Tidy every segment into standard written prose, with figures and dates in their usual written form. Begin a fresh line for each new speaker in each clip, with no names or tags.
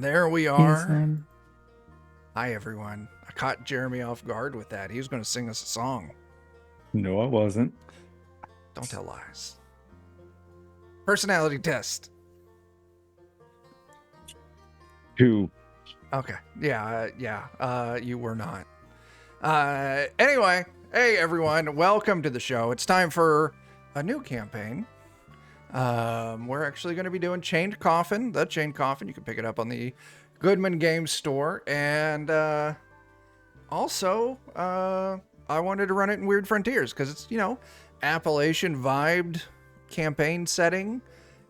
And there we
Yes,
are. Hi, everyone. I caught Jeremy off guard with that. He was going to sing us a song.
No, I wasn't.
Don't tell lies. Personality test.
2.
Okay. You were not. Anyway, hey, everyone. Welcome to the show. It's time for a new campaign. We're actually going to be doing Chained Coffin. The Chained Coffin. You can pick it up on the Goodman Games store. And also, I wanted to run it in Weird Frontiers because it's, Appalachian vibed campaign setting.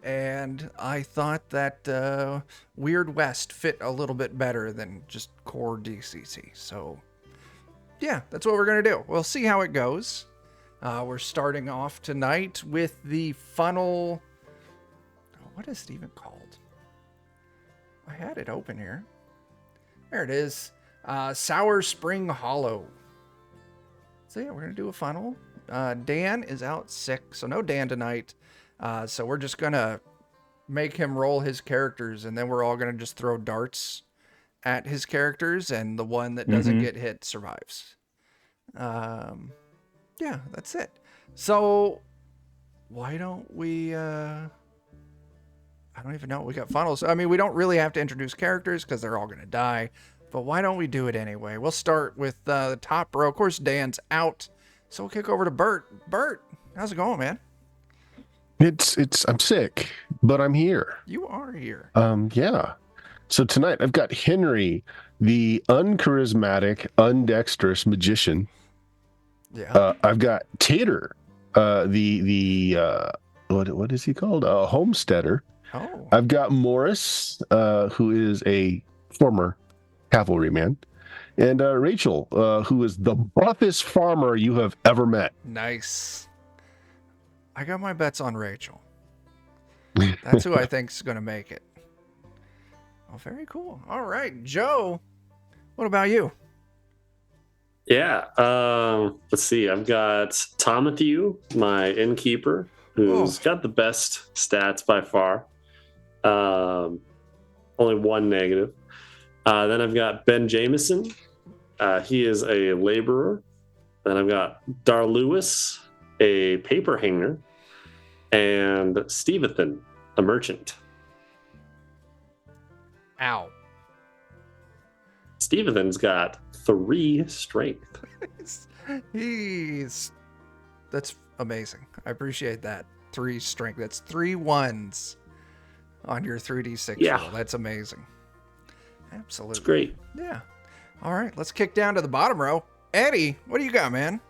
And I thought that Weird West fit a little bit better than just core DCC. So, yeah, that's what we're going to do. We'll see how it goes. We're starting off tonight with the funnel. What is it even called? I had it open here. There it is. Sour Spring Hollow. So yeah, we're going to do a funnel. Dan is out sick, so no Dan tonight. So we're just going to make him roll his characters, and then we're all going to just throw darts at his characters, and the one that doesn't get hit survives. Yeah, that's it. So why don't we, I don't even know. We got funnels. I mean, we don't really have to introduce characters because they're all going to die, but why don't we do it anyway? We'll start with the top row. Of course, Dan's out. So we'll kick over to Bert. Bert, how's it going, man?
I'm sick, but I'm here.
You are here.
Yeah. So tonight I've got Henry, the uncharismatic, undexterous magician.
Yeah.
I've got Tater, what is he called? A homesteader.
Oh.
I've got Morris, who is a former cavalryman, and Rachel, who is the buffest farmer you have ever met.
Nice. I got my bets on Rachel. That's who I think is going to make it. Oh, very cool. All right, Joe, what about you?
Yeah, let's see. I've got Tomatthew, my innkeeper, who's got the best stats by far. Only one negative. Then I've got Ben Jameson. He is a laborer. Then I've got Dar Lewis, a paper hanger, and Stevethan, a merchant.
Ow.
Stevethan's got 3 strength.
That's amazing. I appreciate that. 3 strength. That's 3 ones on your 3d6 roll. That's amazing. Absolutely.
It's great.
Yeah. All right, let's kick down to the bottom row. Eddie, what do you got, man?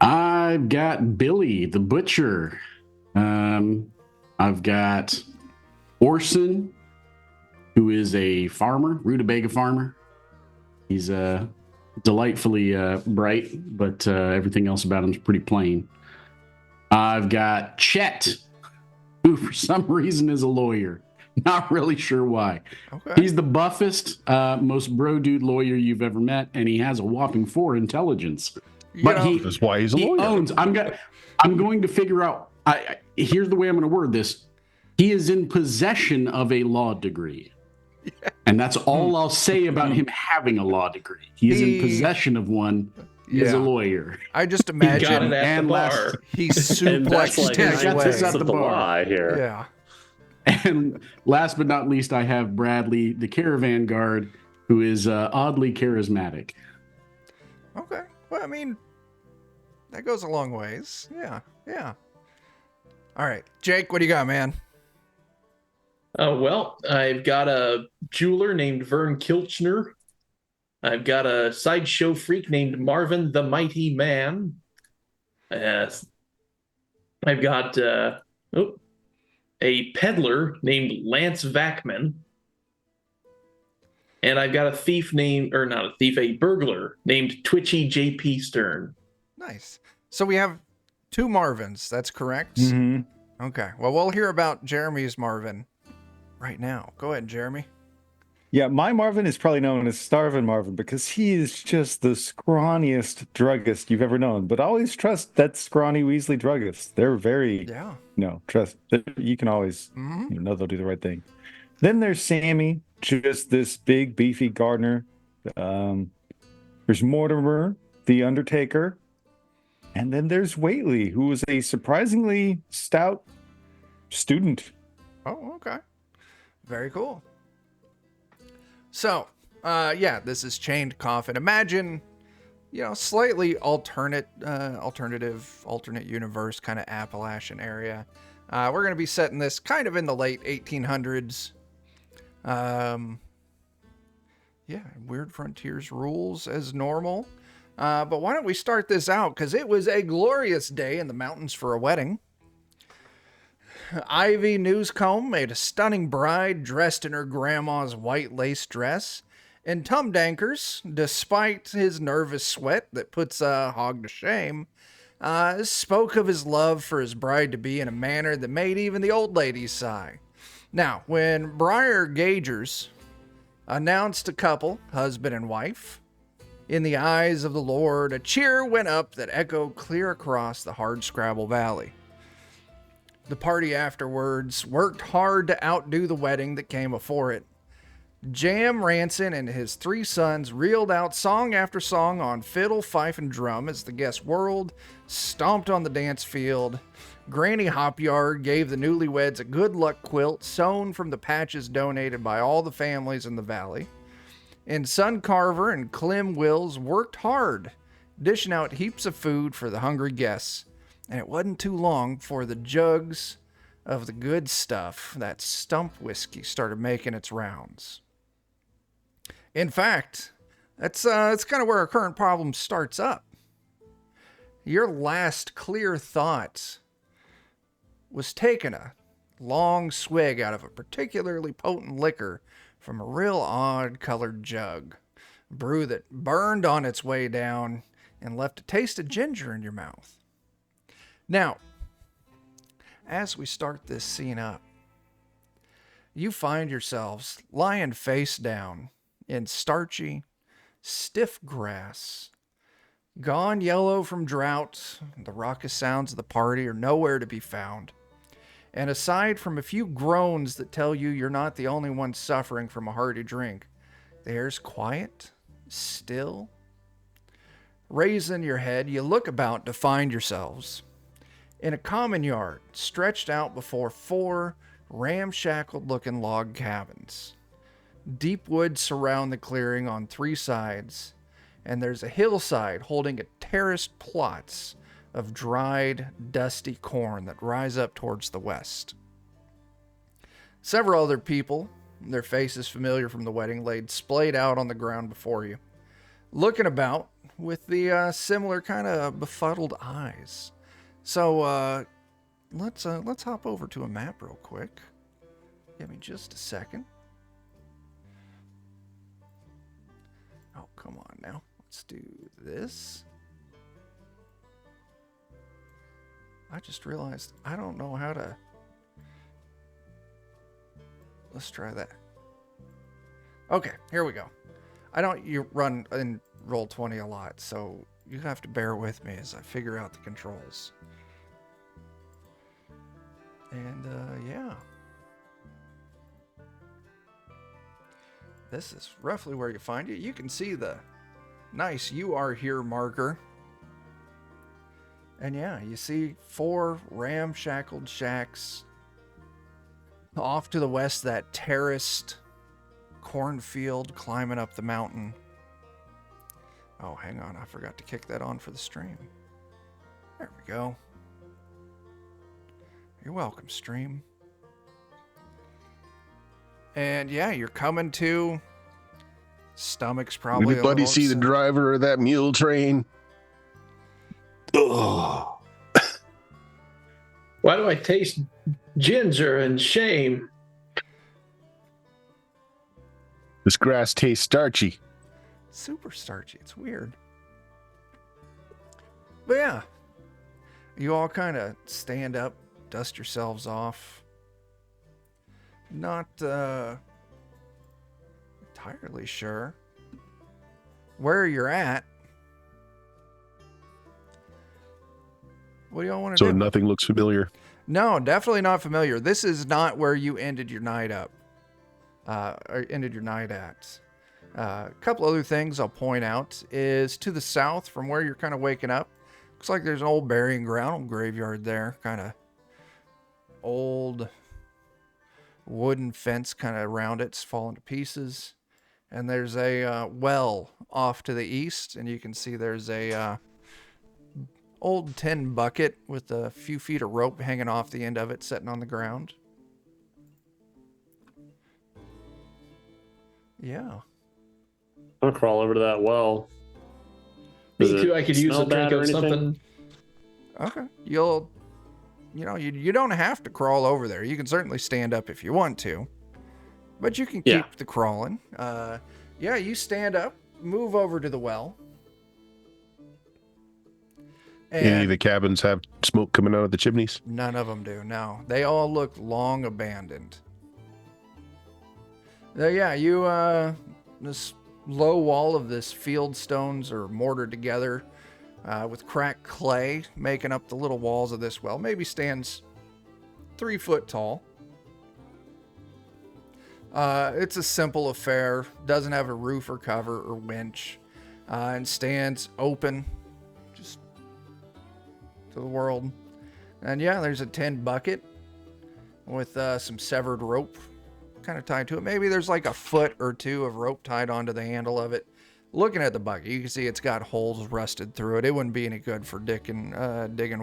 I've got Billy the butcher. I've got Orson, who is a farmer, rutabaga farmer. He's delightfully bright, but everything else about him is pretty plain. I've got Chet, who for some reason is a lawyer. Not really sure why.
Okay.
He's the buffest, most bro dude lawyer you've ever met, and he has a whopping 4 intelligence.
That's why he's a lawyer.
Owns. I'm going to figure out. Here's the way I'm going to word this. He is in possession of a law degree. Yeah. And that's all I'll say about him having a law degree. He is in possession of one. He is a lawyer.
I just imagine.
He got it at the bar.
He suplexed his way.
At the bar here.
Yeah.
And last but not least, I have Bradley, the caravan guard, who is oddly charismatic.
Okay. Well, I mean, that goes a long ways. Yeah. Yeah. All right. Jake, what do you got, man?
Well, I've got a jeweler named Vern Kilchner. I've got a sideshow freak named Marvin the Mighty Man. I've got a peddler named Lance Vackman. And I've got a thief a burglar named Twitchy J.P. Stern.
Nice. So we have 2 Marvins, that's correct?
Mm-hmm.
Okay. Well, we'll hear about Jeremy's Marvin right now. Go ahead, Jeremy.
Yeah, my Marvin is probably known as Starvin Marvin because he is just the scrawniest druggist you've ever known. But always trust that scrawny Weasley druggist. They're very, trust. You can always, know they'll do the right thing. Then there's Sammy, just this big, beefy gardener. There's Mortimer, the Undertaker. And then there's Whately, who was a surprisingly stout student.
Oh, okay. Very cool. So, this is Chained Coffin. Imagine, slightly alternate universe kind of Appalachian area. We're going to be setting this kind of in the late 1800s. Weird Frontiers rules as normal. But why don't we start this out? Because it was a glorious day in the mountains for a wedding. Ivy Newscomb made a stunning bride dressed in her grandma's white lace dress. And Tum Dankers, despite his nervous sweat that puts a hog to shame, spoke of his love for his bride-to-be in a manner that made even the old ladies sigh. Now, when Briar Gagers announced a couple, husband and wife, in the eyes of the Lord, a cheer went up that echoed clear across the Hardscrabble Valley. The party afterwards worked hard to outdo the wedding that came before it. Jam Ranson and his 3 sons reeled out song after song on fiddle, fife, and drum as the guests whirled, stomped on the dance field. Granny Hopyard gave the newlyweds a good luck quilt sewn from the patches donated by all the families in the valley. And Son Carver and Clem Wills worked hard, dishing out heaps of food for the hungry guests. And it wasn't too long before the jugs of the good stuff, that stump whiskey, started making its rounds. In fact, that's kind of where our current problem starts up. Your last clear thought was taking a long swig out of a particularly potent liquor from a real odd-colored jug. Brew that burned on its way down and left a taste of ginger in your mouth. Now, as we start this scene up, you find yourselves lying face down in starchy, stiff grass, gone yellow from drought. The raucous sounds of the party are nowhere to be found. And aside from a few groans that tell you you're not the only one suffering from a hearty drink, the air's quiet, still. Raising your head, you look about to find yourselves in a common yard stretched out before 4 ramshackled-looking log cabins. Deep woods surround the clearing on 3 sides, and there's a hillside holding a terraced plots of dried, dusty corn that rise up towards the west. Several other people, their faces familiar from the wedding, laid splayed out on the ground before you, looking about with the similar kind of befuddled eyes. So let's hop over to a map real quick. Give me just a second. Oh, come on now. Let's do this. I just realized I don't know how to... Let's try that. Okay, here we go. You run in Roll20 a lot, so you have to bear with me as I figure out the controls. And, yeah. This is roughly where you find it. You can see the nice "You Are Here" marker. And yeah, you see 4 ramshackled shacks. Off to the west, that terraced cornfield climbing up the mountain. Oh, hang on. I forgot to kick that on for the stream. There we go. You're welcome, stream. And yeah, you're coming to... Stomach's probably
Anybody see the driver of that mule train? Ugh.
Why do I taste ginger and shame?
This grass tastes starchy.
Super starchy. It's weird. But yeah, you all kind of stand up, dust yourselves off. Not entirely sure where you're at. What do y'all want to do?
So nothing looks familiar.
No, definitely not familiar. This is not where you ended your night up. or ended your night at. A couple other things I'll point out is to the south from where you're kind of waking up. Looks like there's an old burying ground, old graveyard there. Kind of old wooden fence kind of around it. It's fallen to pieces. And there's a well off to the east. And you can see there's a old tin bucket with a few feet of rope hanging off the end of it, sitting on the ground. Yeah.
I'll crawl over to that well.
Me
Does
too.
it
I could use
smell
a drink
bad or
of
anything?
something.
Okay. You don't have to crawl over there. You can certainly stand up if you want to. But you can keep
Yeah.
the crawling. Yeah, you stand up, move over to the well.
Any of
And
the cabins have smoke coming out of the chimneys?
none of them do, no. They all look long abandoned. Yeah, this low wall of this field stones are mortared together with cracked clay making up the little walls of this well. Maybe stands 3 foot tall. It's a simple affair. Doesn't have a roof or cover or winch. And stands open just to the world. And yeah, there's a tin bucket with some severed rope kind of tied to it. Maybe there's like a foot or two of rope tied onto the handle of it. Looking at the bucket, you can see it's got holes rusted through it. It wouldn't be any good for digging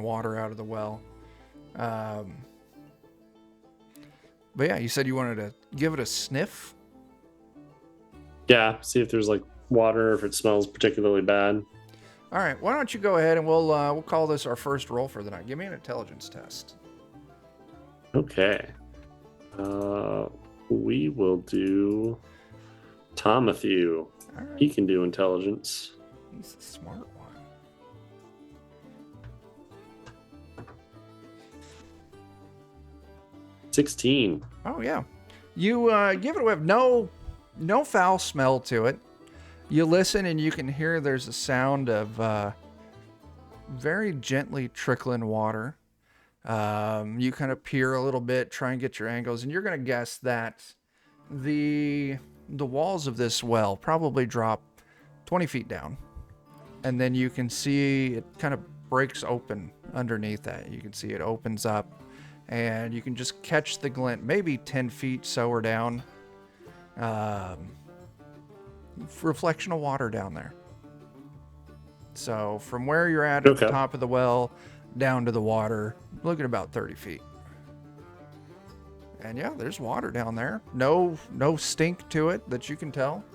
water out of the well. But yeah, you said you wanted to give it a sniff.
Yeah, see if there's like water, if it smells particularly bad.
All right, why don't you go ahead and we'll call this our first roll for the night. Give me an intelligence test.
Okay. We will do Tomatthew.
All right,
He can do intelligence.
he's a smart one.
$16.
Oh yeah, you give it a whiff. No foul smell to it. You listen and you can hear there's a sound of very gently trickling water. You kind of peer a little bit, try and get your angles, and you're gonna guess that the walls of this well probably drop 20 feet down, and then you can see it kind of breaks open underneath that. You can see it opens up, and you can just catch the glint, maybe 10 feet so or down. Reflection of water down there. So from where you're at the
Okay.
top of the well down to the water, look at about 30 feet. And yeah, there's water down there. No stink to it that you can tell.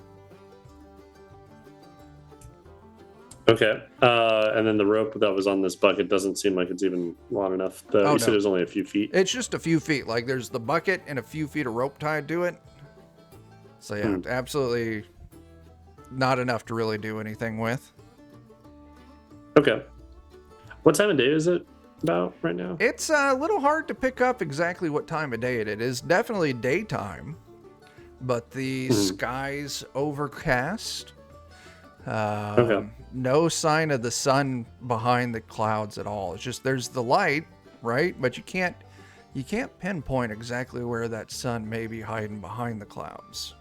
Okay. And then the rope that was on this bucket doesn't seem like it's even long enough.
Oh,
You said
no.
it was only a few feet.
It's just a few feet. Like there's the bucket and a few feet of rope tied to it. So yeah, absolutely not enough to really do anything with.
Okay. What time of day is it about right now?
It's a little hard to pick up exactly what time of day it is. It is definitely daytime, but the sky's overcast.
Okay.
No sign of the sun behind the clouds at all. It's just there's the light, right? But you can't pinpoint exactly where that sun may be hiding behind the clouds.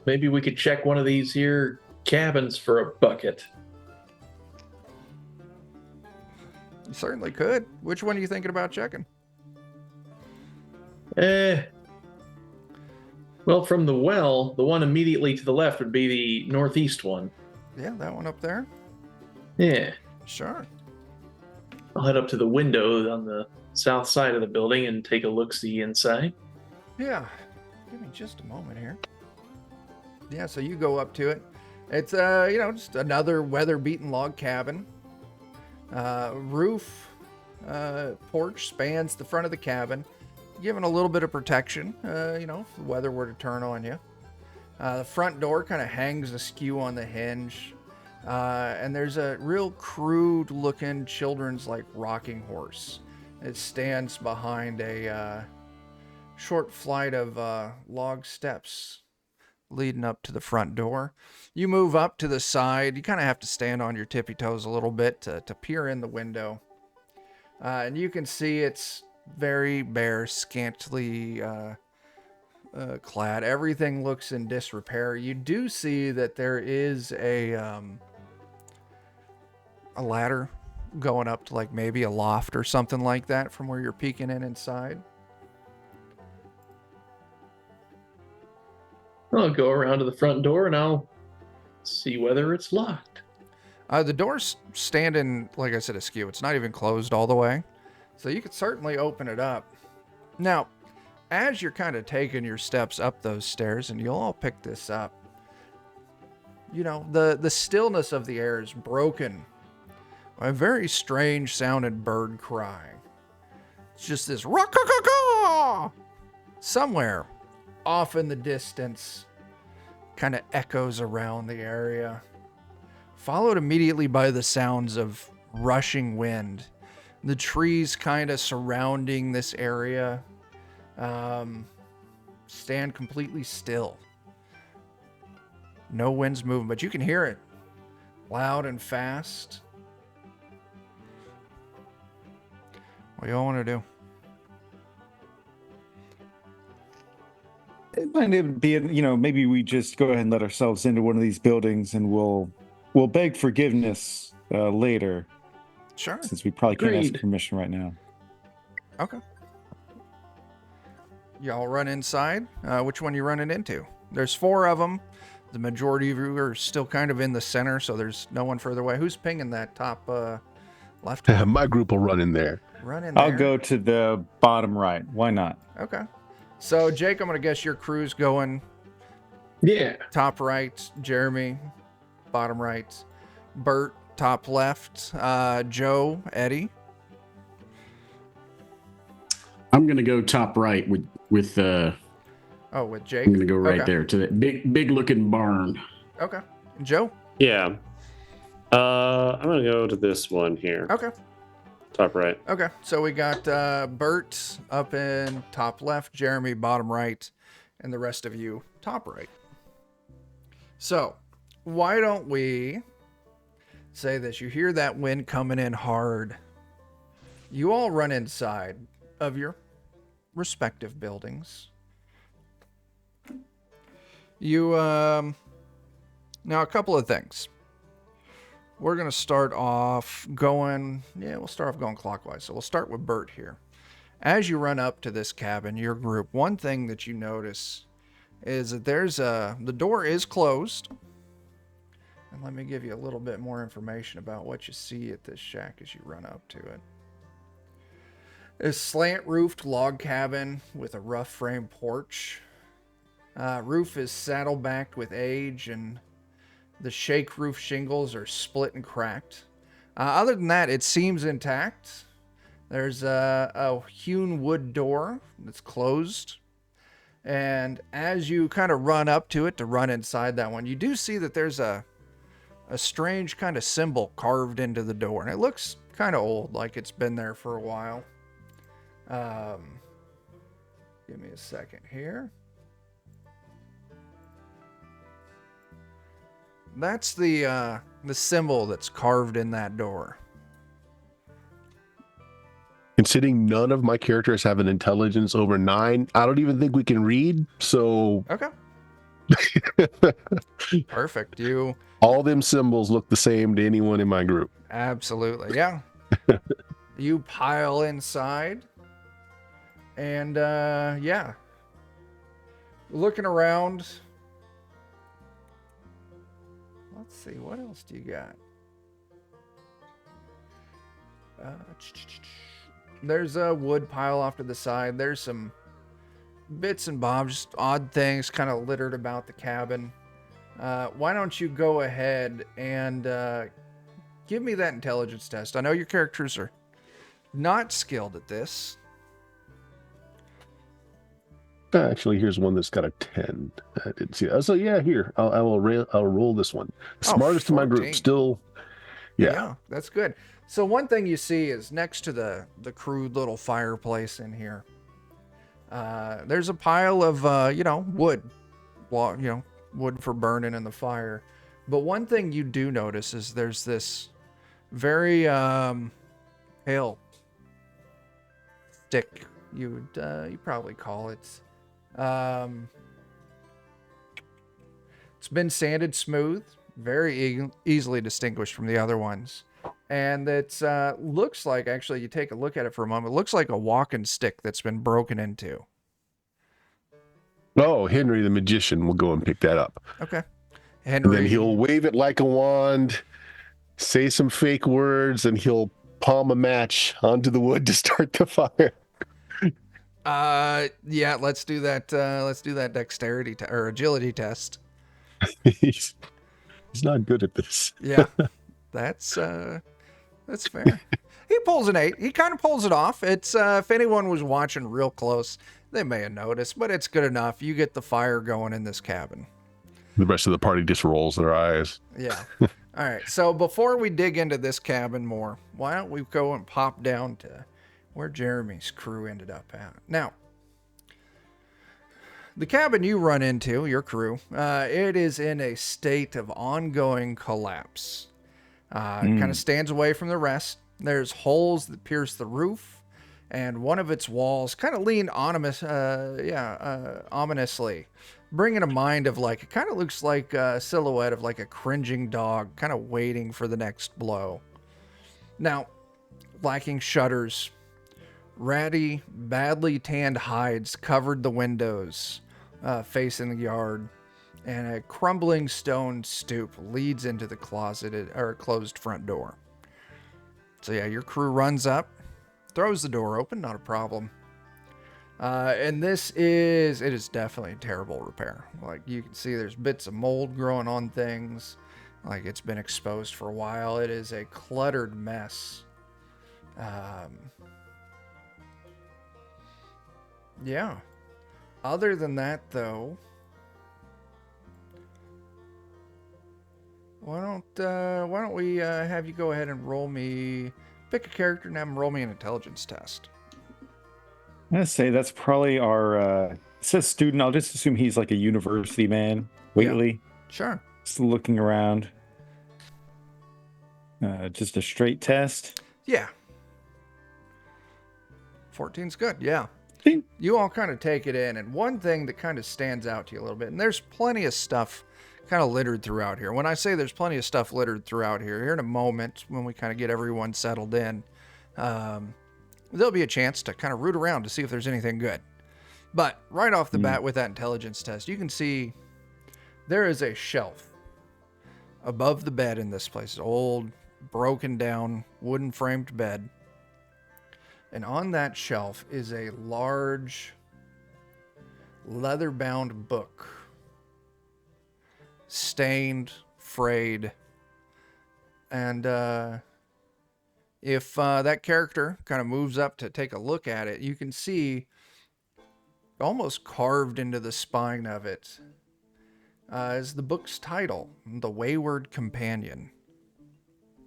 Maybe we could check one of these here cabins for a bucket.
You certainly could. Which one are you thinking about checking?
Well, from the well, the one immediately to the left would be the northeast one.
Yeah, that one up there.
Yeah.
Sure.
I'll head up to the window on the south side of the building and take a look-see inside.
Yeah. Give me just a moment here. Yeah, so you go up to it. It's just another weather-beaten log cabin. Roof, porch spans the front of the cabin, giving a little bit of protection, if the weather were to turn on you. The front door kind of hangs askew on the hinge. And there's a real crude-looking children's rocking horse. It stands behind a short flight of log steps leading up to the front door. You move up to the side. You kind of have to stand on your tippy toes a little bit to peer in the window. And you can see it's very bare, scantily clad. Everything looks in disrepair. You do see that there is a ladder going up to like maybe a loft or something like that from where you're peeking in inside.
I'll go around to the front door and I'll see whether it's locked.
The door's standing, like I said, askew. It's not even closed all the way. So you could certainly open it up. Now, as you're kind of taking your steps up those stairs, and you'll all pick this up, you know, the stillness of the air is broken by a very strange sounding bird cry. It's just this rock-a-ca-ca! Somewhere off in the distance, kind of echoes around the area, followed immediately by the sounds of rushing wind. The trees kind of surrounding this area stand completely still. No wind's moving, but you can hear it loud and fast. What do y'all want to do?
It might even be, you know, maybe we just go ahead and let ourselves into one of these buildings, and we'll beg forgiveness later,
Sure.
since we probably can't ask
Agreed.
permission right now.
Okay. Y'all run inside. Which one you running into? There's 4 of them. The majority of you are still kind of in the center, so there's no one further away. Who's pinging that top left one?
My group will run in there.
Run in there.
I'll go to the bottom right. Why not?
Okay. So, Jake, I'm going to guess your crew's going
Yeah.
top right. Jeremy, bottom right. Bert, top left. Joe, Eddie.
I'm gonna go top right with
Oh, with Jake.
I'm gonna go right
Okay.
there to that big looking barn.
Okay. Joe?
Yeah. I'm gonna go to this one here,
Okay.
top right.
Okay. So we got Bert up in top left, Jeremy bottom right, and the rest of you top right. So why don't we say this? You hear that wind coming in hard. You all run inside of your respective buildings. You, now a couple of things. We're going to start off going, we'll start off going clockwise. So we'll start with Bert here. As you run up to this cabin, your group, one thing that you notice is that the door is closed. And let me give you a little bit more information about what you see at this shack as you run up to it. A slant-roofed log cabin with a rough frame porch. Roof is saddle-backed with age, and the shake roof shingles are split and cracked. Other than that, it seems intact. There's a hewn wood door that's closed. And as you kind of run up to it to run inside that one, you do see that there's a strange kind of symbol carved into the door. And it looks kind of old, like it's been there for a while. Give me a second here. That's the symbol that's carved in that door.
Considering none of my characters have an intelligence over 9, I don't even think we can read. So
Okay. Perfect. You
all them symbols look the same to anyone in my group.
absolutely, yeah. You pile inside, and yeah, looking around. Let's see, what else do you got? There's a wood pile off to the side. There's some bits and bobs, just odd things kind of littered about the cabin. Why don't you go ahead and give me that intelligence test? I know your characters are not skilled at this.
Actually, here's one that's got a 10. I didn't see that. So yeah, here I'll roll this one. Smartest in my
14.
group, still. Yeah.
That's good. So one thing you see is next to the crude little fireplace in here, there's a pile of wood, wood for burning in the fire. But one thing you do notice is there's this very pale, stick, you probably call it. It's been sanded smooth, very easily distinguished from the other ones. And it looks like, actually, you take a look at it for a moment, it looks like a walking stick that's been broken into.
Oh, Henry the magician will go and pick that up.
Okay.
And
Henry.
then he'll wave it like a wand, say some fake words, and he'll palm a match onto the wood to start the fire.
Yeah, let's do that. Let's do that dexterity or agility test.
he's not good at this.
Yeah, that's fair. He pulls an 8. He kind of pulls it off. It's if anyone was watching real close, they may have noticed, but it's good enough. You get the fire going in this cabin.
The rest of the party just rolls their eyes.
Yeah. All right. So before we dig into this cabin more, why don't we go and pop down to where Jeremy's crew ended up at? Now, the cabin you run into, your crew, it is in a state of ongoing collapse. It kind of stands away from the rest. There's holes that pierce the roof, and one of its walls kind of lean ominously, bringing a mind of like, it kind of looks like a silhouette of like a cringing dog kind of waiting for the next blow. Now, lacking shutters, ratty, badly tanned hides covered the windows facing the yard, and a crumbling stone stoop leads into the closeted or closed front door. So yeah, your crew runs up, throws the door open, not a problem. And it is definitely a terrible repair. Like, you can see there's bits of mold growing on things, like it's been exposed for a while. It is a cluttered mess. Yeah. Other than that, though, why don't we have you go ahead and pick a character and have him roll me an intelligence test.
I'm gonna say that's probably our it says student. I'll just assume he's like a university man. Waitley.
Sure.
Just looking around. Just a straight test.
Yeah. 14's good, yeah.
Ding.
You all kind of take it in, and one thing that kind of stands out to you a little bit, and there's plenty of stuff kind of littered throughout here. When I say there's plenty of stuff littered throughout here in a moment, when we kind of get everyone settled in, there'll be a chance to kind of root around to see if there's anything good. But right off the bat with that intelligence test, you can see there is a shelf above the bed in this place. Old, broken down, wooden framed bed. And on that shelf is a large leather-bound book. Stained, frayed. And if that character kind of moves up to take a look at it, you can see almost carved into the spine of it is the book's title, The Wayward Companion.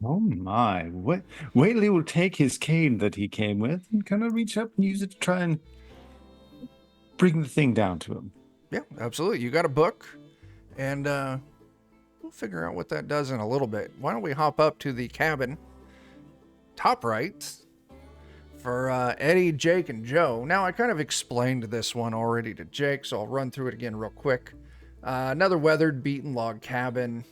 Oh my! What? Waitley will take his cane that he came with and kind of reach up and use it to try and bring the thing down to him.
Yeah, absolutely. You got a book, and we'll figure out what that does in a little bit. Why don't we hop up to the cabin, top right, for Eddie, Jake, and Joe. Now, I kind of explained this one already to Jake, so I'll run through it again real quick. Another weathered, beaten log cabin.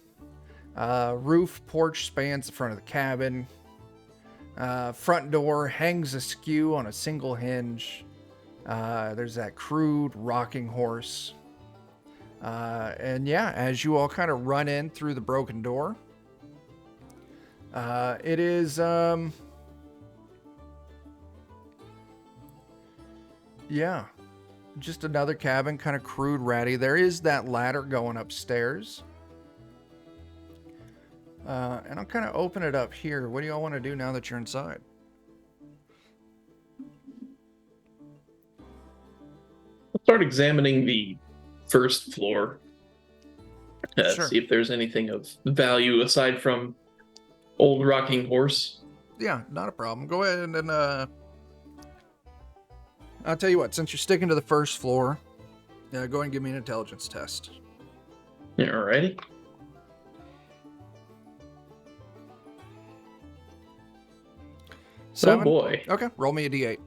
Roof porch spans the front of the cabin. Front door hangs askew on a single hinge. There's that crude rocking horse. And yeah, as you all kind of run in through the broken door, it is, yeah, just another cabin, kind of crude, ratty. There is that ladder going upstairs. And I'll kind of open it up here. What do y'all want to do now that you're inside?
I'll start examining the first floor.
Sure.
See if there's anything of value aside from old rocking horse.
Yeah, not a problem. Go ahead and I'll tell you what, since you're sticking to the first floor, go ahead and give me an intelligence test.
Alrighty.
7?
Oh boy.
Okay, roll me a d8.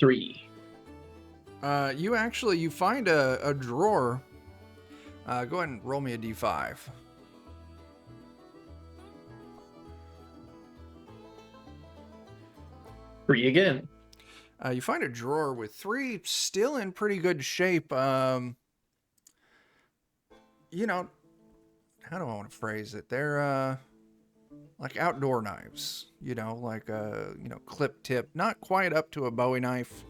3.
You find a drawer. Go ahead and roll me a d5.
Three again.
You find a drawer with 3 still in pretty good shape. You know, how do I want to phrase it? They're like outdoor knives. You know, like clip tip, not quite up to a Bowie knife,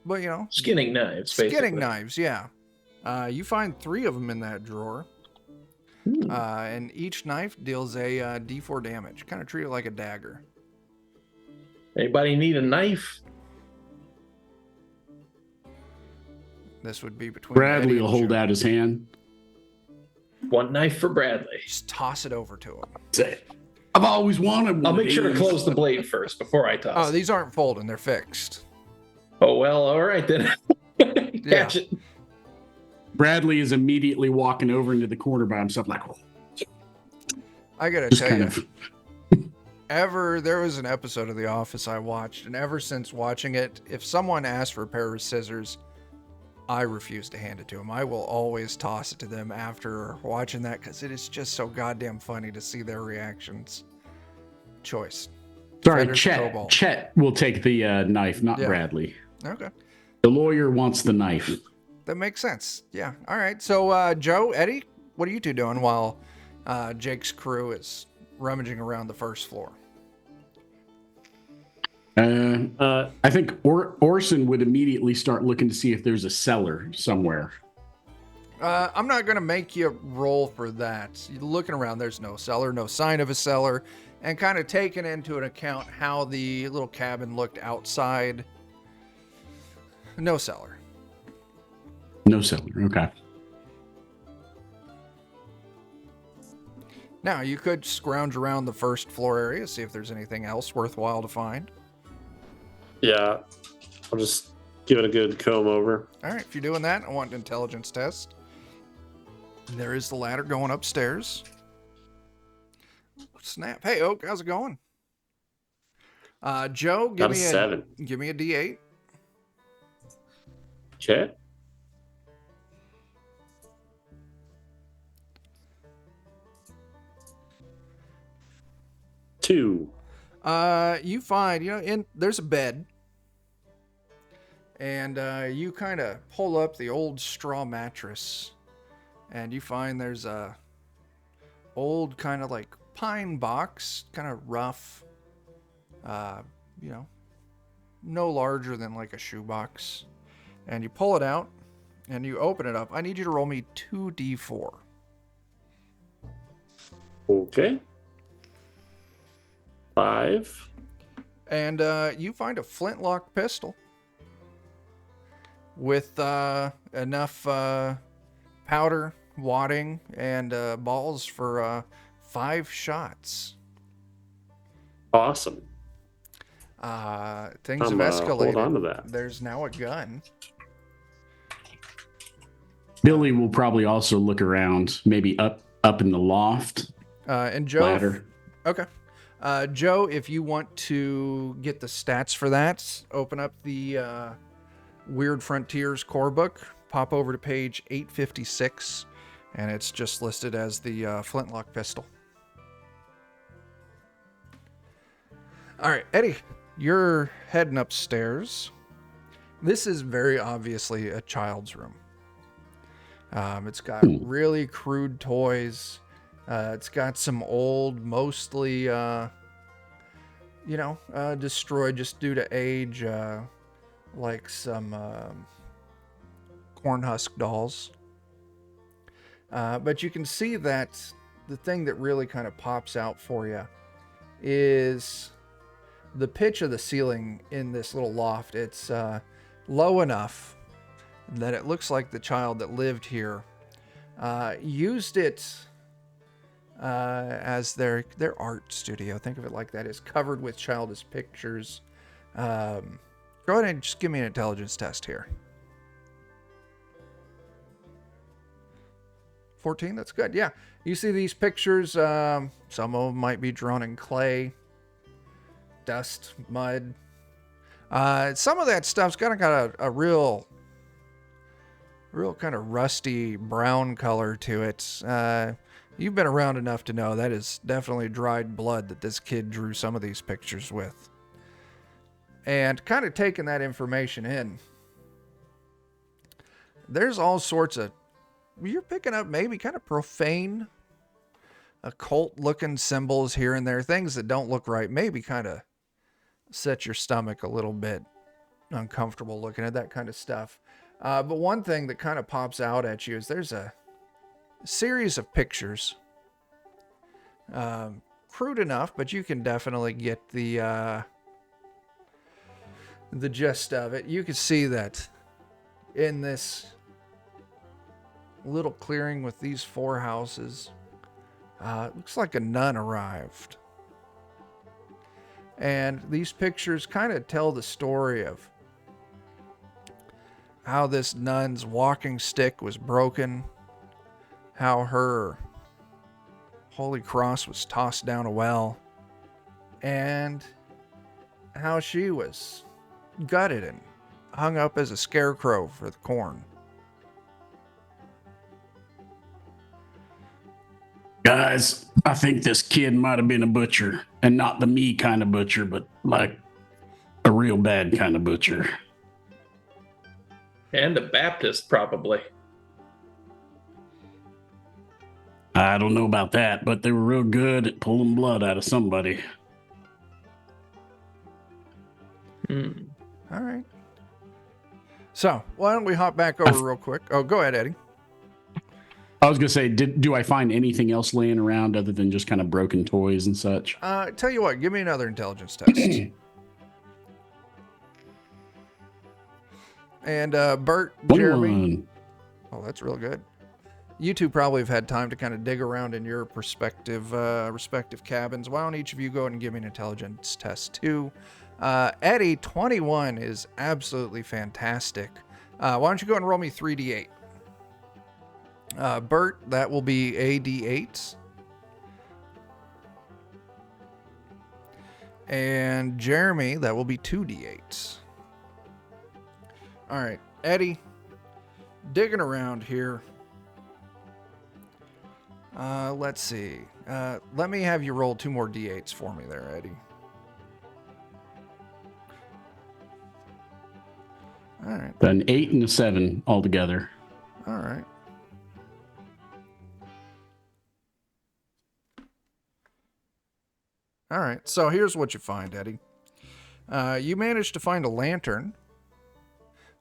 but
Skinning knives,
skinning
basically.
knives. Yeah. You find 3 of them in that drawer. And each knife deals a d4 damage. Kind of treat it like a dagger.
Anybody need a knife?
This would be between
Bradley
Eddie
will
and
hold
Joe.
out his hand.
One knife for Bradley.
Just toss it over to him.
Say, I've always wanted one.
I'll
of
make sure to
these.
close the blade first before I toss.
Oh, these aren't folding. They're fixed.
Oh, well, all right then.
Yeah.
Catch it.
Bradley is immediately walking over into the corner by himself, like,
I gotta
just
tell
kind
you,
of.
there was an episode of The Office I watched, and ever since watching it, if someone asks for a pair of scissors, I refuse to hand it to them. I will always toss it to them after watching that because it is just so goddamn funny to see their reactions. Choice.
Sorry,
Fender's Cobalt.
Chet will take the knife, not
Yeah.
Bradley.
Okay.
The lawyer wants the knife.
That makes sense. Yeah. All right. So, Joe, Eddie, what are you two doing while Jake's crew is rummaging around the first floor?
I think Orson would immediately start looking to see if there's a cellar somewhere.
I'm not going to make you roll for that. You're looking around, there's no cellar, no sign of a cellar, and kind of taking into an account how the little cabin looked outside. No cellar.
No cellar. Okay.
Now, you could scrounge around the first floor area, see if there's anything else worthwhile to find.
Yeah, I'll just give it a good comb over.
All right, if you're doing that, I want an intelligence test. There is the ladder going upstairs. Snap. Hey, Oak, how's it going? Joe,
Got
give
a
me
7.
Give me a D8.
Okay. Two.
You find, there's a bed. And you kind of pull up the old straw mattress. And you find there's a old kind of like pine box, kind of rough. No larger than like a shoebox. And you pull it out and you open it up. I need you to roll me 2d4.
Okay. 5.
And you find a flintlock pistol with enough powder, wadding, and balls for 5 shots.
Awesome.
Things have escalated.
Hold on to that.
There's now a gun.
Billy will probably also look around, maybe up in the loft.
And Joe.
Ladder.
Okay. Joe, if you want to get the stats for that, open up the Weird Frontiers core book, pop over to page 856, and it's just listed as the flintlock pistol. All right, Eddie, you're heading upstairs. This is very obviously a child's room. It's got really crude toys. It's got some old, mostly, destroyed just due to age, like some corn husk dolls. But you can see that the thing that really kind of pops out for you is the pitch of the ceiling in this little loft. It's low enough that it looks like the child that lived here used it as their art studio. Think of it like that. It's covered with childish pictures. Go ahead and just give me an intelligence test here. 14, that's good. Yeah, you see these pictures. Some of them might be drawn in clay, dust, mud. Some of that stuff's kind of got a real kind of rusty brown color to it. You've been around enough to know that is definitely dried blood that this kid drew some of these pictures with. And kind of taking that information in, there's all sorts of, you're picking up maybe kind of profane, occult-looking symbols here and there, things that don't look right, maybe kind of set your stomach a little bit uncomfortable looking at that kind of stuff. But one thing that kind of pops out at you is there's a series of pictures. Crude enough, but you can definitely get the gist of it. You can see that in this little clearing with these 4 houses, it looks like a nun arrived. And these pictures kind of tell the story of how this nun's walking stick was broken, how her holy cross was tossed down a well, and how she was gutted and hung up as a scarecrow for the corn.
Guys, I think this kid might have been a butcher, and not the me kind of butcher, but like a real bad kind of butcher.
And a Baptist, probably.
I don't know about that, but they were real good at pulling blood out of somebody.
All right. So, why don't we hop back over real quick? Oh, go ahead, Eddie.
I was going to say, do I find anything else laying around other than just kind of broken toys and such?
Tell you what, give me another intelligence test. And Bert, Jeremy. Oh, that's real good. You two probably have had time to kind of dig around in your respective cabins. Why don't each of you go ahead and give me an intelligence test too? Eddie, 21 is absolutely fantastic. Why don't you go ahead and roll me 3d8? Bert, that will be a d8. And Jeremy, that will be 2d8. All right, Eddie, digging around here. Let's see. Let me have you roll 2 more d8s for me there, Eddie. All right.
An 8 and a 7 altogether.
All right. All right. So here's what you find, Eddie. You managed to find a lantern.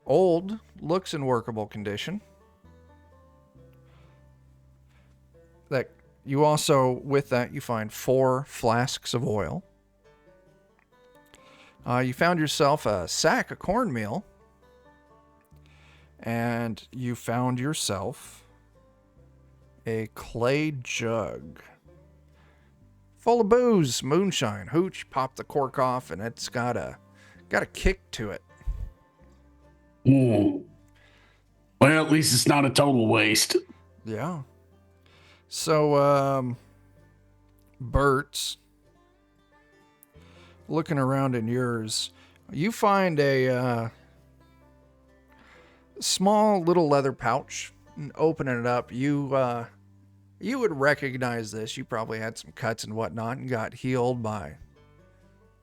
Old, looks in workable condition. That you also, with that, you find 4 flasks of oil. You found yourself a sack of cornmeal. And you found yourself a clay jug full of booze, moonshine, hooch. Pop the cork off, and it's got a kick to it.
Well, at least it's not a total waste.
Yeah. So, Bert's looking around in yours. You find a small little leather pouch, and opening it up, you would recognize this. You probably had some cuts and whatnot and got healed by,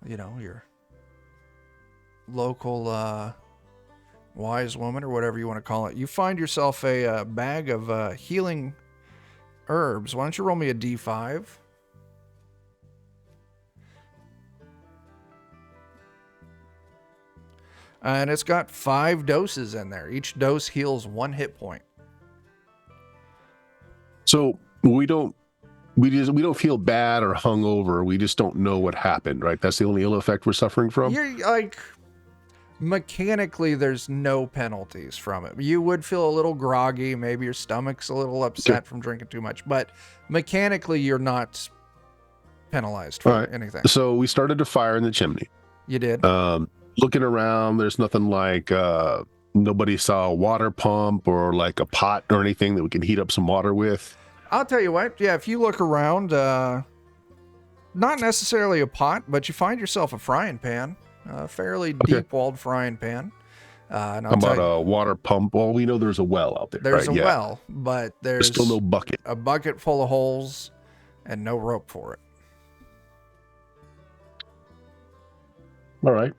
your local wise woman or whatever you want to call it. You find yourself a bag of healing herbs. Why don't you roll me a d5? And it's got 5 doses in there. Each dose heals 1 hit point.
So we don't feel bad or hungover. We just don't know what happened, right? That's the only ill effect we're suffering from.
You're like, mechanically, there's no penalties from it. You would feel a little groggy. Maybe your stomach's a little upset from drinking too much, but mechanically, you're not penalized for anything.
So we started a fire in the chimney.
You did.
Looking around, there's nothing like nobody saw a water pump or like a pot or anything that we can heat up some water with.
I'll tell you what. Yeah, if you look around, not necessarily a pot, but you find yourself a frying pan. a fairly deep-walled frying pan. And I'll
How
tell
about
you,
a water pump? Well, we know there's a well out there.
there's
right?
a well, but
There's
there's
still no bucket.
a bucket full of holes and no rope for it.
All right.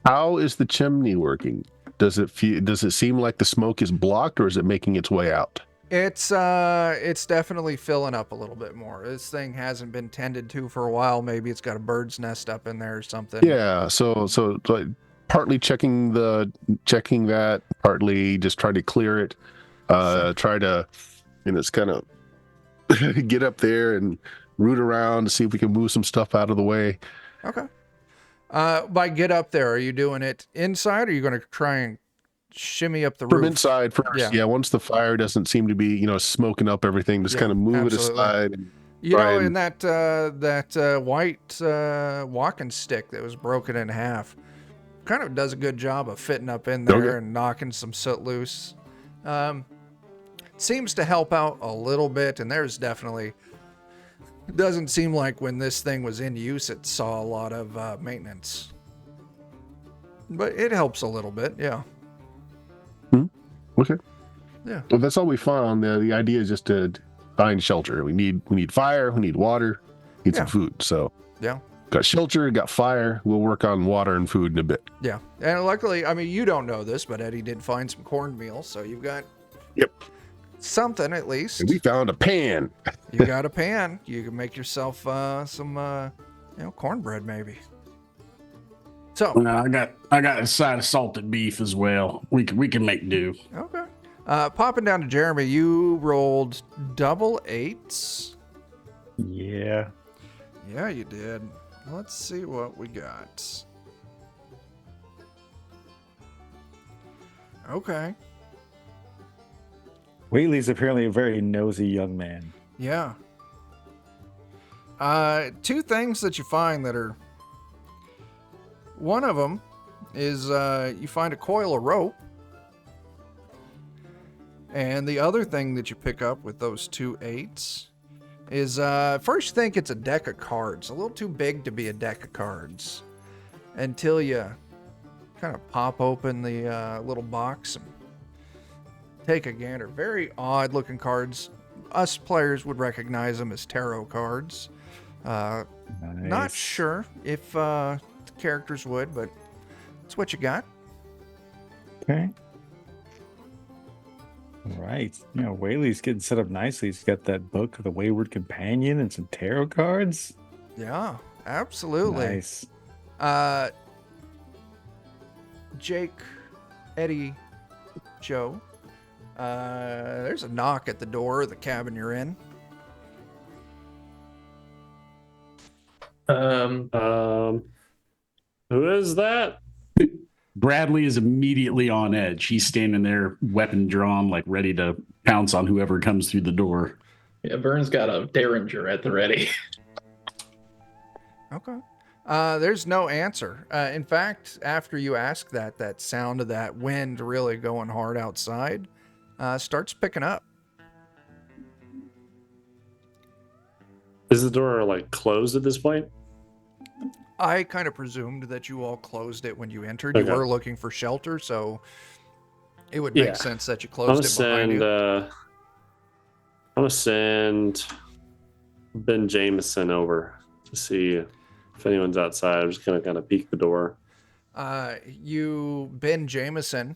How is the chimney working? Does it seem like the smoke is blocked, or is it making its way out?
It's definitely filling up a little bit more. This thing hasn't been tended to for a while. Maybe it's got a bird's nest up in there or something.
Yeah. So like, partly checking that, partly just try to clear it. Try to, it's kind of get up there and root around to see if we can move some stuff out of the way.
Okay. By get up there, are you doing it inside, or are you going to try and shimmy up the
From
roof?
inside first. Yeah. Once the fire doesn't seem to be, smoking up everything, just kind of move
absolutely.
it aside. And
You
try
know,
and-
in that white walking stick that was broken in half, kind of does a good job of fitting up in there
Okay.
and knocking some soot loose. Seems to help out a little bit, and there's definitely, it doesn't seem like when this thing was in use it saw a lot of maintenance, but it helps a little bit. Yeah.
Okay.
Yeah.
Well, that's all we found. The idea is just to find shelter. We need fire. We need water. Need some food. So
Yeah.
got shelter. Got fire. We'll work on water and food in a bit.
Yeah. And luckily, I mean, you don't know this, but Eddie did find some cornmeal, so you've got something at least.
And we found a pan.
You got a pan. You can make yourself some cornbread maybe. So
I got a side of salted beef as well. We can make do.
okay. Popping down to Jeremy, you rolled double eights.
Yeah.
Yeah, you did. Let's see what we got. Okay.
Whately's apparently a very nosy young man.
Yeah. Two things that you find that are. One of them is you find a coil of rope. And the other thing that you pick up with those 2 8s is first you think it's a deck of cards. A little too big to be a deck of cards. Until you kind of pop open the little box and take a gander. Very odd looking cards. Us players would recognize them as tarot cards. Not
Nice.
sure if the characters would, but it's what you got.
Okay. All right. Whaley's getting set up nicely. He's got that book, The Wayward Companion, and some tarot cards.
Yeah, absolutely.
Nice.
Jake, Eddie, Joe. There's a knock at the door of the cabin you're in.
Who is that?
Bradley is immediately on edge. He's standing there, weapon drawn, like ready to pounce on whoever comes through the door.
Yeah, Vern's got a Derringer at the ready.
Okay. There's no answer. In fact, after you ask that, that sound of that wind really going hard outside starts picking up.
Is the door like closed at this point?
I kind of presumed that you all closed it when you entered.
Okay.
You were looking for shelter, so it would make
Yeah.
sense that you
I'm
closed
gonna
it behind
send.
you.
I'm gonna send Ben Jameson over to see if anyone's outside. I'm just gonna kind of peek the door.
Ben Jameson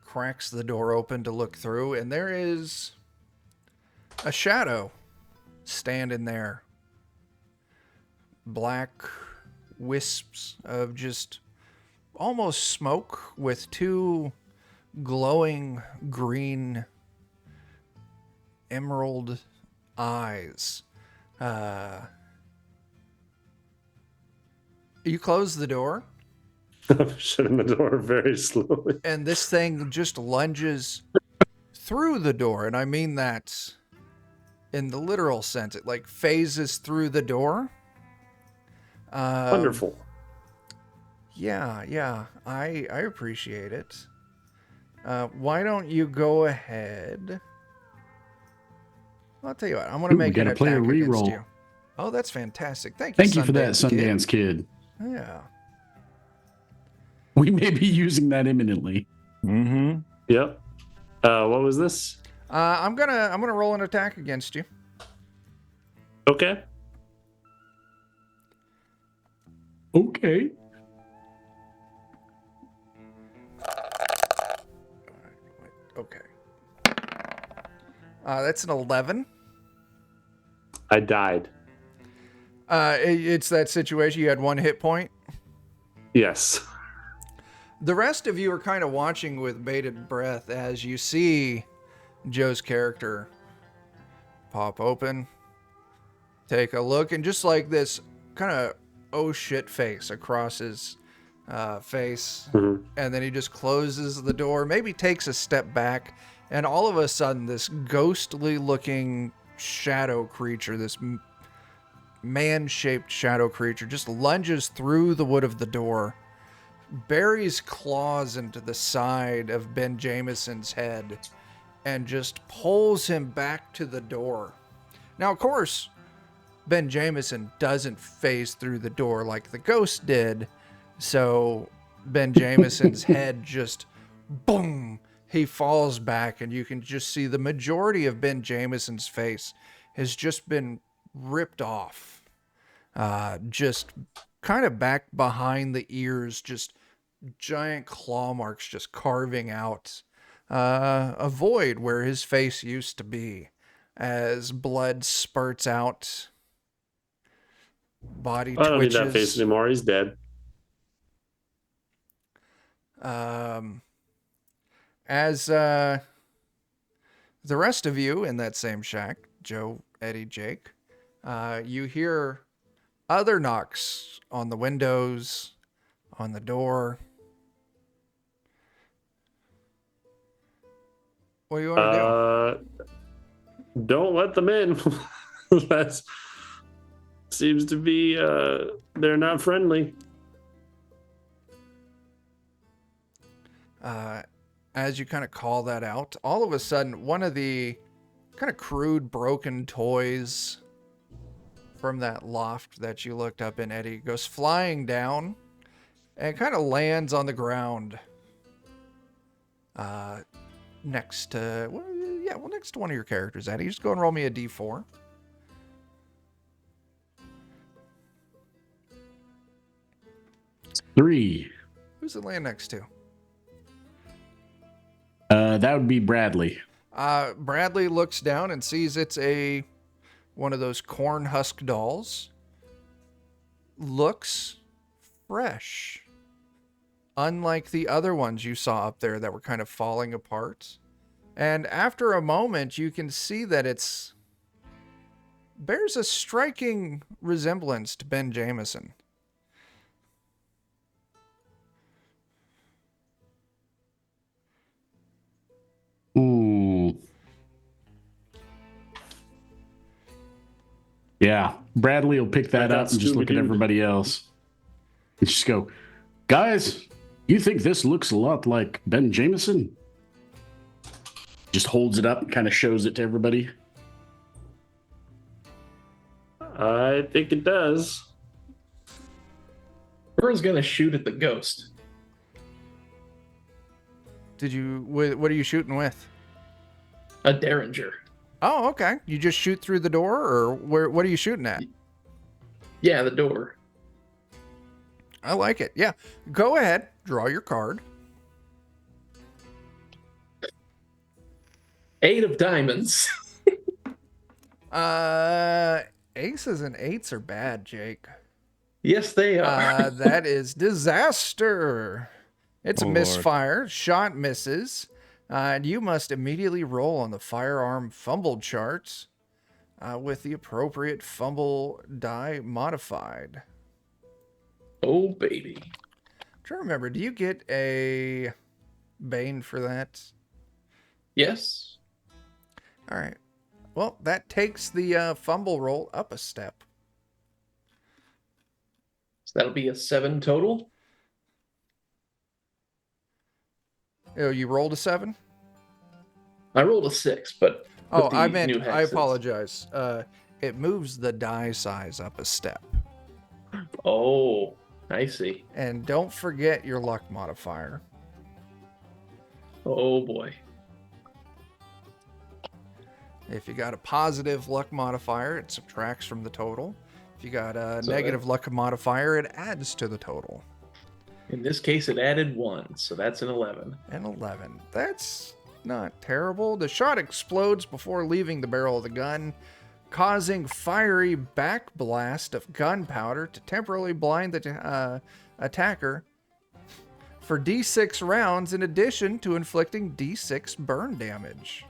cracks the door open to look through, and there is a shadow standing there. Black wisps of just almost smoke with 2 glowing green emerald eyes. You close the door,
I'm shutting the door very slowly.
and this thing just lunges through the door, and I mean that in the literal sense. It like phases through the door.
Wonderful.
Yeah, I appreciate it. Why don't you go ahead? I'll tell you what. I'm gonna
Ooh,
make
we
an
gotta play a
attack against
reroll.
you. Oh, that's fantastic. Thank you.
Thank you for that, Sundance Kid.
Yeah.
We may be using that imminently.
Mm-hmm.
Yep. What was this?
I'm gonna roll an attack against you.
Okay.
Okay.
Okay. That's an 11.
I died.
It's that situation. You had 1 hit point.
Yes.
The rest of you are kind of watching with bated breath as you see Joe's character pop open, take a look, and just like this kind of oh shit face across his face, and then he just closes the door, maybe takes a step back, and all of a sudden this ghostly looking shadow creature, this man-shaped shadow creature, just lunges through the wood of the door, buries claws into the side of Ben Jameson's head, and just pulls him back to the door. Now, of course, Ben Jameson doesn't phase through the door like the ghost did, so Ben Jameson's head just, boom, he falls back, and you can just see the majority of Ben Jameson's face has just been ripped off. Just kind of back behind the ears, just giant claw marks just carving out a void where his face used to be, as blood spurts out, body
I don't need
twitches.
that face anymore. He's dead.
As the rest of you in that same shack, Joe, Eddie, Jake, you hear other knocks on the windows, on the door. What do you want to do?
Don't let them in. That seems to be they're not friendly.
As you kind of call that out, all of a sudden, one of the kind of crude, broken toys from that loft that you looked up in, Eddie, goes flying down and kind of lands on the ground next to, next to one of your characters, Eddie. Just go and roll me a d4.
Three.
Who's it land next to?
That would be Bradley.
Bradley looks down and sees it's one of those corn husk dolls. Looks fresh. Unlike the other ones you saw up there that were kind of falling apart. And after a moment, you can see that bears a striking resemblance to Ben Jameson.
Ooh. Yeah, Bradley will pick that up and just look at everybody else. And just go, guys, you think this looks a lot like Ben Jameson? Just holds it up and kind of shows it to everybody.
I think it does.
Vern's gonna shoot at the ghost.
What are you shooting with?
A Derringer.
Oh, okay. You just shoot through the door, or what are you shooting at?
Yeah, the door.
I like it. Yeah. Go ahead. Draw your card.
8 of diamonds.
Aces and 8s are bad, Jake.
Yes, they are.
That is disaster. It's a misfire. Shot misses. And you must immediately roll on the firearm fumble charts with the appropriate fumble die modified.
Oh, baby.
I'm trying to remember, do you get a Bane for that?
Yes.
All right. Well, that takes the fumble roll up a step.
So that'll be a 7 total.
Oh, you rolled a 7?
I rolled a 6, but
Oh, I apologize. it moves the die size up a step.
Oh, I see.
And don't forget your luck modifier.
Oh boy.
If you got a positive luck modifier, it subtracts from the total. If you got a
So
negative luck modifier, it adds to the total.
In this case, it added 1, so that's an 11.
And 11. That's not terrible. The shot explodes before leaving the barrel of the gun, causing fiery backblast of gunpowder to temporarily blind the attacker for D6 rounds, in addition to inflicting D6 burn damage.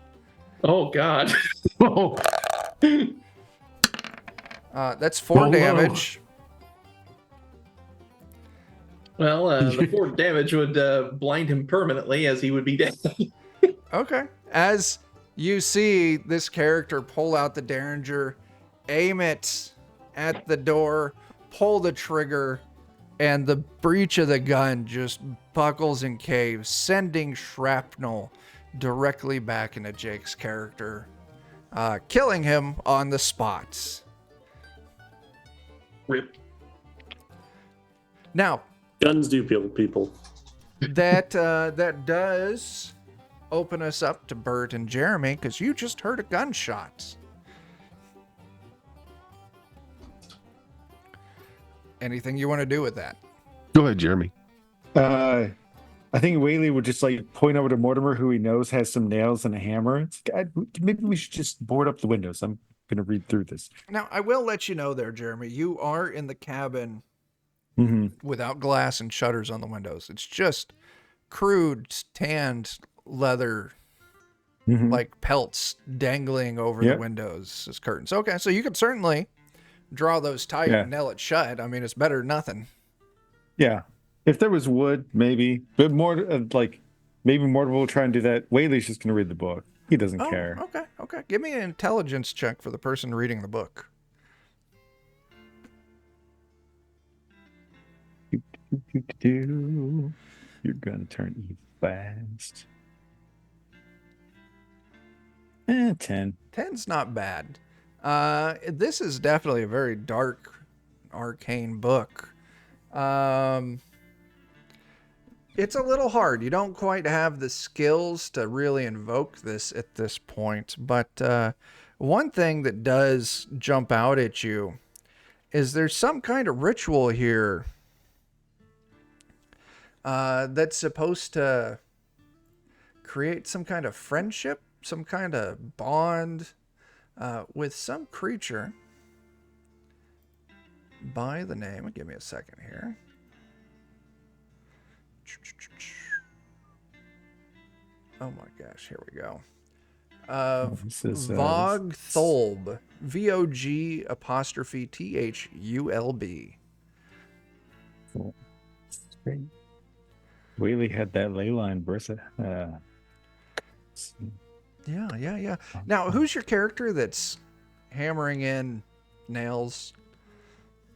Oh God.
Oh,
That's 4
Oh,
damage.
Well, the 4 damage would blind him permanently, as he would be dead.
Okay. As you see this character pull out the Derringer, aim it at the door, pull the trigger, and the breech of the gun just buckles and caves, sending shrapnel directly back into Jake's character, killing him on the spot.
Rip.
Now,
Guns do kill people.
that does open us up to Bert and Jeremy, because you just heard a gunshot. Anything you want to do with that?
Go ahead, Jeremy.
I think Whaley would just like point over to Mortimer, who he knows has some nails and a hammer. It's maybe we should just board up the windows. I'm gonna read through this.
Now, I will let you know there, Jeremy, you are in the cabin without glass and shutters on the windows. It's just crude, tanned leather, like pelts dangling over the windows as curtains. Okay, so you could certainly draw those tight and nail it shut. I mean, it's better than nothing.
Yeah. If there was wood, maybe. But more maybe Mortimer will try and do that. Whaley's just going to read the book. He doesn't care.
Okay. Give me an intelligence check for the person reading the book.
You're going to turn E fast. 10.
10's not bad. This is definitely a very dark, arcane book. It's a little hard. You don't quite have the skills to really invoke this at this point. But one thing that does jump out at you is there's some kind of ritual here that's supposed to create some kind of friendship, some kind of bond with some creature by the name. Give me a second here. Oh my gosh, here we go. Vog Thulb. VOG''THULB.
Great. Whaley had that ley line, Brissa.
Yeah. Now, who's your character that's hammering in nails?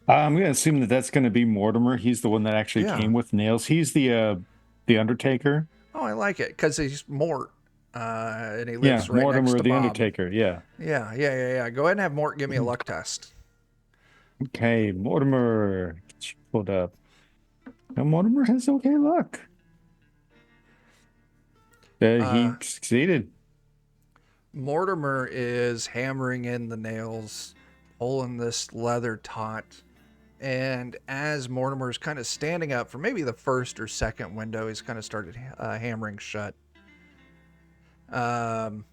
I'm going to assume that that's going to be Mortimer. He's the one that actually came with nails. He's the Undertaker.
Oh, I like it because he's Mort, and he lives right
Mortimer,
next to
the
Bob.
Undertaker. Yeah.
Go ahead and have Mort give me a luck test.
Okay, Mortimer, get you pulled up. Now Mortimer has okay luck. He succeeded.
Mortimer is hammering in the nails, pulling this leather taut. And as Mortimer's kind of standing up for maybe the first or second window, he's kind of started hammering shut. All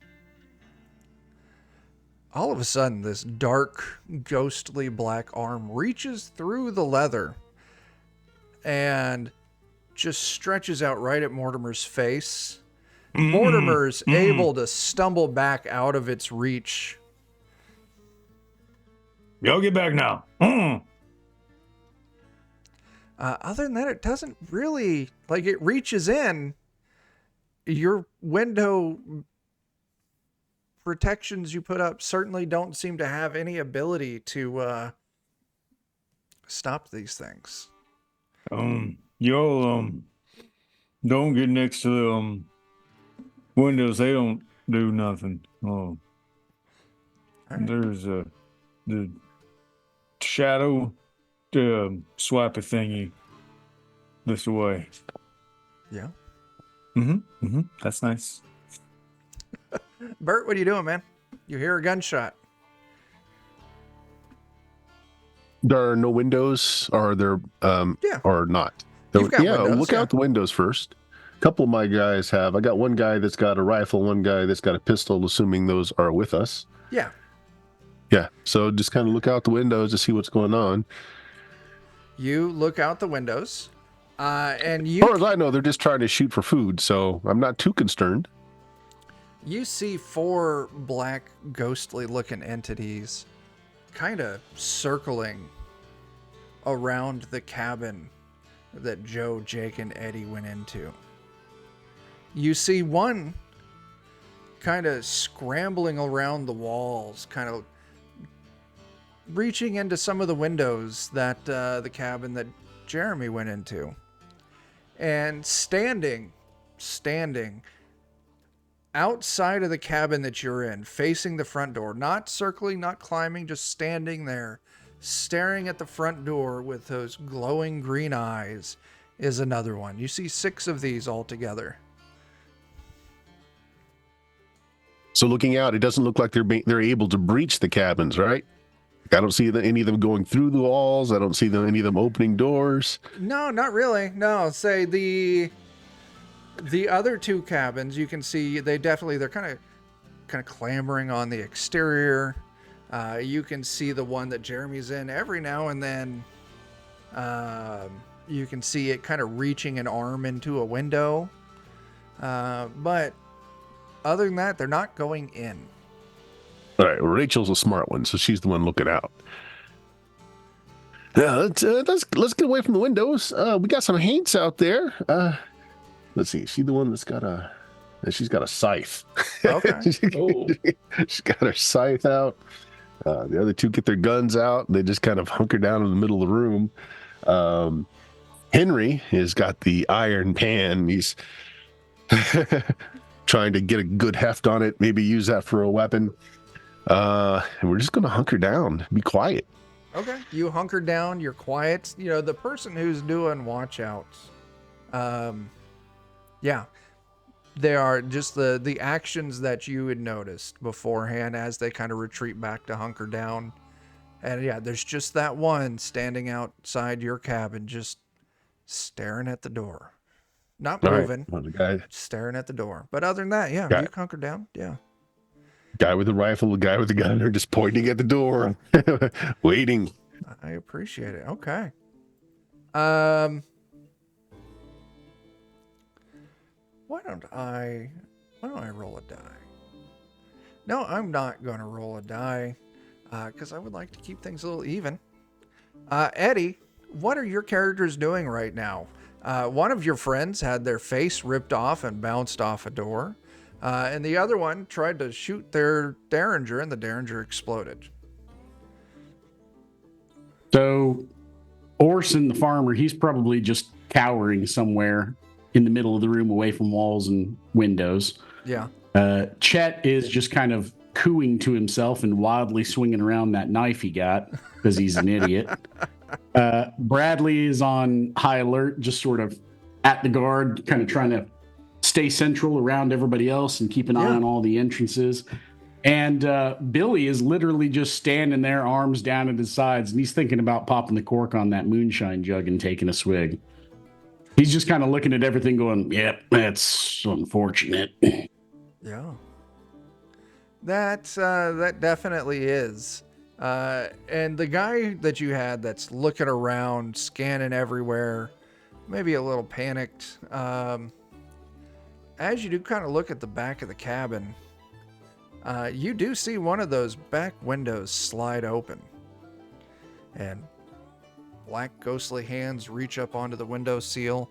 of a sudden, this dark, ghostly black arm reaches through the leather and just stretches out right at Mortimer's face. Mortimer's able to stumble back out of its reach.
Y'all get back now.
Other than that, it doesn't really, like, it reaches in. Your window protections you put up certainly don't seem to have any ability to stop these things.
Y'all don't get next to the windows. They don't do nothing. Oh,
right.
There's the shadow swapper thingy this way.
Yeah.
That's nice.
Bert, what are you doing, man? You hear a gunshot.
There are no windows, or there
Yeah.
or not.
You've got windows,
look
yeah.
out the windows first. A couple of my guys have. I got one guy that's got a rifle, one guy that's got a pistol, assuming those are with us.
Yeah.
Yeah, so just kind of look out the windows to see what's going on.
You look out the windows, and
As far as I know, they're just trying to shoot for food, so I'm not too concerned.
you see 4 black, ghostly-looking entities kind of circling around the cabin that Joe, Jake, and Eddie went into. You see one kind of scrambling around the walls, kind of reaching into some of the windows that the cabin that Jeremy went into. And standing outside of the cabin that you're in, facing the front door, not circling, not climbing, just standing there, staring at the front door with those glowing green eyes, is another one. You see 6 of these all together.
So looking out, it doesn't look like they're able to breach the cabins, right? I don't see any of them going through the walls. I don't see any of them opening doors.
No, not really. No, say the other 2 cabins, you can see they're kind of clambering on the exterior. You can see the one that Jeremy's in every now and then. You can see it kind of reaching an arm into a window. But other than that, they're not going in.
All right, well, Rachel's a smart one, so she's the one looking out. Yeah, let's get away from the windows. We got some haints out there. Let's see. Is she the one that's got she's got a scythe.
Okay.
She's got her scythe out. The other 2 get their guns out. They just kind of hunker down in the middle of the room. Henry has got the iron pan. He's trying to get a good heft on it, maybe use that for a weapon. And we're just going to hunker down, be quiet.
Okay. You hunker down, you're quiet. You know, the person who's doing watch outs, yeah, they are just the actions that you had noticed beforehand as they kind of retreat back to hunker down. And yeah, there's just that one standing outside your cabin, just staring at the door. Not moving,
Well, the guy
staring at the door. But other than that, yeah, you hunker down. Yeah.
Guy with the rifle, the guy with the gun are just pointing at the door, waiting.
I appreciate it. Okay. Why don't I roll a die? No, I'm not going to roll a die because I would like to keep things a little even. Eddie, what are your characters doing right now? One of your friends had their face ripped off and bounced off a door. And the other one tried to shoot their Derringer, and the Derringer exploded.
So, Orson, the farmer, he's probably just cowering somewhere in the middle of the room away from walls and windows.
Yeah.
Chet is just kind of cooing to himself and wildly swinging around that knife he got because he's an idiot. Bradley is on high alert, just sort of at the guard, kind of trying to stay central around everybody else and keep an eye on all the entrances. And Billy is literally just standing there, arms down at his sides, and he's thinking about popping the cork on that moonshine jug and taking a swig. He's just kind of looking at everything going, yep, that's unfortunate.
Yeah. That definitely is. And the guy that you had that's looking around, scanning everywhere, maybe a little panicked, as you do kind of look at the back of the cabin, you do see one of those back windows slide open. And black ghostly hands reach up onto the window sill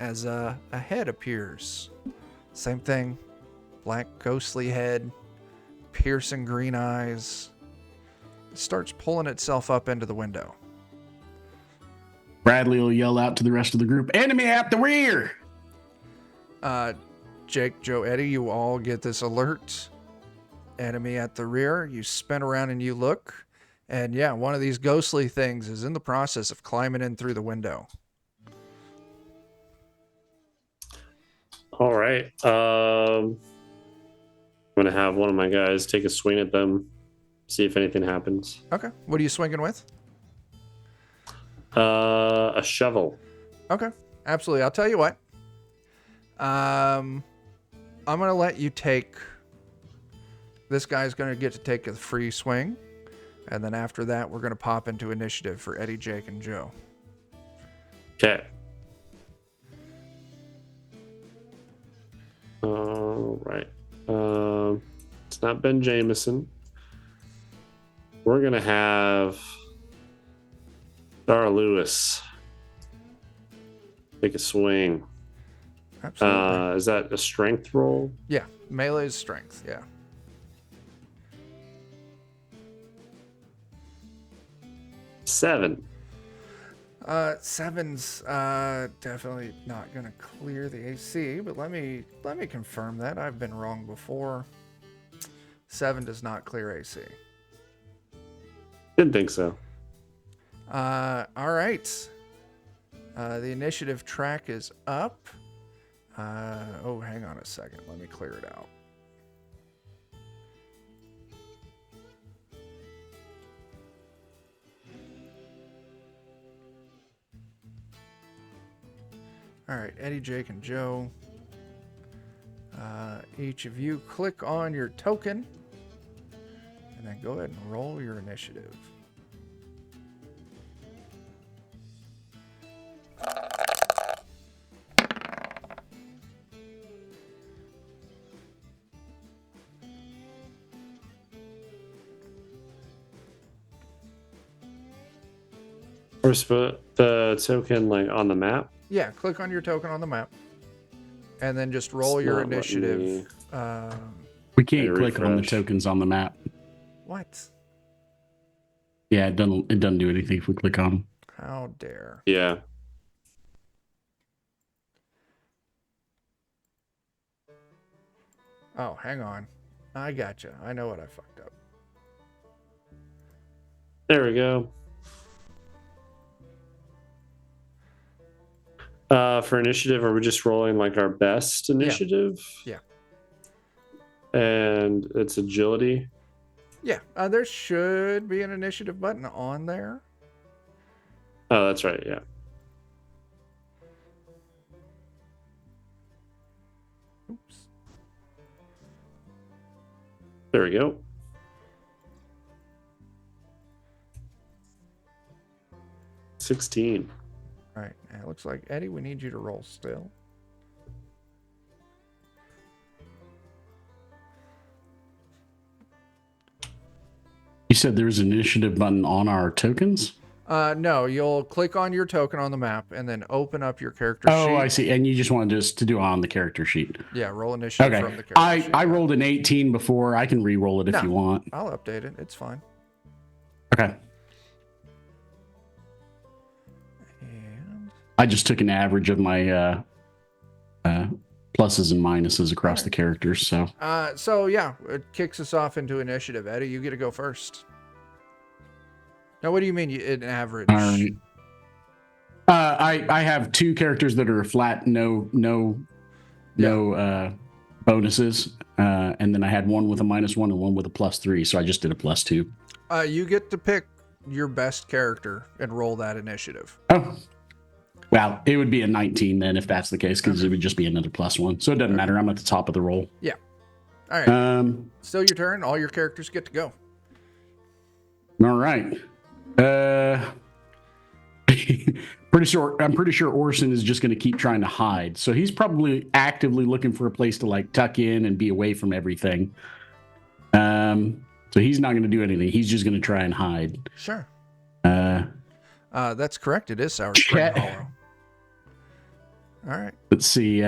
as a head appears. Same thing. Black ghostly head, piercing green eyes. It starts pulling itself up into the window.
Bradley will yell out to the rest of the group, enemy at the rear!
Jake, Joe, Eddie, you all get this alert. enemy at the rear. You spin around and you look. And yeah, one of these ghostly things is in the process of climbing in through the window.
All right. I'm gonna have one of my guys take a swing at them, see if anything happens.
Okay. What are you swinging with?
A shovel.
Okay. Absolutely. I'll tell you what. I'm going to let you take... This guy's going to get to take a free swing. And then after that, we're going to pop into initiative for Eddie, Jake, and Joe.
Okay. All right. It's not Ben Jameson. We're going to have Dara Lewis take a swing.
Absolutely.
Is that a strength roll?
Yeah. Melee is strength. Yeah.
Seven.
Seven's definitely not going to clear the AC, but let me confirm that. I've been wrong before. 7 does not clear AC.
Didn't think so.
All right. The initiative track is up. Oh, hang on a second. Let me clear it out. All right, Eddie, Jake, and Joe. Each of you click on your token and then go ahead and roll your initiative.
Where's the token like on the map?
Yeah, click on your token on the map. And then just roll
It's
your
not letting
initiative.
me-
We can't
Let me
click on the
refresh.
tokens on the map.
What?
Yeah, it doesn't do anything if we click on them.
How dare.
Yeah.
Oh, hang on. I gotcha. I know what I fucked up.
There we go. For initiative, are we just rolling like our best initiative?
Yeah.
And it's agility.
Yeah, there should be an initiative button on there.
Oh, that's right. Yeah.
Oops.
There we go. $16.
All right. It looks like, Eddie, we need you to roll still.
You said there's an initiative button on our tokens?
No, you'll click on your token on the map and then open up your character sheet.
Oh, I see. And you just wanted us to do it on the character sheet.
Yeah, roll initiative
Okay.
from the character sheet.
I rolled an 18 before. I can re-roll it if
No.
you want.
I'll update it. It's fine.
Okay.
And
I just took an average of my pluses and minuses across the characters. So
yeah, it kicks us off into initiative. Eddie, you get to go first. Now, what do you mean an average?
all right. I have two characters that are flat, no bonuses, and then I had one with a -1 and one with a +3. So I just did a +2.
You get to pick your best character and roll that initiative.
Oh, well, it would be a 19 then if that's the case, because it would just be another +1. So it doesn't matter. I'm at the top of the roll.
Yeah. All right. Still your turn. All your characters get to go.
All right. I'm pretty sure Orson is just going to keep trying to hide. So he's probably actively looking for a place to like tuck in and be away from everything. So he's not going to do anything. He's just going to try and hide.
Sure. That's correct. It is Sour Spring Hollow. All right.
Let's see.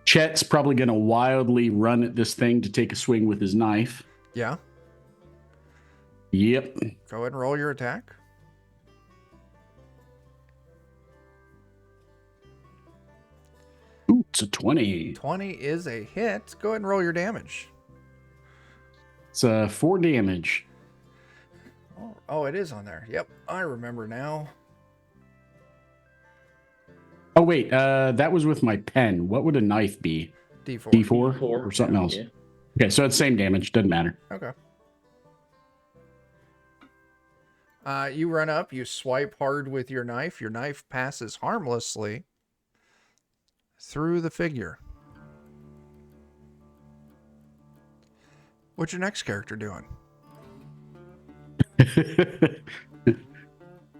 Chet's probably going to wildly run at this thing to take a swing with his knife.
Yeah.
Yep.
Go ahead and roll your attack.
Ooh, it's a 20.
20 is a hit. Go ahead and roll your damage.
It's 4 damage.
Oh, it is on there. Yep, I remember now.
Oh wait, that was with my pen. What would a knife be?
D4.
D4 or something else?
Yeah.
Okay, so it's same damage. Doesn't matter.
Okay. You run up, you swipe hard with your knife. Your knife passes harmlessly through the figure. What's your next character doing?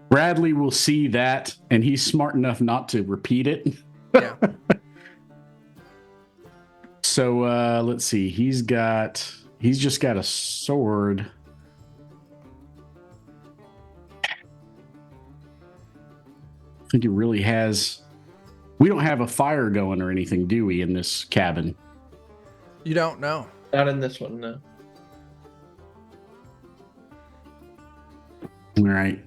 Bradley will see that, and he's smart enough not to repeat it.
Yeah.
So let's see. He's just got a sword. I think he really has. We don't have a fire going or anything, do we, in this cabin?
You don't know.
Not in this one, no.
All right.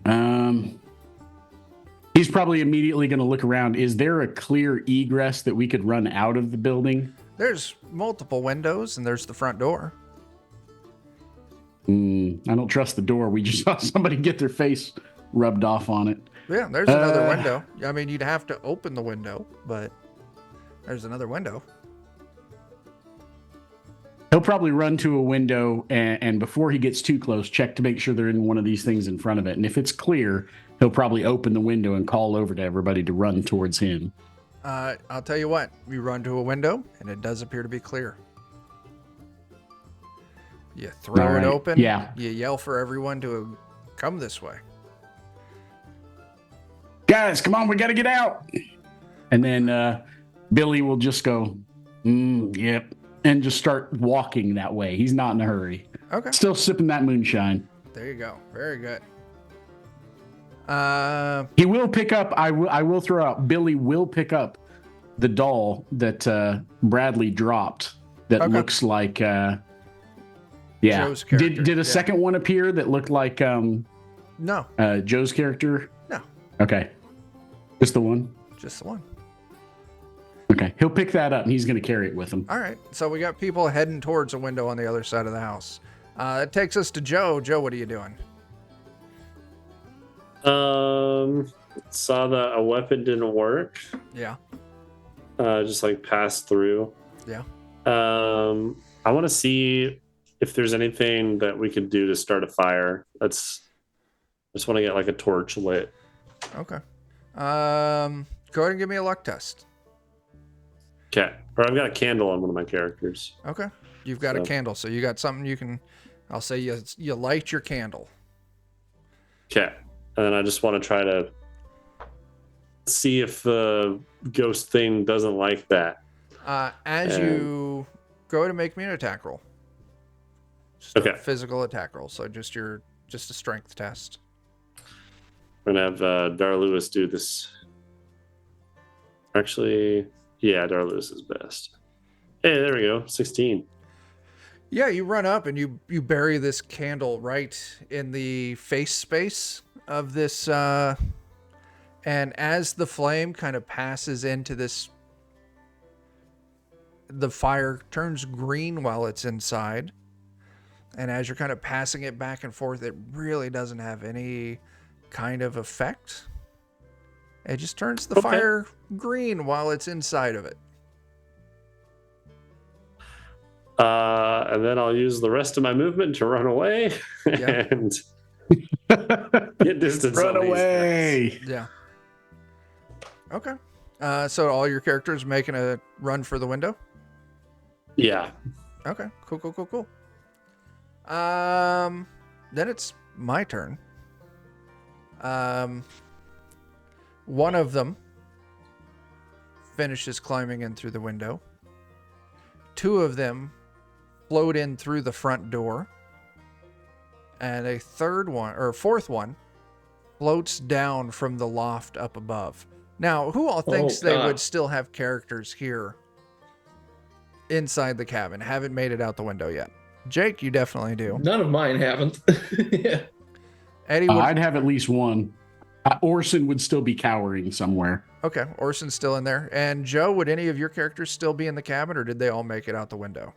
He's probably immediately going to look around. Is there a clear egress that we could run out of the building?
There's multiple windows, and there's the front door.
I don't trust the door. We just saw somebody get their face rubbed off on it.
Yeah, there's another window. I mean, you'd have to open the window, but there's another window.
He'll probably run to a window and before he gets too close, check to make sure they're in one of these things in front of it. And if it's clear, he'll probably open the window and call over to everybody to run towards him.
I'll tell you what. You run to a window, and it does appear to be clear. You throw it open.
Yeah.
You yell for everyone to come this way.
Guys, come on, we got to get out. And then Billy will just go, yep, and just start walking that way. He's not in a hurry.
Okay.
Still sipping that moonshine.
There you go. Very good.
He will pick up, I will throw out, Billy will pick up the doll that Bradley dropped that looks like,
Joe's character.
Did a second one appear that looked like
No.
Joe's character?
No.
Okay. Just the one?
Just the one.
Okay. He'll pick that up and he's going to carry it with him.
All right. So we got people heading towards a window on the other side of the house. It takes us to Joe. Joe, what are you doing?
Saw that a weapon didn't work.
Yeah.
Just like passed through.
Yeah.
I want to see if there's anything that we could do to start a fire. I just want to get like a torch lit.
Okay. Go ahead and give me a luck test.
Okay. Or I've got a candle on one of my characters.
Okay. You've got a candle, so you got something you can. I'll say you light your candle.
Okay. And then I just want to try to see if the ghost thing doesn't like that.
You go ahead and make me an attack roll. Just a physical attack roll. So just a strength test.
We're gonna have Dar Lewis do this. Actually, yeah, Dar Lewis is best. Hey, there we go. 16.
Yeah, you run up and you bury this candle right in the face space of this, and as the flame kind of passes into this, the fire turns green while it's inside. And as you're kind of passing it back and forth, it really doesn't have any kind of effect. It just turns the fire green while it's inside of it.
And then I'll use the rest of my movement to run away and get distance.
Run away.
Yeah. Okay. So all your characters making a run for the window?
Yeah.
Okay. Cool. Then it's my turn. One of them finishes climbing in through the window. Two of them float in through the front door. And a fourth one floats down from the loft up above. Now, who all thinks they would still have characters here inside the cabin? Haven't made it out the window yet. Jake, you definitely do.
None of mine haven't. Yeah.
Eddie,
I'd have at least one. Orson would still be cowering somewhere.
Okay, Orson's still in there. And Joe, would any of your characters still be in the cabin, or did they all make it out the window?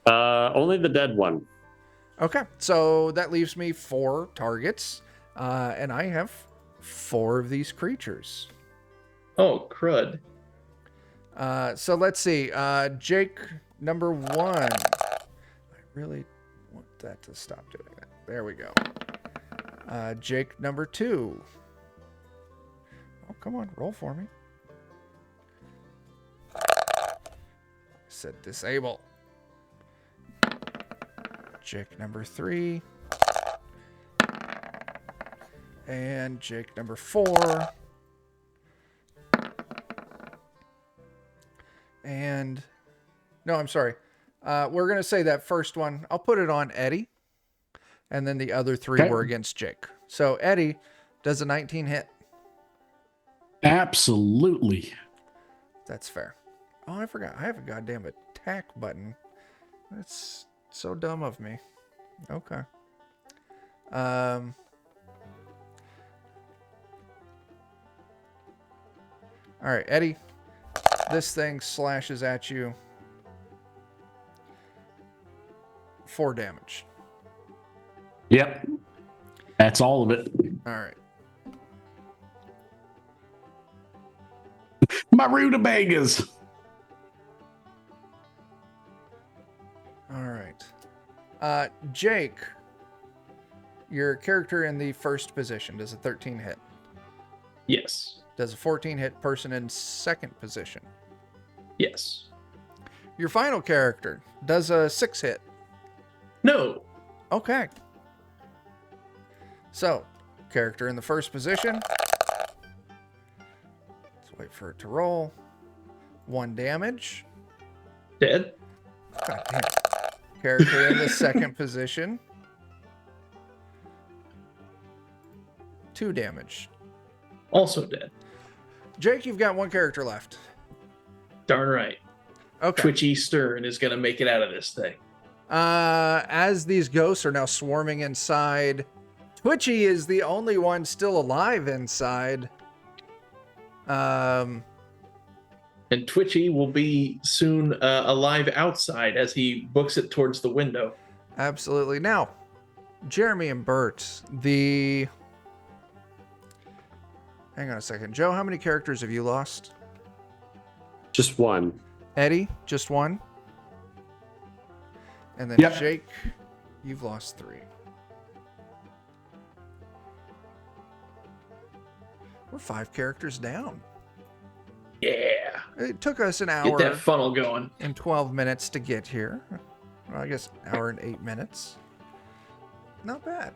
Only the dead one.
Okay, so that leaves me 4 targets, and I have 4 of these creatures.
Oh, crud.
So let's see. Jake, number 1. I really want that to stop doing that. There we go. Jake, number 2. Oh, come on, roll for me. Said disable. Jake, number 3. And Jake, number 4. And no, I'm sorry. We're going to say that first one. I'll put it on Eddie. And then the other 3 were against Jake. So Eddie, does a 19 hit?
Absolutely.
That's fair. Oh, I forgot. I have a goddamn attack button. That's so dumb of me. Okay. All right, Eddie. This thing slashes at you. 4 damage.
Yep. That's all of it.
All right.
My rutabagas.
All right. Jake, your character in the first position, does a 13 hit?
Yes.
Does a 14 hit person in second position?
Yes.
Your final character, does a 6 hit?
No.
Okay. So, character in the first position. Let's wait for it to roll. 1 damage.
Dead.
God damn. Character in the second position. 2 damage.
Also dead.
Jake, you've got 1 character left.
Darn right.
Okay.
Twitchy Stern is going to make it out of this thing.
As these ghosts are now swarming inside, Twitchy is the only one still alive inside.
And Twitchy will be soon alive outside as he books it towards the window.
Absolutely. Now, Jeremy and Bert, hang on a second. Joe, how many characters have you lost?
Just 1.
Eddie, just 1. And then
Yep.
Jake, you've lost 3. We're 5 characters down.
Yeah.
It took us an
Get
hour
that funnel going.
and 12 minutes to get here. Well, I guess an hour and 8 minutes. Not bad.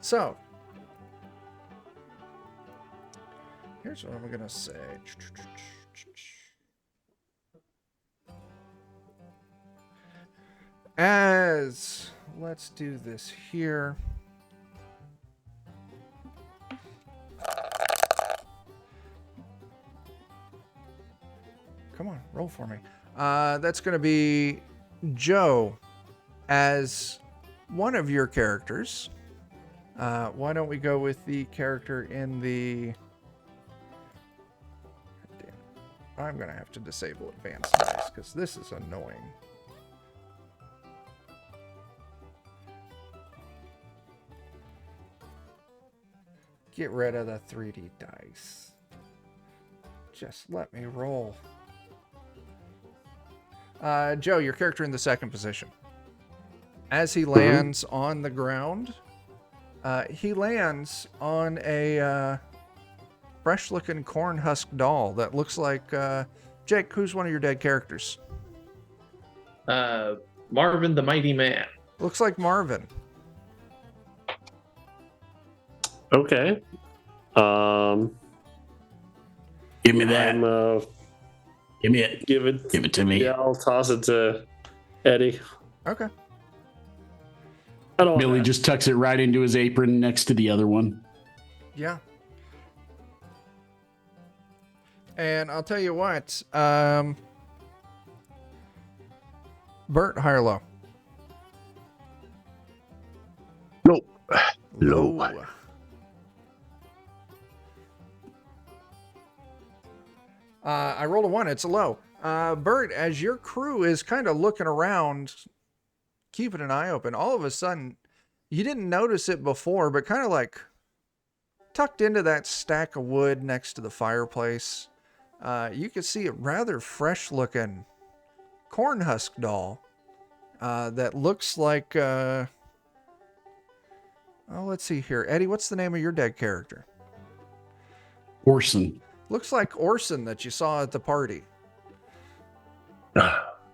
So, here's what I'm going to say. Let's do this here. Come on, roll for me. That's going to be Joe as one of your characters. Why don't we go with the character in the... Damn. I'm going to have to disable advanced dice because this is annoying. Get rid of the 3D dice. Just let me roll. Joe, your character in the second position. As he lands on the ground, he lands on a fresh-looking corn husk doll that looks like... Jake, who's one of your dead characters?
Marvin the Mighty Man.
Looks like Marvin.
Okay.
Give me that. Give me it.
Give it
to me.
Yeah, I'll toss it to Eddie.
Okay.
I don't
Billy
want
just tucks it right into his apron next to the other one.
Yeah. And I'll tell you what. Bert, high or low?
Nope.
Low.
Low.
I rolled a 1. It's a low. Bert, as your crew is kind of looking around, keeping an eye open, all of a sudden, you didn't notice it before, but kind of like tucked into that stack of wood next to the fireplace, you can see a rather fresh-looking corn husk doll that looks like... let's see here. Eddie, what's the name of your dead character?
Orson.
Looks like Orson that you saw at the party.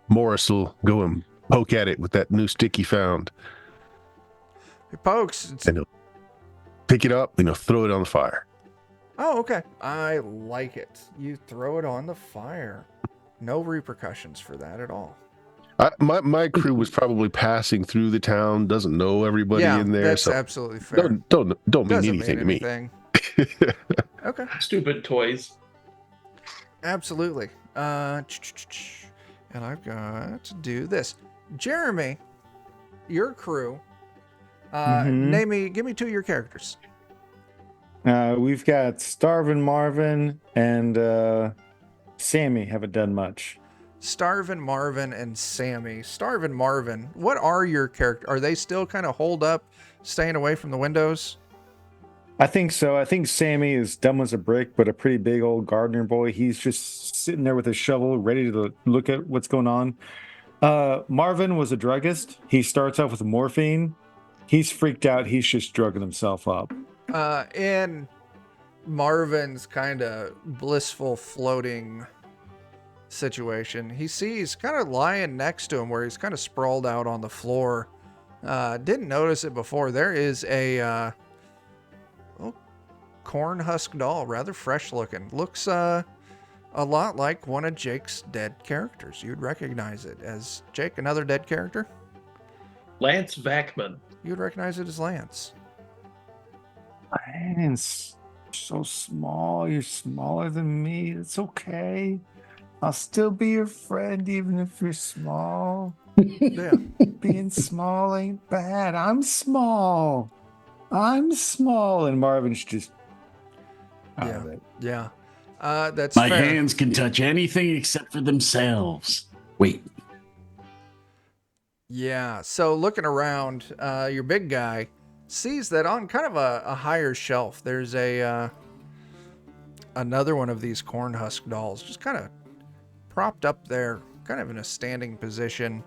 Morris will go and poke at it with that new stick he found.
He pokes.
And he'll pick it up and he'll throw it on the fire.
Oh, okay. I like it. You throw it on the fire. No repercussions for that at all.
My crew was probably passing through the town, doesn't know everybody in there.
That's
so
absolutely fair.
Don't mean
Doesn't
anything to me.
Okay.
Stupid toys.
Absolutely. And I've got to do this. Jeremy, your crew. Give me two of your characters.
We've got Starvin' Marvin and Sammy. Haven't done much.
Starvin' Marvin and Sammy. Starvin' Marvin, what are your characters? Are they still kind of holed up, staying away from the windows?
I think so. I think Sammy is dumb as a brick, but a pretty big old gardener boy. He's just sitting there with a shovel, ready to look at what's going on. Marvin was a druggist. He starts off with morphine. He's freaked out. He's just drugging himself up.
In Marvin's kind of blissful floating situation, he sees kind of lying next to him where he's kind of sprawled out on the floor. Didn't notice it before. There is a corn husk doll, rather fresh looking. Looks a lot like one of Jake's dead characters. You'd recognize it as Jake, another dead character.
Lance Vackman.
You'd recognize it as Lance.
Lance, so small. You're smaller than me. It's okay. I'll still be your friend even if you're small.
Yeah.
Being small ain't bad. I'm small. And Marvin's just out of it.
Yeah. That's
My
fair.
hands can touch anything except for themselves. Wait.
Yeah. So looking around, your big guy sees that on kind of a higher shelf, there's another one of these corn husk dolls just kind of propped up there, kind of in a standing position.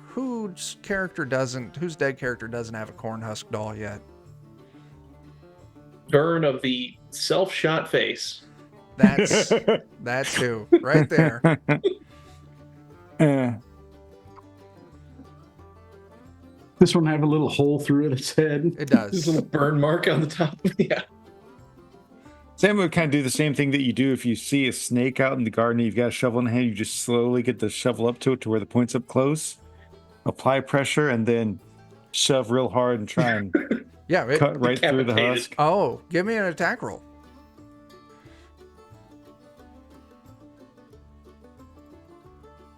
Whose dead character doesn't have a corn husk doll yet?
Vern of the self-shot face.
That's who right there.
This one have a little hole through its head.
It
There's a
does.
little burn mark on the top. Yeah.
Sam would kind of do the same thing that you do if you see a snake out in the garden. You've got a shovel in hand. You just slowly get the shovel up to it to where the point's up close. Apply pressure and then shove real hard and try and
Yeah.
cut right through the
Decapitated.
husk.
Oh, give me an attack roll.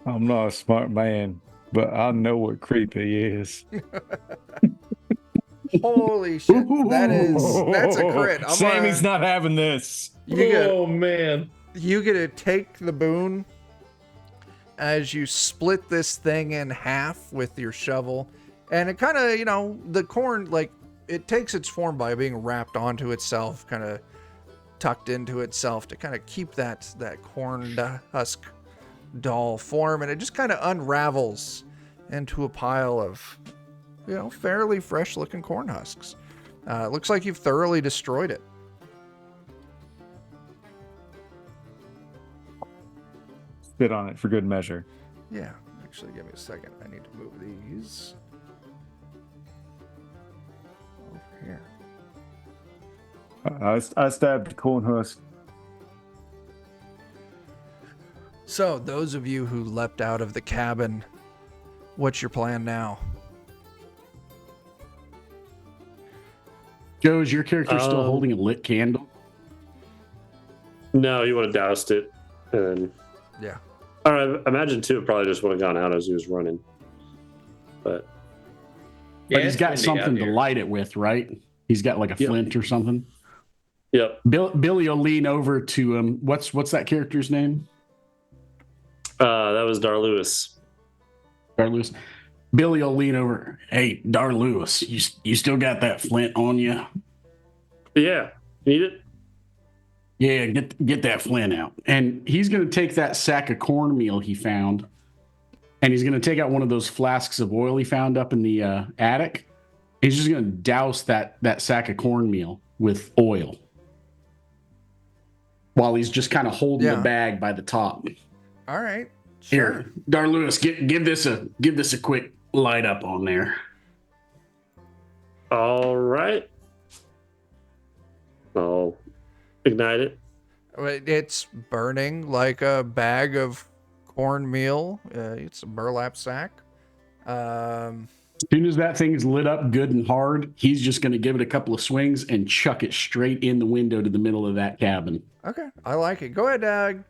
I'm not a smart man, but I know what creep he is.
Holy shit. That's a crit.
Sammy's not having this.
Oh, man.
You get to take the boon as you split this thing in half with your shovel. And it kind of, the corn, like, it takes its form by being wrapped onto itself, kind of tucked into itself to kind of keep that corn husk doll form. And it just kind of unravels into a pile of, fairly fresh looking corn husks. It looks like you've thoroughly destroyed it.
Spit on it for good measure.
Yeah, actually, give me a second. I need to move these over here.
I stabbed the corn husk.
So, those of you who leapt out of the cabin, what's your plan now?
Joe, is your character still holding a lit candle?
No, you would have doused it. And
Yeah.
I imagine too, it probably just would have gone out as he was running. But
But
Yeah,
he's
it's
got
windy
something
out
to
here.
light it with, right? He's got like a
Yep.
flint or something.
yep,
Billy will lean over to him. What's that character's name?
That was Dar Lewis.
Dar Lewis. Billy will lean over. Hey, Dar Lewis, you still got that flint on you?
Yeah. Need it?
Yeah, get that flint out. And he's going to take that sack of cornmeal he found, and he's going to take out one of those flasks of oil he found up in the attic. He's just going to douse that sack of cornmeal with oil while he's just kind of holding the bag by the top.
All right. Sure.
Here, Dar Lewis, give this a quick light up on there.
All right. I'll ignite it.
It's burning like a bag of cornmeal. It's a burlap sack.
As soon as that thing's lit up good and hard, he's just going to give it a couple of swings and chuck it straight in the window to the middle of that cabin.
Okay, I like it. Go ahead.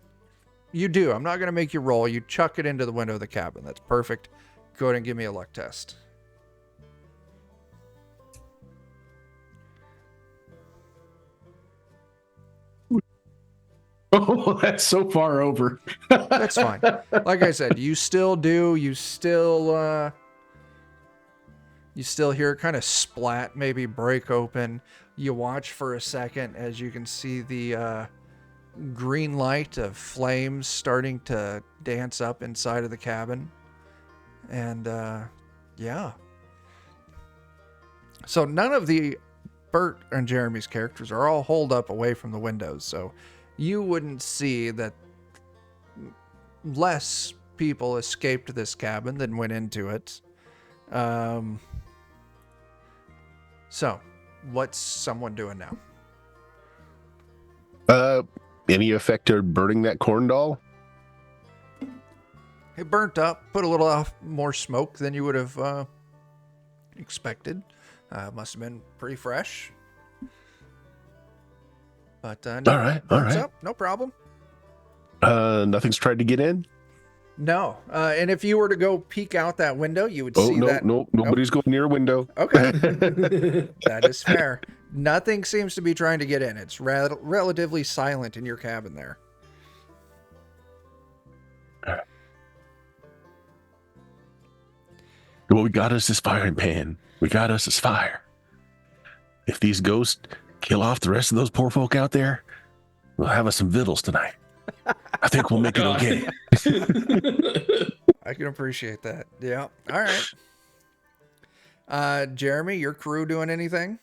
You do. I'm not going to make you roll. You chuck it into the window of the cabin. That's perfect. Go ahead and give me a luck test.
Oh, that's so far over.
That's fine. Like I said, you still do. You still hear it kind of splat, maybe break open. You watch for a second as you can see the green light of flames starting to dance up inside of the cabin. And yeah. So none of the Bert and Jeremy's characters are all holed up away from the windows. So you wouldn't see that less people escaped this cabin than went into it. So, what's someone doing now?
Any effect of burning that corn doll?
It burnt up, put a little more smoke than you would have expected. Must have been pretty fresh. But no,
all right.
Up, no problem.
Nothing's tried to get in?
No. And if you were to go peek out that window, you would see that.
Nobody's going near a window.
Okay. That is fair. Nothing seems to be trying to get in. It's relatively silent in your cabin there.
What we got us is firing pan. We got us is fire. If these ghosts kill off the rest of those poor folk out there, we'll have us some victuals tonight. I think we'll make it okay.
I can appreciate that. Yeah. All right. Jeremy, your crew doing anything?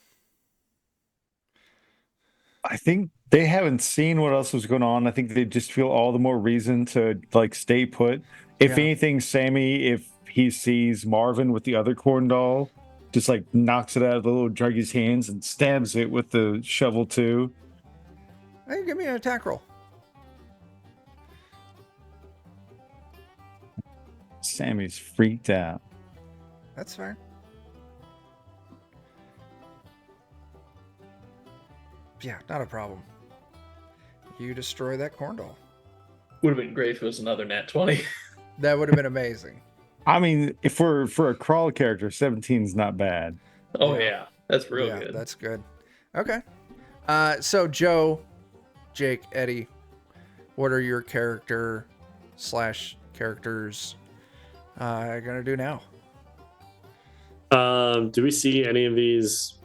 I think they haven't seen what else was going on. I think they just feel all the more reason to like stay put. If anything, Sammy, if he sees Marvin with the other corn doll, just like knocks it out of the little druggy's hands and stabs it with the shovel too.
Hey, give me an attack roll.
Sammy's freaked out.
That's fair. Yeah, not a problem. You destroy that corn doll.
Would have been great if it was another nat 20.
That would have been amazing.
I mean, if for a crawl character, 17's not bad.
Oh yeah, that's real good.
That's good. Okay. So Joe, Jake, Eddie, what are your characters gonna do now?
Do we see any of these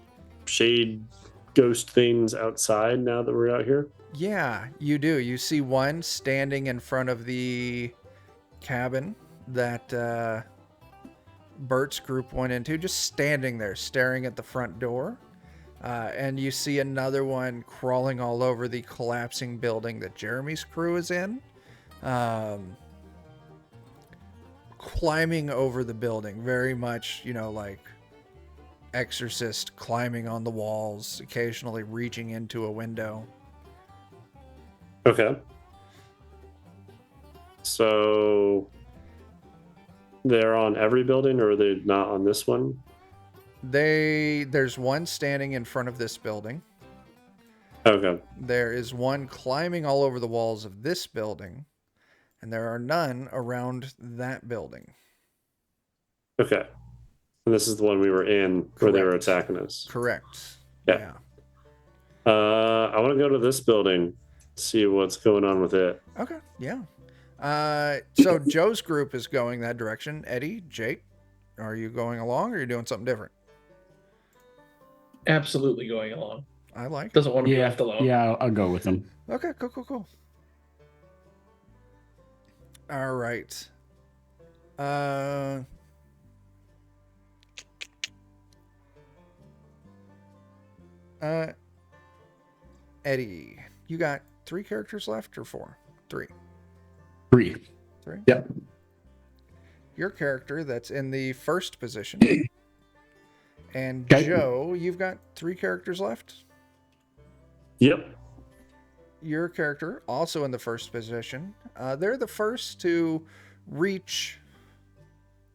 shade ghost things outside now that we're out here?
Yeah, you do. You see one standing in front of the cabin that Bert's group went into, just standing there staring at the front door. And you see another one crawling all over the collapsing building that Jeremy's crew is in. Climbing over the building, very much, like Exorcist, climbing on the walls, occasionally reaching into a window.
Okay. So they're on every building, or are they not on this one?
There's one standing in front of this building.
Okay.
There is one climbing all over the walls of this building, and there are none around that building.
Okay. And this is the one we were in where they were attacking us.
Correct.
Yeah. I want to go to this building, see what's going on with it.
Okay. Yeah. So Joe's group is going that direction. Eddie, Jake, are you going along or are you doing something different?
Absolutely going along.
I like it.
Doesn't want to be
Yeah,
left alone.
yeah, I'll go with them.
Okay, cool. All right. Eddie, you got 3 characters left or 4? 3.
3.
3?
Yep.
Your character that's in the first position. And
Okay.
Joe, you've got 3 characters left.
Yep.
Your character also in the first position. They're the first to reach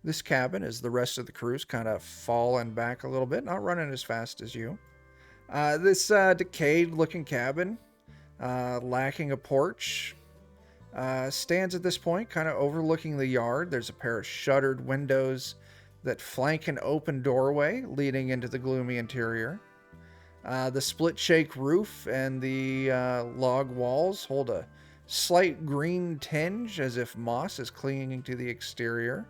this cabin as the rest of the crew's kind of fallen back a little bit, not running as fast as you. This decayed looking cabin, lacking a porch, stands at this point kind of overlooking the yard. There's a pair of shuttered windows that flank an open doorway leading into the gloomy interior. The split shake roof and the log walls hold a slight green tinge as if moss is clinging to the exterior.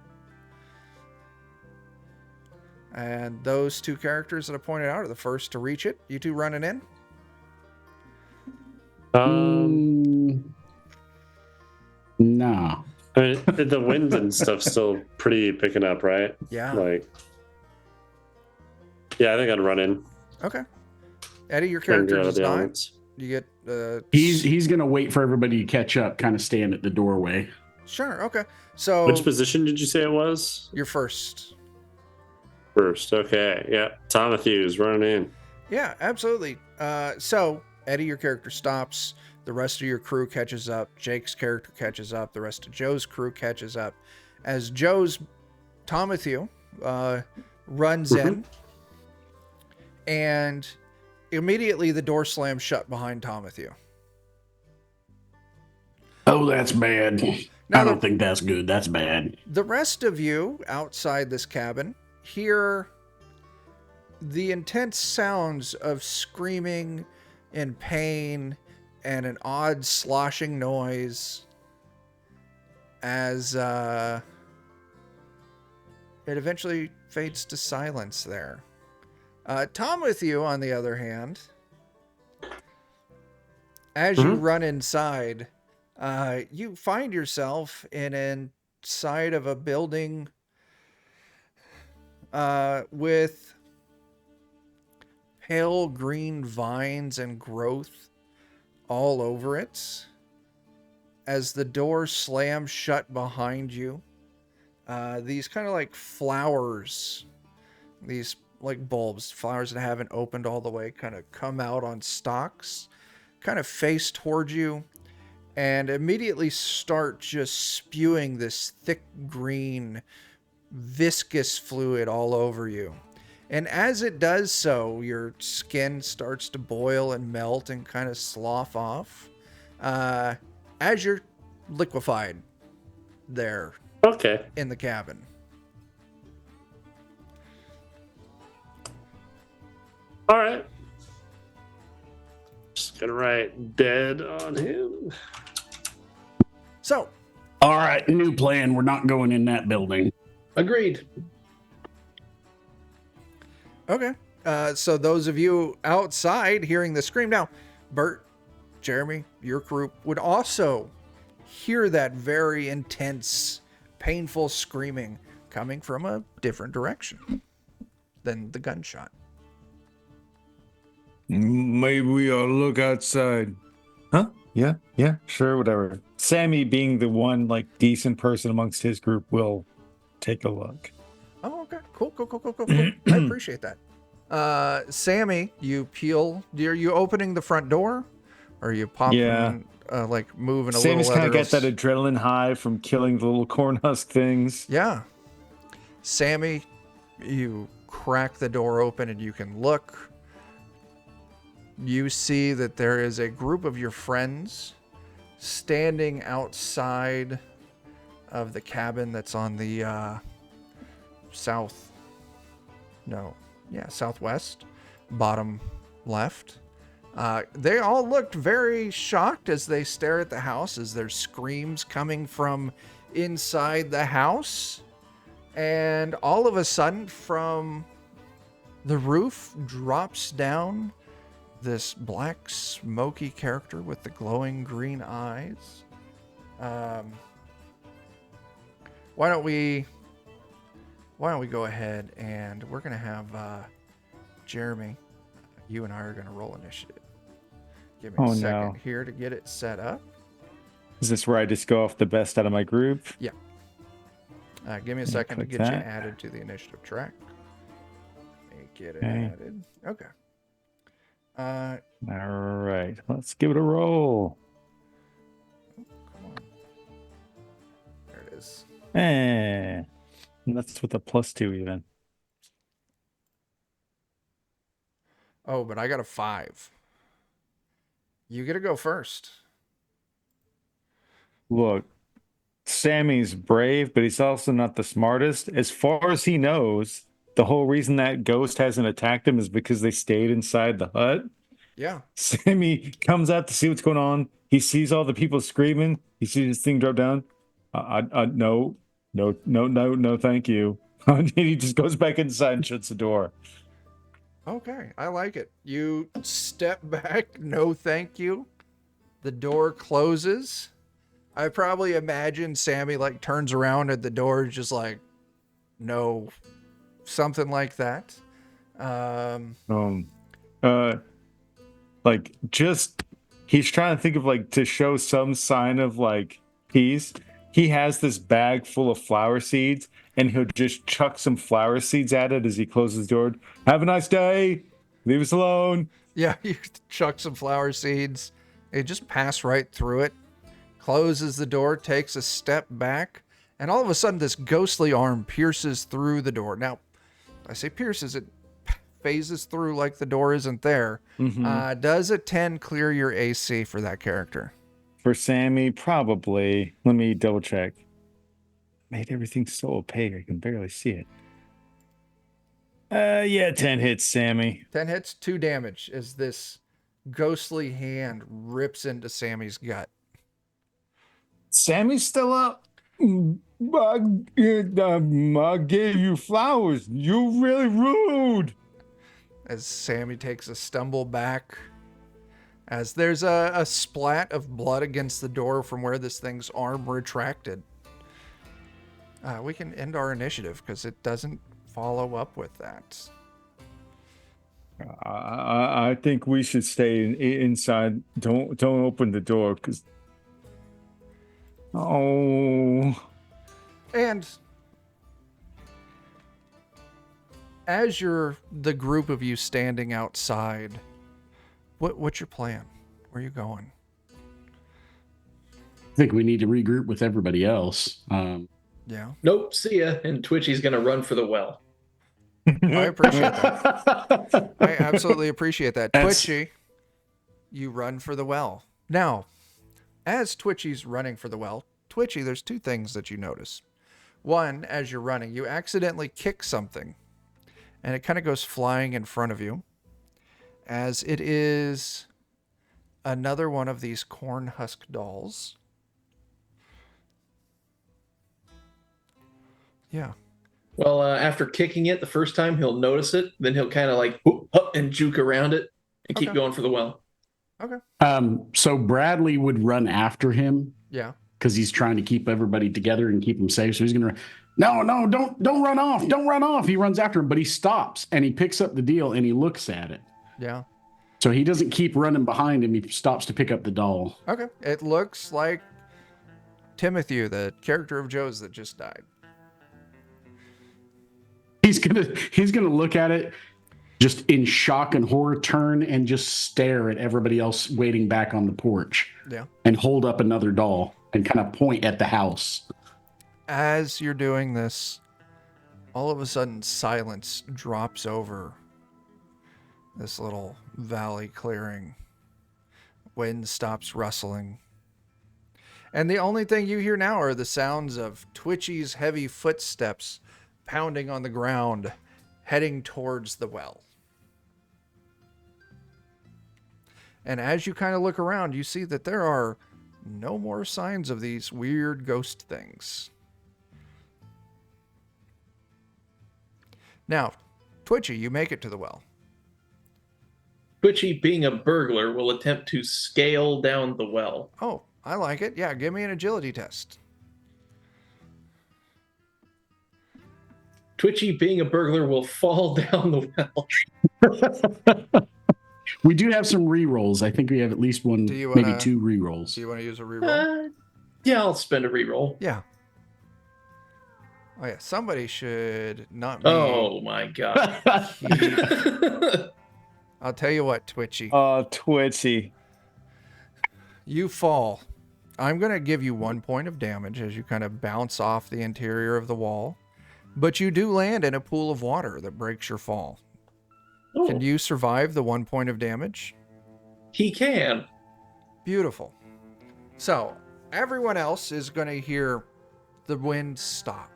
And those 2 characters that I pointed out are the first to reach it. You 2 running in?
No.
I mean, the wind and stuff's still pretty picking up, right?
Yeah.
Like, yeah, I think I'd run in.
Okay. Eddie, your
Try and
character
get out of
does
the
not.
elements.
You get
He's gonna wait for everybody to catch up, kind of stand at the doorway.
Sure, okay. So
Which position did you say it was?
you're first.
First. Okay. Yeah. Matthews running in.
Yeah, absolutely. So Eddie, your character stops. The rest of your crew catches up. Jake's character catches up. The rest of Joe's crew catches up. As Joe's Matthew runs in, and immediately the door slams shut behind Matthew.
Oh, that's bad.
Now
I don't think that's good. That's bad.
The rest of you outside this cabin hear the intense sounds of screaming and pain and an odd sloshing noise as it eventually fades to silence there. Matthew, on the other hand, as you run inside, you find yourself inside of a building with pale green vines and growth all over it. As the door slams shut behind you, these kind of like flowers, these like bulbs, flowers that haven't opened all the way, kind of come out on stalks, kind of face towards you, and immediately start just spewing this thick green viscous fluid all over you. And as it does so, your skin starts to boil and melt and kind of slough off as you're liquefied there
Okay.
in the cabin.
All right. Just gonna write dead on him.
So,
All right, new plan. We're not going in that building.
Agreed.
okay. So those of you outside hearing the scream now, Bert, Jeremy, your group would also hear that very intense, painful screaming coming from a different direction than the gunshot.
Maybe we ought to look outside.
Huh?
Yeah, sure, whatever. Sammy, being the one like decent person amongst his group, will take a look.
Oh, okay. Cool. I appreciate that. Sammy, you are you opening the front door? Or are you popping,
Yeah.
like moving a
Sammy's
little?
kind of got that adrenaline high from killing the little corn husk things.
Yeah. Sammy, you crack the door open and you can look. You see that there is a group of your friends standing outside of the cabin that's on the southwest, bottom left. They all looked very shocked as they stare at the house, as there's screams coming from inside the house. And all of a sudden, from the roof drops down this black, smoky character with the glowing green eyes. Why don't we go ahead and we're going to have Jeremy, you and I are going to roll initiative. Give me a second here to get it set up.
Is this where I just go off the best out of my group?
Yeah. Give me a second to get you added to the initiative track. Let me get it added. Okay.
All right. Let's give it a roll.
Come on. There it is.
And that's with a +2 even.
Oh, but I got a 5. You get to go first.
Look, Sammy's brave, but he's also not the smartest. As far as he knows, the whole reason that ghost hasn't attacked him is because they stayed inside the hut.
Yeah.
Sammy comes out to see what's going on. He sees all the people screaming. He sees this thing drop down. No, thank you. And he just goes back inside and shuts the door.
Okay, I like it. You step back, no thank you. The door closes. I probably imagine Sammy like turns around at the door, just like, no, something like that.
Like just he's trying to think of like to show some sign of like peace. He has this bag full of flower seeds, and he'll just chuck some flower seeds at it as he closes the door. Have a nice day. Leave us alone.
Yeah, you chuck some flower seeds. It just pass right through it. Closes the door, takes a step back, and all of a sudden this ghostly arm pierces through the door. Now, I say pierces, it phases through like the door isn't there.
Mm-hmm.
Does a 10 clear your AC for that character?
For Sammy, probably. Let me double check. Made everything so opaque I can barely see it. Yeah, 10 hits, Sammy.
10 hits, 2 damage as this ghostly hand rips into Sammy's gut.
Sammy's still up. I gave you flowers. You're really rude.
As Sammy takes a stumble back, as there's a splat of blood against the door from where this thing's arm retracted. We can end our initiative because it doesn't follow up with that.
I think we should stay inside. Don't open the door because. Oh.
And as you're the group of you standing outside, what's your plan? Where are you going?
I think we need to regroup with everybody else.
Yeah.
Nope, see ya. And Twitchy's going to run for the well.
I appreciate that. I absolutely appreciate that. Twitchy, you run for the well. Now, as Twitchy's running for the well, Twitchy, there's 2 things that you notice. One, as you're running, you accidentally kick something, and it kind of goes flying in front of you, as it is another one of these corn husk dolls. Yeah.
Well, after kicking it the first time, he'll notice it. Then he'll kind of like whoop, up and juke around it and keep going for the well.
Okay.
So Bradley would run after him.
Yeah.
Because he's trying to keep everybody together and keep them safe. So he's going to no, don't run off. Don't run off. He runs after him, but he stops and he picks up the deal and he looks at it.
Yeah.
So he doesn't keep running behind him. He stops to pick up the doll.
Okay. It looks like Timothy, the character of Joe's that just died.
He's gonna look at it just in shock and horror, turn and just stare at everybody else waiting back on the porch.
Yeah.
And hold up another doll and kind of point at the house.
As you're doing this, all of a sudden silence drops over this little valley clearing. Wind stops rustling. And the only thing you hear now are the sounds of Twitchy's heavy footsteps pounding on the ground, heading towards the well. And as you kind of look around, you see that there are no more signs of these weird ghost things. Now, Twitchy, you make it to the well.
Twitchy, being a burglar, will attempt to scale down the well.
Oh, I like it. Yeah, give me an agility test.
Twitchy, being a burglar, will fall down the well.
We do have some re-rolls. I think we have at least one,
Do you wanna-
maybe two re-rolls.
Do you want to use a reroll?
Yeah, I'll spend a reroll.
Yeah. Oh, yeah. Somebody should not be.
Oh my god.
I'll tell you what, Twitchy.
Oh, Twitchy.
You fall. I'm going to give you 1 point of damage as you kind of bounce off the interior of the wall. But you do land in a pool of water that breaks your fall.
Oh,
Can you survive the 1 point of damage?
he can.
Beautiful. So, everyone else is going to hear the wind stop.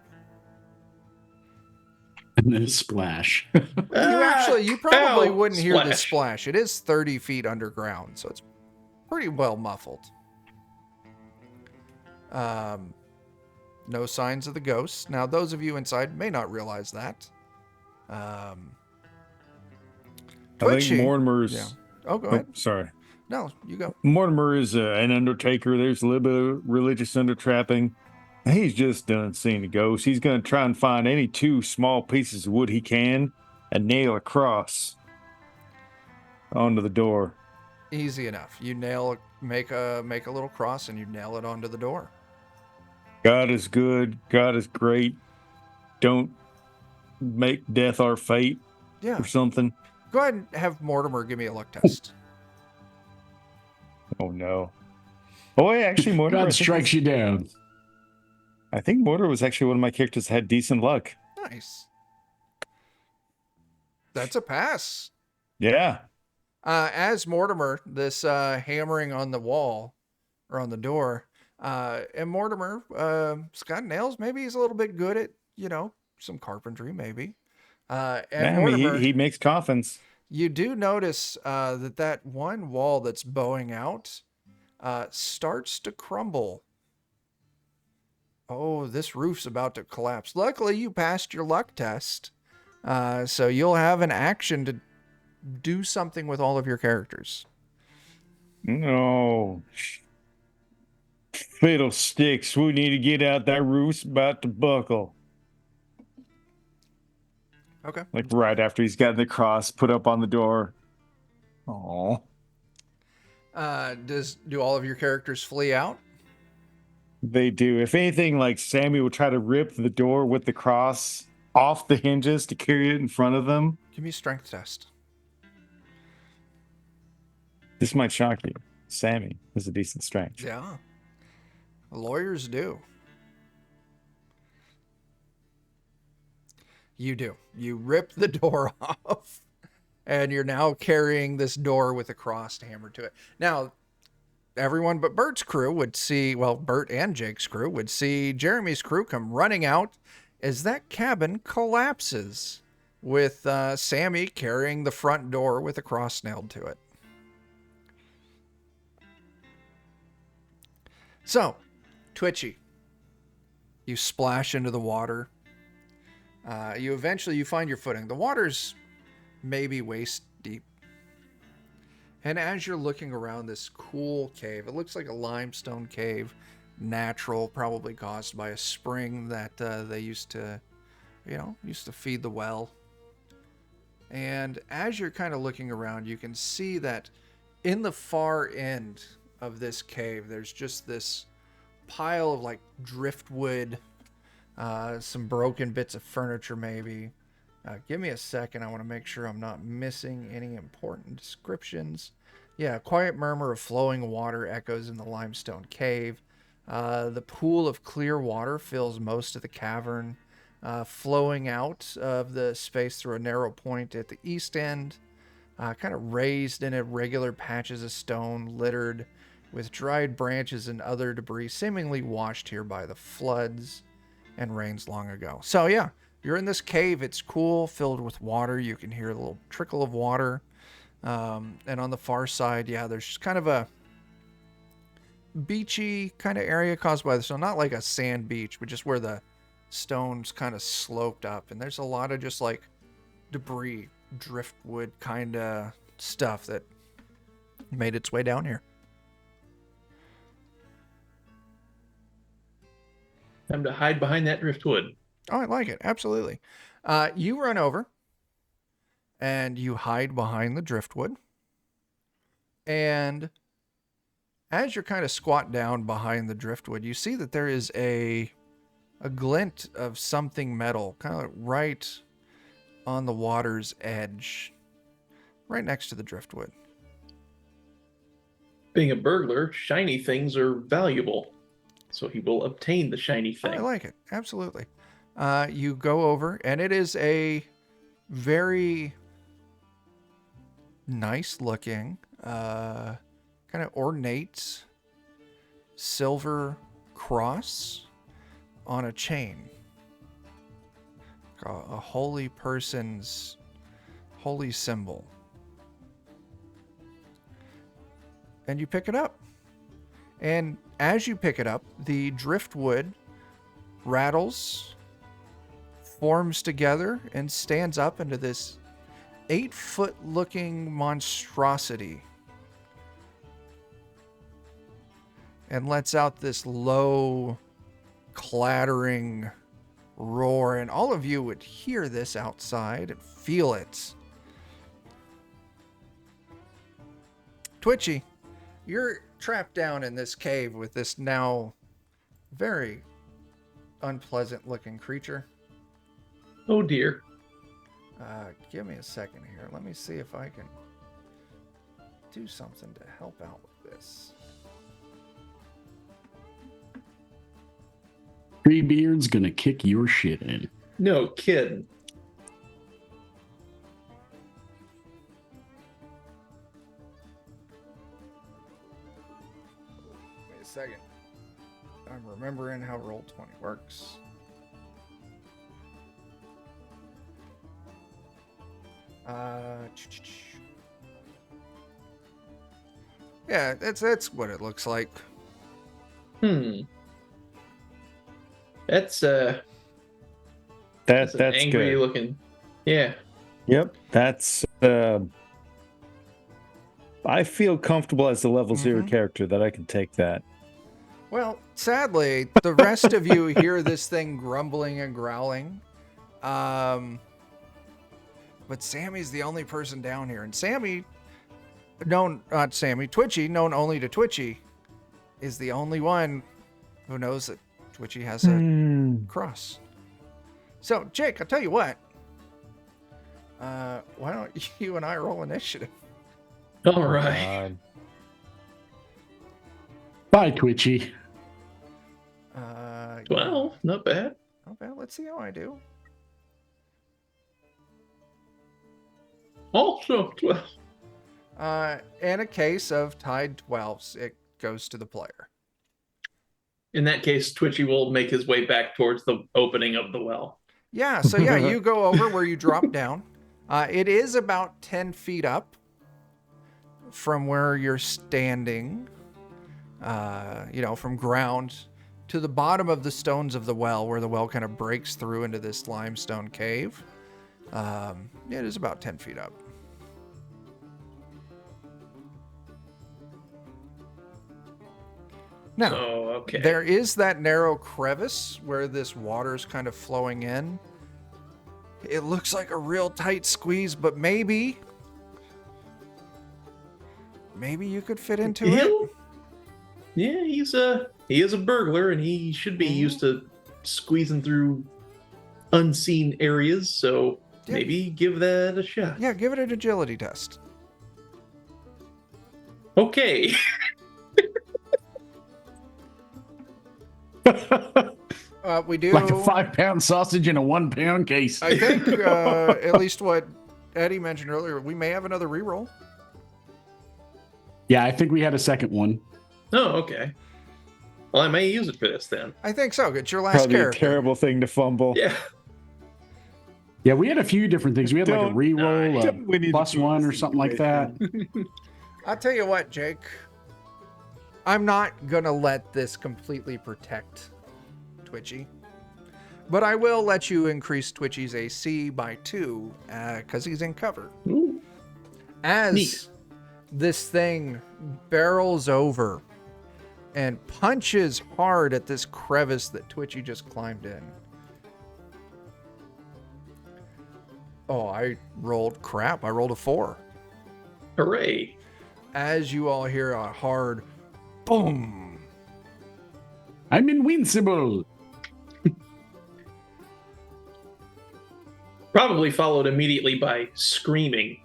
And then a splash.
You probably
Ow,
wouldn't hear the
splash.
splash. It is 30 feet underground, so it's pretty well muffled. No signs of the ghosts. Now, those of you inside may not realize that.
I
Twitchy.
think Mortimer's.
Yeah. Oh, go
Oh,
ahead.
sorry.
No, you go.
Mortimer is an undertaker. There's a little bit of religious undertrapping. He's just done seeing a ghost. He's going to try and find any two small pieces of wood he can and nail a cross onto the door.
Easy enough. You make a little cross and you nail it onto the door.
God is good. God is great. Don't make death our fate
Yeah.
or something.
Go ahead and have Mortimer give me a luck test.
Oh, no. Oh, wait, actually, Mortimer.
God strikes you down.
I think Mortimer was actually one of my characters that had decent luck.
Nice. That's a pass.
Yeah.
As Mortimer, this hammering on the wall or on the door, and Mortimer, Scott Nails, maybe he's a little bit good at, some carpentry, maybe. And
Yeah, I mean,
Mortimer,
he makes coffins.
you do notice that one wall that's bowing out starts to crumble. Oh, this roof's about to collapse. Luckily, you passed your luck test, so you'll have an action to do something with all of your characters.
No. Fiddlesticks, we need to get out. That roof's about to buckle.
Okay.
Like right after he's got the cross put up on the door. Oh.
Do all of your characters flee out?
They do. If anything, like Sammy would try to rip the door with the cross off the hinges to carry it in front of them.
Give me a strength test.
This might shock you. Sammy has a decent strength.
Yeah. Lawyers do. You do. You rip the door off, and you're now carrying this door with a cross hammered to it. Now, everyone but Bert's crew would see, well, Bert and Jake's crew would see Jeremy's crew come running out as that cabin collapses with Sammy carrying the front door with a cross nailed to it. So, Twitchy, you splash into the water. You eventually find your footing. The water's maybe waist deep. And as you're looking around this cool cave, it looks like a limestone cave, natural, probably caused by a spring that they used to feed the well. And as you're kind of looking around, you can see that in the far end of this cave, there's just this pile of like driftwood, some broken bits of furniture maybe. Give me a second. I want to make sure I'm not missing any important descriptions. Yeah, quiet murmur of flowing water echoes in the limestone cave. The pool of clear water fills most of the cavern, flowing out of the space through a narrow point at the east end, kind of raised in irregular patches of stone littered with dried branches and other debris seemingly washed here by the floods and rains long ago. So yeah, you're in this cave. It's cool, filled with water. You can hear a little trickle of water. And on the far side, yeah, there's just kind of a beachy kind of area caused by the stone. Not like a sand beach, but just where the stones kind of sloped up. And there's a lot of just like debris, driftwood kind of stuff that made its way down here.
Time to hide behind that driftwood.
Oh, I like it. Absolutely. You run over and you hide behind the driftwood. And as you're kind of squat down behind the driftwood, you see that there is a glint of something metal kind of right on the water's edge, right next to the driftwood.
Being a burglar, shiny things are valuable. So he will obtain the shiny
Oh,
thing.
I like it. Absolutely. You go over, and it is a very nice looking, kind of ornate silver cross on a chain. A holy person's holy symbol. And you pick it up. And as you pick it up, the driftwood rattles, forms together, and stands up into this 8-foot looking monstrosity. And lets out this low, clattering roar. And all of you would hear this outside and feel it. Twitchy, you're trapped down in this cave with this now very unpleasant looking creature.
Oh dear.
Give me a second here. Let me see if I can do something to help out with this.
Treebeard's gonna kick your shit in.
No kidding.
Wait a second. I'm remembering how Roll20 works. Yeah, that's what it looks like.
That's
That's
an angry
good.
looking. Yeah.
Yep, that's. I feel comfortable as a level 0 character that I can take that.
Well, sadly, the rest of you hear this thing grumbling and growling. But Sammy's the only person down here. And Twitchy, known only to Twitchy, is the only one who knows that Twitchy has a cross. So, Jake, I'll tell you what. Why don't you and I roll initiative?
All right.
Bye, Twitchy.
12, not bad.
Not bad. Let's see how I do.
Also 12.
In a case of tied 12s, it goes to the player.
In that case, Twitchy will make his way back towards the opening of the well.
Yeah, so yeah, you go over where you drop down. It is about 10 feet up from where you're standing, from ground to the bottom of the stones of the well, where the well kind of breaks through into this limestone cave. It is about 10 feet up. Now,
okay.
There is that narrow crevice where this water's kind of flowing in. It looks like a real tight squeeze, but maybe you could fit into it.
Yeah, he is a burglar, and he should be used to squeezing through unseen areas. So maybe give that a shot.
Yeah, give it an agility test.
Okay.
We do
Like a 5-pound sausage in a 1-pound case.
I think at least what Eddie mentioned earlier, we may have another reroll.
Yeah, I think we had a second one.
Oh, okay. Well, I may use it for this then.
I think so. It's your last
Probably
character.
a terrible thing to fumble.
Yeah.
Yeah, we had a few different things. We had like a
Don't-
reroll,
don't win
a
any
plus one or something like that.
I'll tell you what, Jake. I'm not gonna let this completely protect Twitchy, but I will let you increase Twitchy's AC by 2 because he's in cover.
Ooh.
As
Neat.
this thing barrels over and punches hard at this crevice that Twitchy just climbed in. Oh, I rolled crap. I rolled a 4.
Hooray.
As you all hear a hard boom.
I'm invincible.
Probably followed immediately by screaming.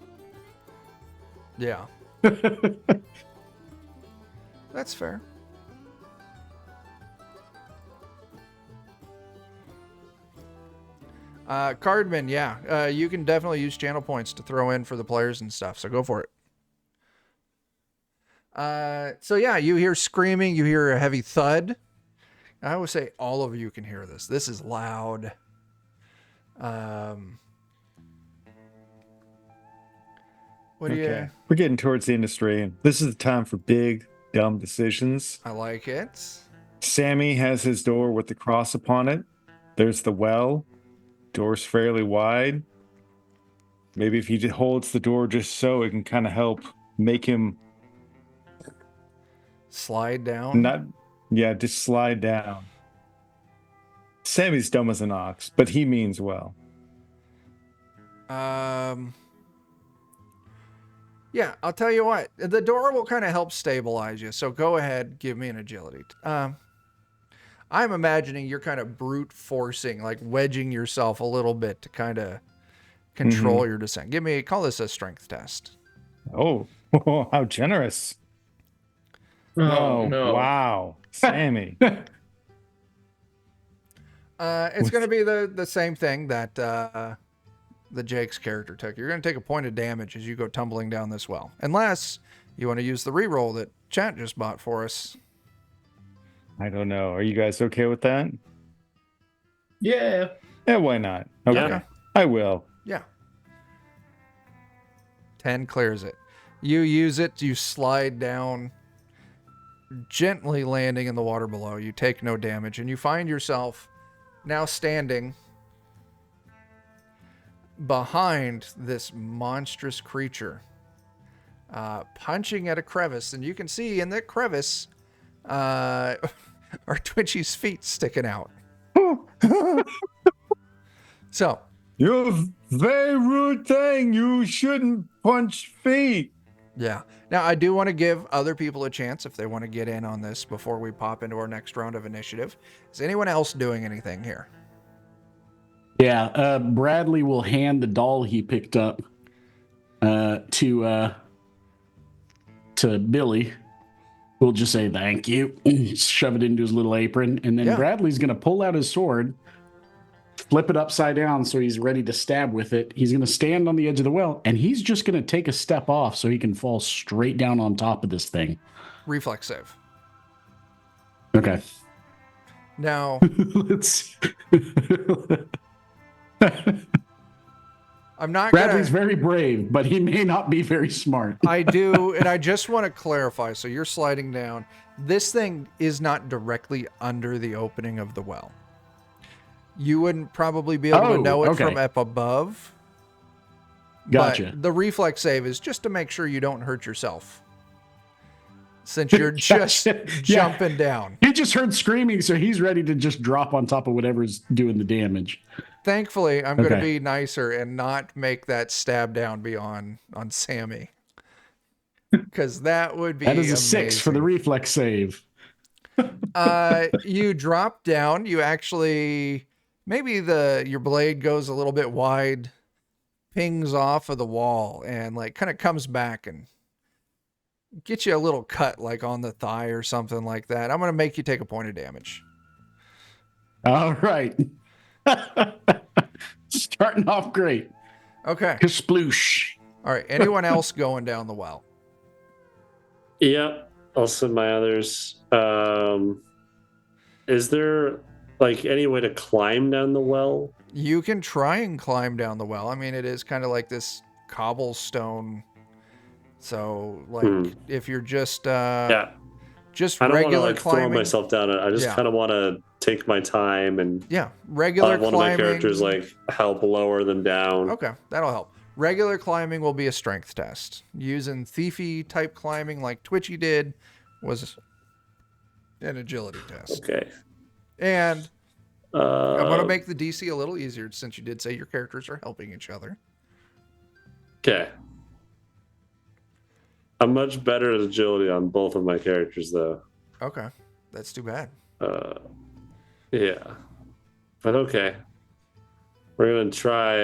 Yeah. That's fair. Cardman, yeah. You can definitely use channel points to throw in for the players and stuff, so go for it. So yeah, you hear screaming, you hear a heavy thud. I would say all of you can hear this. This is loud. What do you...
We're getting towards the industry, and this is the time for big, dumb decisions.
I like it.
Sammy has his door with the cross upon it. There's the well. Door's fairly wide. Maybe if he just holds the door just so, it can kind of help make him
Slide down.
just slide down. Sammy's dumb as an ox, but he means well.
Yeah, I'll tell you what. The door will kind of help stabilize you, so go ahead, give me an agility. I'm imagining you're kind of brute forcing, like wedging yourself a little bit to kind of control your descent. Call this a strength test.
Oh, how generous.
Oh, no.
Wow. Sammy.
It's going to be the same thing that the Jake's character took. You're going to take a point of damage as you go tumbling down this well. Unless you want to use the reroll that chat just bought for us.
I don't know. Are you guys okay with that?
Yeah.
Yeah, why not? Okay.
Yeah.
I will.
Yeah. 10 clears it. You use it, you slide down, gently landing in the water below. You take no damage, and you find yourself now standing behind this monstrous creature, punching at a crevice. And you can see in that crevice are Twitchy's feet sticking out. So,
You're a very rude thing. You shouldn't punch feet.
yeah. Now, I do want to give other people a chance if they want to get in on this before we pop into our next round of initiative. Is anyone else doing anything here?
Yeah, Bradley will hand the doll he picked up to Billy. We'll just say thank you, shove it into his little apron, and then
Yeah.
Bradley's going to pull out his sword, flip it upside down so he's ready to stab with it. He's going to stand on the edge of the well, and he's just going to take a step off so he can fall straight down on top of this thing.
Reflex save.
Okay.
Now,
Let's.
I'm not
Bradley's
gonna...
very brave, but he may not be very smart.
I do, and I just want to clarify. So you're sliding down. This thing is not directly under the opening of the well. You wouldn't probably be able to know it from up above.
Gotcha.
But the reflex save is just to make sure you don't hurt yourself. Since you're just jumping down.
He just heard screaming, so he's ready to just drop on top of whatever's doing the damage.
Thankfully, I'm going to be nicer and not make that stab down be on Sammy. Because that would be
That is a
amazing.
6 for the reflex save.
You drop down. You actually... Maybe your blade goes a little bit wide, pings off of the wall, and like kind of comes back and gets you a little cut like on the thigh or something like that. I'm going to make you take a point of damage.
All right. Starting off great.
Okay.
Kasploosh.
All right. Anyone else going down the well?
Yep. I'll send my others. Is there like any way to climb down the well?
You can try and climb down the well. I mean, it is kind of like this cobblestone. So, like, if you're just
Yeah.
just
I don't want to
regular
like throw
climbing,
myself down it. I just
Yeah.
kind of want to take my time and
yeah,
I'll
regular
have one
climbing.
of my characters like help lower them down.
Okay, that'll help. Regular climbing will be a strength test. Using thiefy type climbing like Twitchy did was an agility test.
Okay.
And I'm going to
Uh,
make the DC a little easier since you did say your characters are helping each other.
okay. I'm much better at agility on both of my characters, though.
Okay, that's too bad.
Yeah. But okay. We're going to try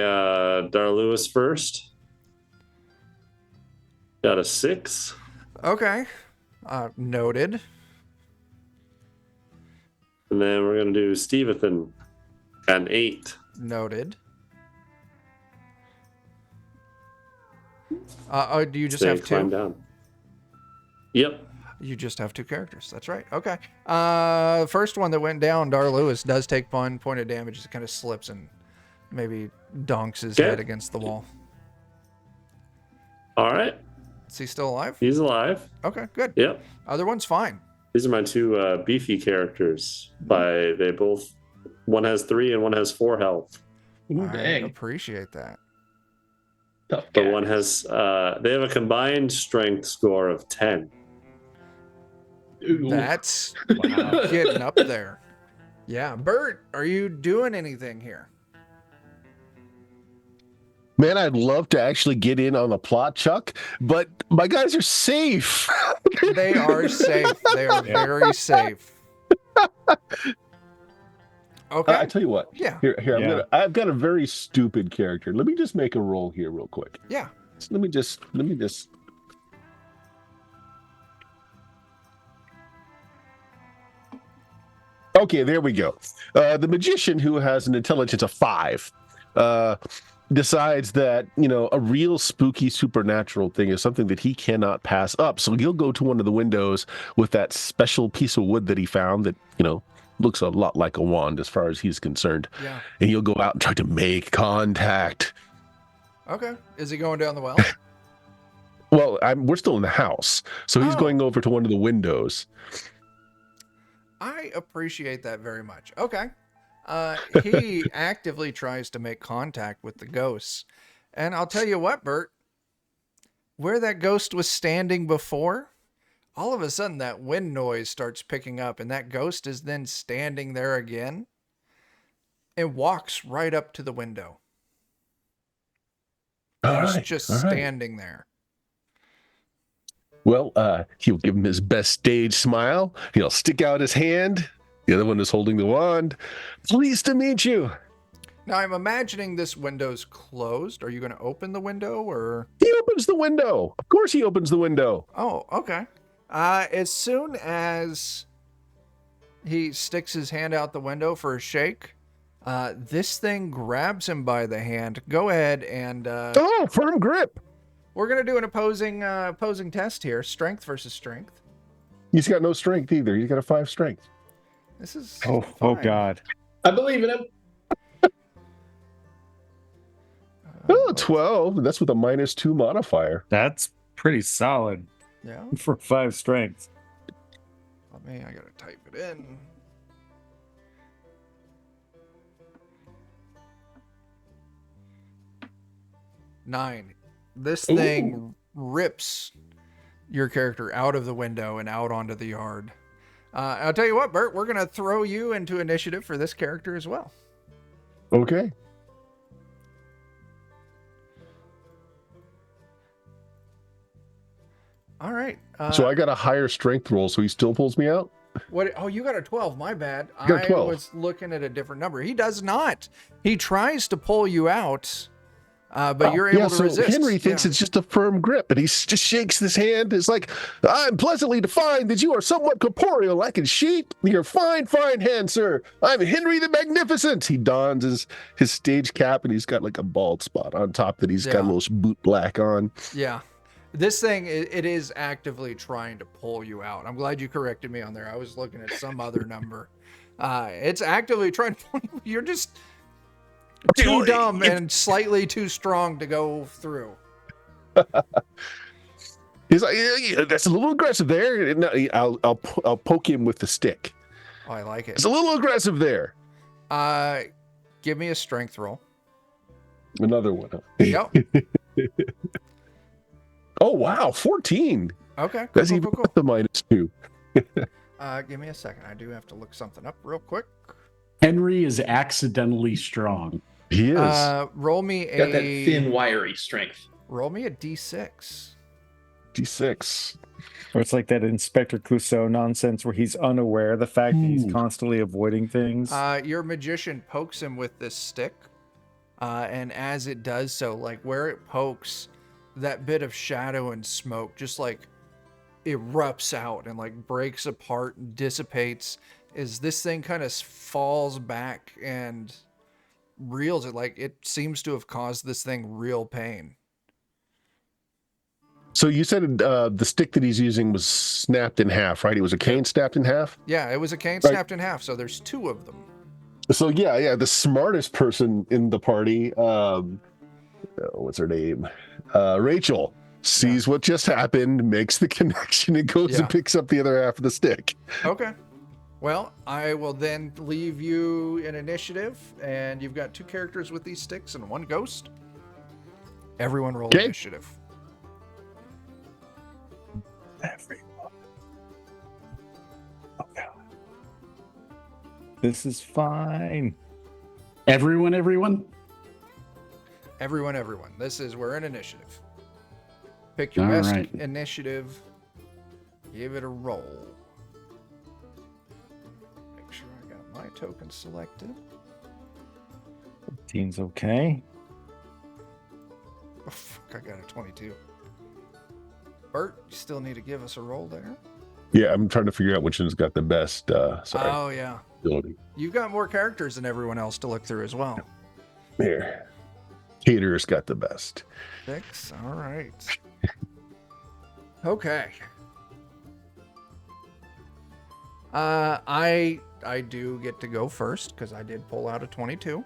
Darlewis first. Got a 6.
Okay, noted.
And then we're going to do Stevethan. Got an 8.
Noted. Do you just
Stay,
have
climb
two?
down. Yep.
You just have two characters. That's right. Okay. First one that went down, Dar Lewis, does take 1 point of damage. It kind of slips and maybe donks his
Okay.
head against the wall.
All right.
Is he still alive?
He's alive.
Okay, good.
Yep.
Other one's fine.
These are my two beefy characters. They both, one has 3 and one has 4 health.
Ooh,
I
dang.
appreciate that.
Tough
But
guy.
one has, they have a combined strength score of 10.
Ooh.
That's getting up there. Yeah, Bert, are you doing anything here?
Man, I'd love to actually get in on the plot, Chuck, but my guys are safe.
They are safe. They are very safe. Okay.
I tell you what.
Yeah.
Here,
Yeah.
I've got a very stupid character. Let me just make a roll here real quick.
Yeah.
So let me just. Okay, there we go. The magician, who has an intelligence of 5, decides that a real spooky supernatural thing is something that he cannot pass up. So he'll go to one of the windows with that special piece of wood that he found that looks a lot like a wand as far as he's concerned.
Yeah.
And he'll go out and try to make contact.
Okay. Is he going down the well?
Well, we're still in the house, so he's
Oh.
going over to one of the windows.
I appreciate that very much. Okay. He actively tries to make contact with the ghosts. And I'll tell you what, Bert, where that ghost was standing before, all of a sudden that wind noise starts picking up, and that ghost is then standing there again and walks right up to the window. He's just standing there.
Well, he'll give him his best stage smile. He'll stick out his hand. The other one is holding the wand. Pleased to meet you.
Now, I'm imagining this window's closed. Are you going to open the window or?
He opens the window. Of course he opens the window.
Oh, okay. As soon as he sticks his hand out the window for a shake, this thing grabs him by the hand. Go ahead and
Oh, firm grip.
we're gonna do an opposing test here. Strength versus strength.
He's got no strength either. He's got a 5 strength.
This is
Oh
fine.
God.
I believe in him.
Oh, 12. That's with a -2 modifier.
That's pretty solid
Yeah.
for 5 strength.
I gotta type it in. Nine. This thing rips your character out of the window and out onto the yard. I'll tell you what, Bert, we're going to throw you into initiative for this character as well.
Okay.
All right.
So I got a higher strength roll, so he still pulls me out?
What? Oh, you got a 12. My bad.
You got a 12.
I was looking at a different number. He does not. He tries to pull you out, but you're able to resist.
Henry thinks
Yeah.
it's just a firm grip, and he just shakes his hand. It's like, I'm pleasantly to find that you are somewhat corporeal. I can shake your fine hand, sir. I'm Henry the Magnificent. He dons his stage cap, and he's got like a bald spot on top that he's got a
Yeah.
little boot black on.
Yeah. This thing, it is actively trying to pull you out. I'm glad you corrected me on there. I was looking at some other number. It's actively trying to. You're just too dumb and slightly too strong to go through.
He's like, yeah, that's a little aggressive there. No, I'll poke him with the stick.
Oh, I like it.
It's a little aggressive there.
Give me a strength roll.
Another one. Huh?
Yep.
Oh wow, 14.
Okay. Cool,
That's
cool,
even
cool,
with the -2.
Give me a second. I do have to look something up real quick.
Henry is accidentally strong.
He is.
Roll me
Got that thin, wiry strength.
Roll me a d6.
D6.
Or it's like that Inspector Clouseau nonsense where he's unaware of the fact that he's constantly avoiding things.
Your magician pokes him with this stick, and as it does so, like where it pokes, that bit of shadow and smoke just like erupts out and like breaks apart and dissipates as this thing kind of falls back and reels it. Like it seems to have caused this thing real pain.
So you said the stick that he's using was snapped in half, right? It was a cane snapped in half?
Yeah, it was a cane
Right.
snapped in half, so there's two of them.
So yeah, the smartest person in the party, what's her name? Rachel sees what just happened, makes the connection, and goes and picks up the other half of the stick.
Okay. Well, I will then leave you in initiative, and you've got 2 characters with these sticks and 1 ghost. Everyone roll initiative.
Everyone. Oh god. This is fine.
Everyone.
Everyone. We're in initiative. Pick your
All
best
right.
initiative. Give it a roll. Make sure I got my token selected.
Team's okay.
Oh, fuck, I got a 22. Bert, you still need to give us a roll there.
Yeah, I'm trying to figure out which one's got the best
Oh, yeah.
ability.
You've got more characters than everyone else to look through as well.
Here. Cater's got the best.
6. All right. Okay. I do get to go first because I did pull out a 22.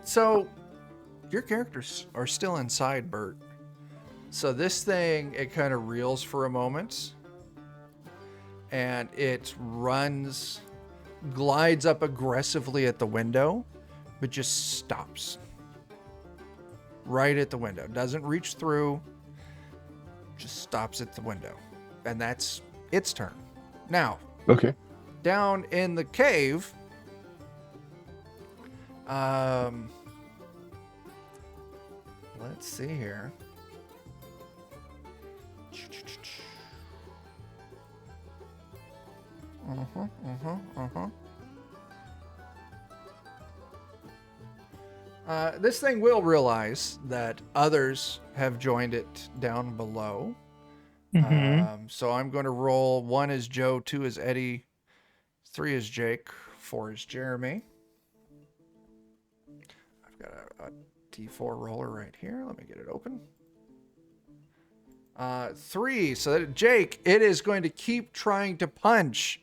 So your characters are still inside, Bert. So this thing, it kind of reels for a moment, and it glides up aggressively at the window, but just stops right at the window. Doesn't reach through, just stops at the window. And that's its turn. Now,
Okay.
down in the cave, let's see here. This thing will realize that others have joined it down below. So I'm going to roll 1 is Joe, 2 is Eddie, 3 is Jake, 4 is Jeremy. I've got a D4 roller right here. Let me get it open. 3. So that Jake, it is going to keep trying to punch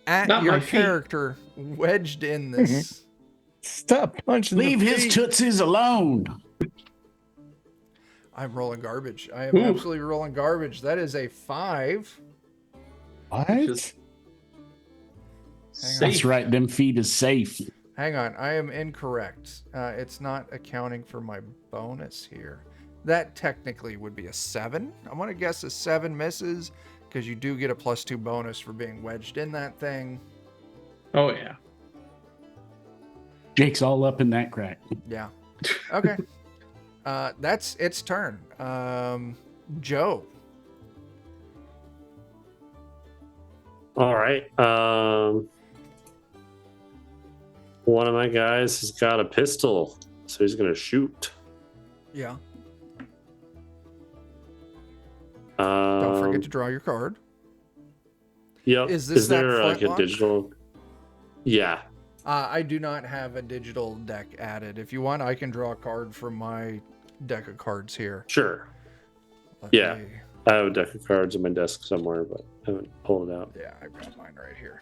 at
Not
your
my feet.
character wedged in this.
Stop punching.
Leave
the
his
feet.
tootsies alone.
I'm rolling garbage. I am absolutely rolling garbage. That is a 5.
What?
Just-
Hang on.
That's right. Them feet is safe.
Hang on, I am incorrect. It's not accounting for my bonus here. That technically would be a 7. I'm going to guess a 7 misses because you do get a +2 bonus for being wedged in that thing.
Oh, yeah.
Jake's all up in that crack.
Yeah. Okay. That's its turn. Joe.
All right. One of my guys has got a pistol, so he's gonna shoot.
Yeah. Don't forget to draw your card.
Yep.
Is this that
there like a
flintlock?
digital? Yeah.
I do not have a digital deck added. If you want, I can draw a card from my deck of cards here.
Sure.
Let
Yeah.
me-
I have a deck of cards on my desk somewhere, but haven't pulled it out.
Yeah, I've got mine right here.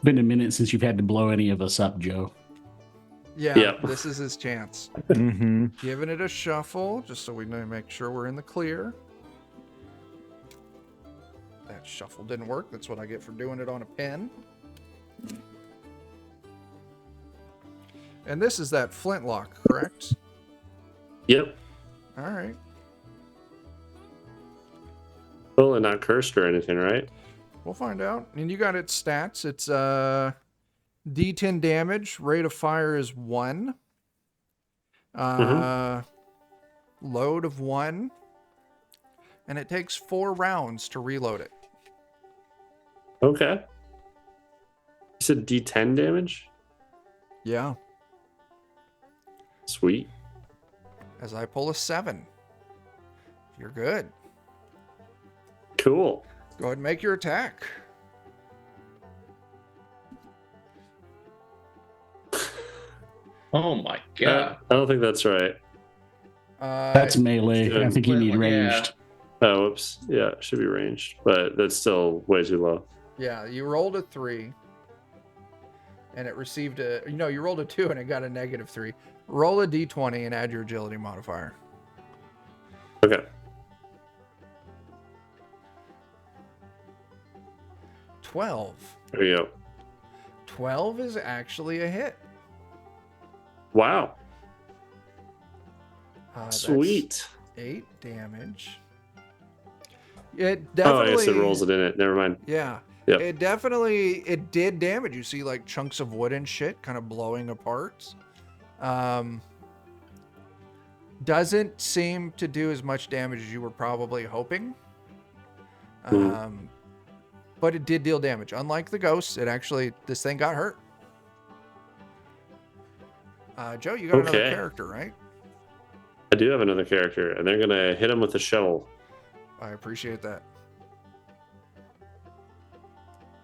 Been a minute since you've had to blow any of us up, Joe.
Yeah,
Yep.
this is his chance.
Mm-hmm.
Giving it a shuffle, just so we know, make sure we're in the clear. That shuffle didn't work. That's what I get for doing it on a pen. And this is that flintlock, correct?
Yep.
All right.
Totally not cursed or anything, right?
We'll find out. And you got its stats. It's D10 damage. Rate of fire is 1. Load of 1. And it takes 4 rounds to reload it.
Okay. You said D10 damage?
Yeah.
Sweet.
As I pull a 7. You're good.
Cool.
Go ahead and make your attack.
Oh my god.
I don't think that's right.
That's melee. I think you need
Yeah.
ranged.
Oh, whoops. Yeah, it should be ranged, but that's still way too low.
Yeah, you rolled a 3. And it received a... No, you rolled a 2 and it got a -3. Roll a d20 and add your agility modifier.
Okay.
12.
There you go.
12 is actually a hit.
Wow.
That's
Sweet.
8 damage. It
Oh,
definitely...
I guess it rolls it in it. Never mind.
Yeah.
Yep.
It did damage. You see like chunks of wood and shit kind of blowing apart. Doesn't seem to do as much damage as you were probably hoping. But it did deal damage. Unlike the ghosts, this thing got hurt. Joe, you got another
Okay.
character, right?
I do have another character, and they're going to hit him with a shovel.
I appreciate that.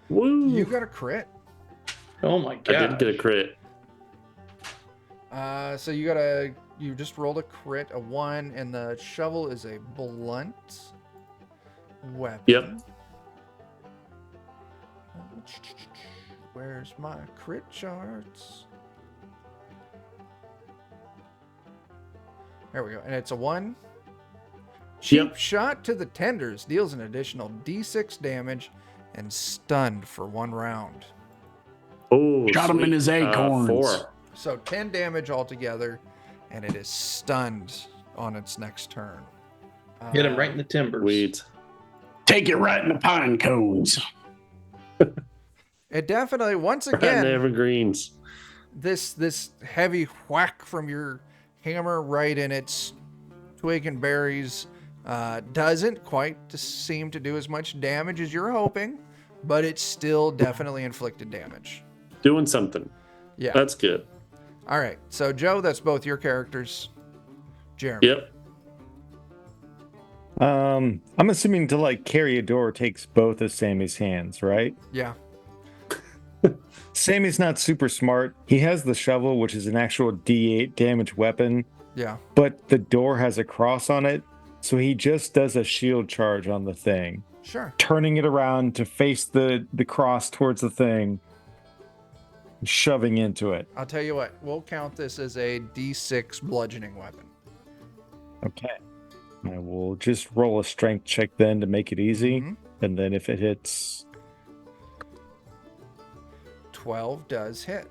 Woo!
You got a crit.
Oh my
I
god.
did get a crit.
So you just rolled a crit, a 1, and the shovel is a blunt weapon.
Yep.
Where's my crit charts? There we go. And it's a 1. Cheap
Yep.
shot to the tenders deals an additional D6 damage and stunned for 1 round.
Oh,
Shot him in
sweet.
his acorns.
4.
So 10 damage altogether, and it is stunned on its next turn.
Hit him right in the timbers.
Sweet.
Take it right in the pine cones.
It definitely, once
And
again,
evergreens.
this heavy whack from your hammer right in its twig and berries doesn't quite seem to do as much damage as you're hoping, but it's still definitely inflicted damage.
Doing something.
Yeah.
That's good.
All right. So, Joe, that's both your characters. Jeremy.
Yep.
I'm assuming to like carry a door takes both of Sammy's hands, right?
Yeah.
Sammy's not super smart. He has the shovel, which is an actual D8 damage weapon,
Yeah.
but the door has a cross on it, so he just does a shield charge on the thing,
Sure.
turning it around to face the cross towards the thing, shoving into it.
I'll tell you what. We'll count this as a D6 bludgeoning weapon.
Okay. I will just roll a strength check then to make it easy,
Mhm.
and then if it hits...
12 does hit.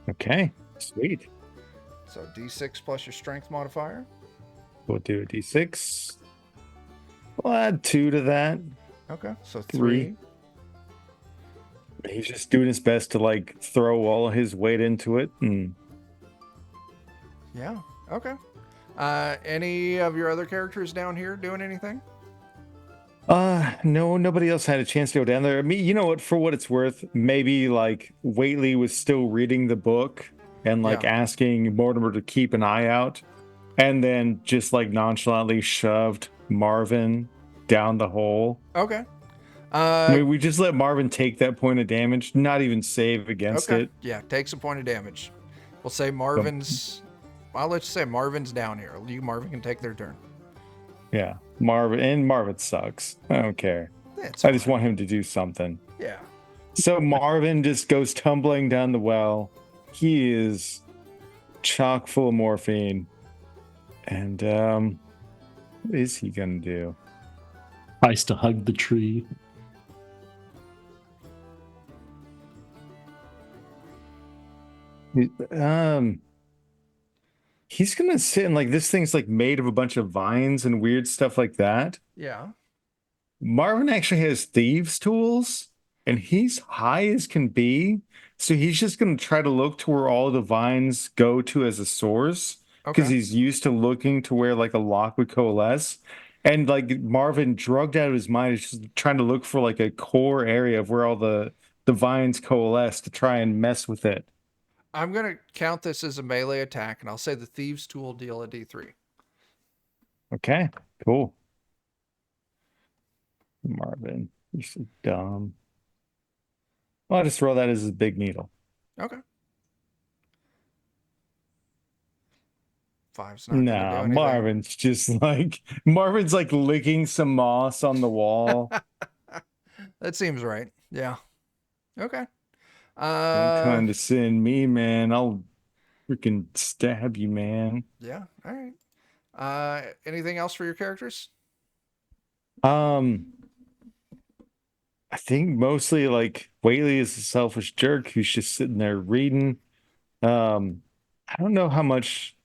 Okay, sweet.
So D6 plus your strength modifier.
We'll do a D6. We'll add 2 to that.
Okay. So
3.
3.
He's just doing his best to like throw all his weight into it. And
Yeah. Okay. Any of your other characters down here doing anything?
no, nobody else had a chance to go down there. I mean, you know what? For what it's worth, maybe like Whately was still reading the book and like
Yeah.
asking Mortimer to keep an eye out, and then just like nonchalantly shoved Marvin down the hole.
Okay.
Maybe we just let Marvin take that point of damage, not even save against
Okay.
it.
Yeah, takes a point of damage. We'll say Marvin's I'll let you say Marvin's down here. You, Marvin, can take their turn.
Yeah, Marvin sucks. I don't care.
It's
I just
fine.
want him to do something.
Yeah.
So Marvin just goes tumbling down the well. He is chock full of morphine. And what is he gonna do?
Tries to hug the tree.
He's gonna sit and like this thing's like made of a bunch of vines and weird stuff like that.
Yeah.
Marvin actually has thieves' tools, and he's high as can be. So he's just gonna try to look to where all the vines go to as a source, because
Okay.
he's used to looking to where like a lock would coalesce. And like Marvin, drugged out of his mind, is just trying to look for like a core area of where all the vines coalesce to try and mess with it.
I'm going to count this as a melee attack, and I'll say the Thieves' Tool deal a D3.
Okay, cool. Marvin, you're so dumb. I'll just roll that as a big needle.
Okay. 5's not going to do
Nah,
anything.
Marvin's like licking some moss on the wall.
That seems right. Yeah. Okay.
Don't condescend me, man. I'll freaking stab you, man.
Yeah. All right. Anything else for your characters?
I think mostly like Whaley is a selfish jerk who's just sitting there reading. I don't know how much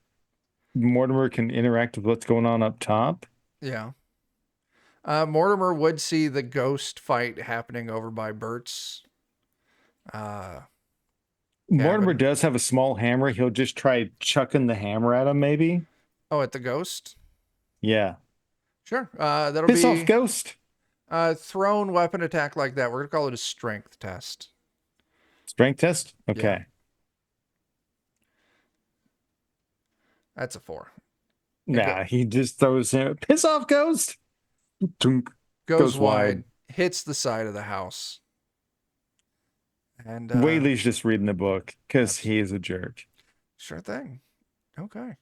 Mortimer can interact with what's going on up top.
Yeah. Mortimer would see the ghost fight happening over by Bert's.
Mortimer does have a small hammer. He'll just try chucking the hammer at him, maybe.
Oh, at the ghost?
Yeah.
Sure. That'll
Piss
be
off, ghost.
thrown weapon attack like that. We're going to call it a strength test.
Strength test? Okay.
Yeah. That's a 4.
Nah, he just throws him. Piss off, ghost. Tunk.
Goes wide, hits the side of the house. And
Whaley's just reading the book because he is a jerk.
Sure thing. Okay.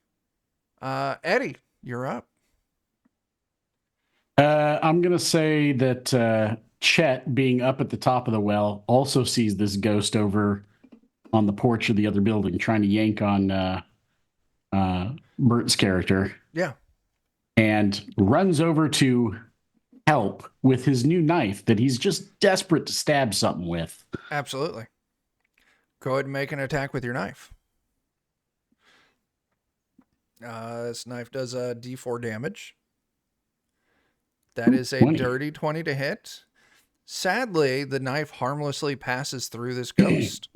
Eddie, you're up.
I'm going to say that Chet, being up at the top of the well, also sees this ghost over on the porch of the other building, trying to yank on Bert's character.
Yeah.
And runs over to help with his new knife that he's just desperate to stab something with.
Absolutely. Go ahead and make an attack with your knife. This knife does a D4 damage. That is a
20.
dirty 20 to hit. Sadly, the knife harmlessly passes through this ghost.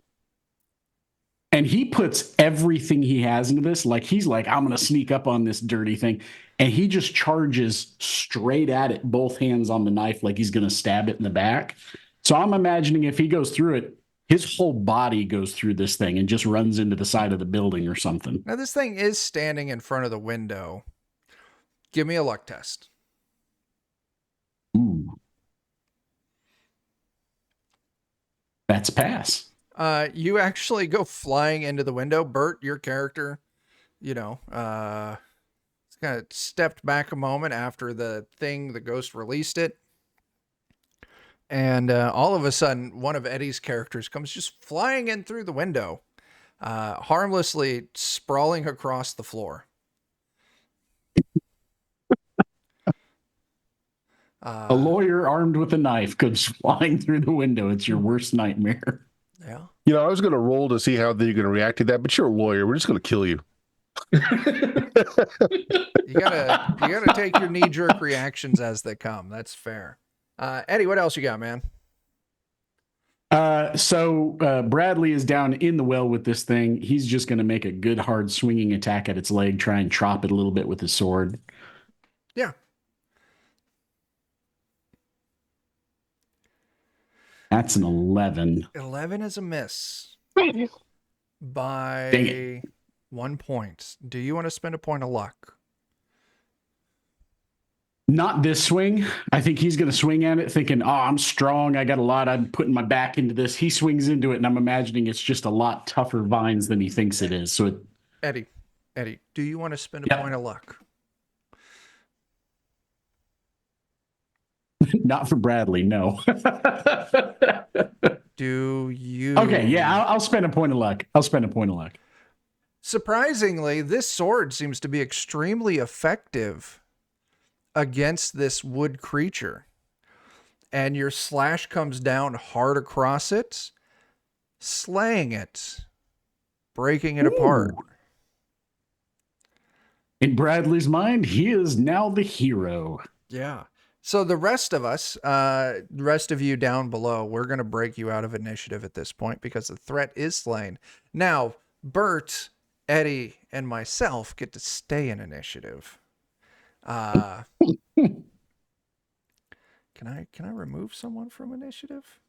And he puts everything he has into this. Like, he's like, I'm going to sneak up on this dirty thing. And he just charges straight at it, both hands on the knife, like he's going to stab it in the back. So I'm imagining if he goes through it, his whole body goes through this thing and just runs into the side of the building or something.
Now, this thing is standing in front of the window. Give me a luck test.
Ooh. That's a pass.
You actually go flying into the window. Bert, your character, kind of stepped back a moment after the ghost released it. And all of a sudden, one of Eddie's characters comes just flying in through the window, harmlessly sprawling across the floor.
A lawyer armed with a knife comes flying through the window. It's your worst nightmare.
Yeah.
I was going to roll to see how they're going to react to that, but you're a lawyer. We're just going to kill you.
You gotta take your knee-jerk reactions as they come. That's fair. Eddie, what else you got, man?
So Bradley is down in the well with this thing. He's just going to make a good hard swinging attack at its leg, try and chop it a little bit with his sword.
Yeah.
That's an 11.
11 is a miss
Dang
by
it.
1 point. Do you want to spend a point of luck?
Not this swing. I think he's going to swing at it thinking, I'm strong. I got a lot. I'm putting my back into this. He swings into it, and I'm imagining it's just a lot tougher vines than he thinks it is. So
Eddie, Eddie, do you want to spend a
Yeah.
point of luck?
Not for Bradley, no.
Do you?
Okay, yeah, I'll spend a point of luck. I'll spend a point of luck.
Surprisingly, this sword seems to be extremely effective against this wood creature. And your slash comes down hard across it, slaying it, breaking it apart.
In Bradley's mind, he is now the hero.
Yeah. So the rest of us, the rest of you down below, we're going to break you out of initiative at this point because the threat is slain. Now, Bert, Eddie, and myself get to stay in initiative. Can I remove someone from initiative?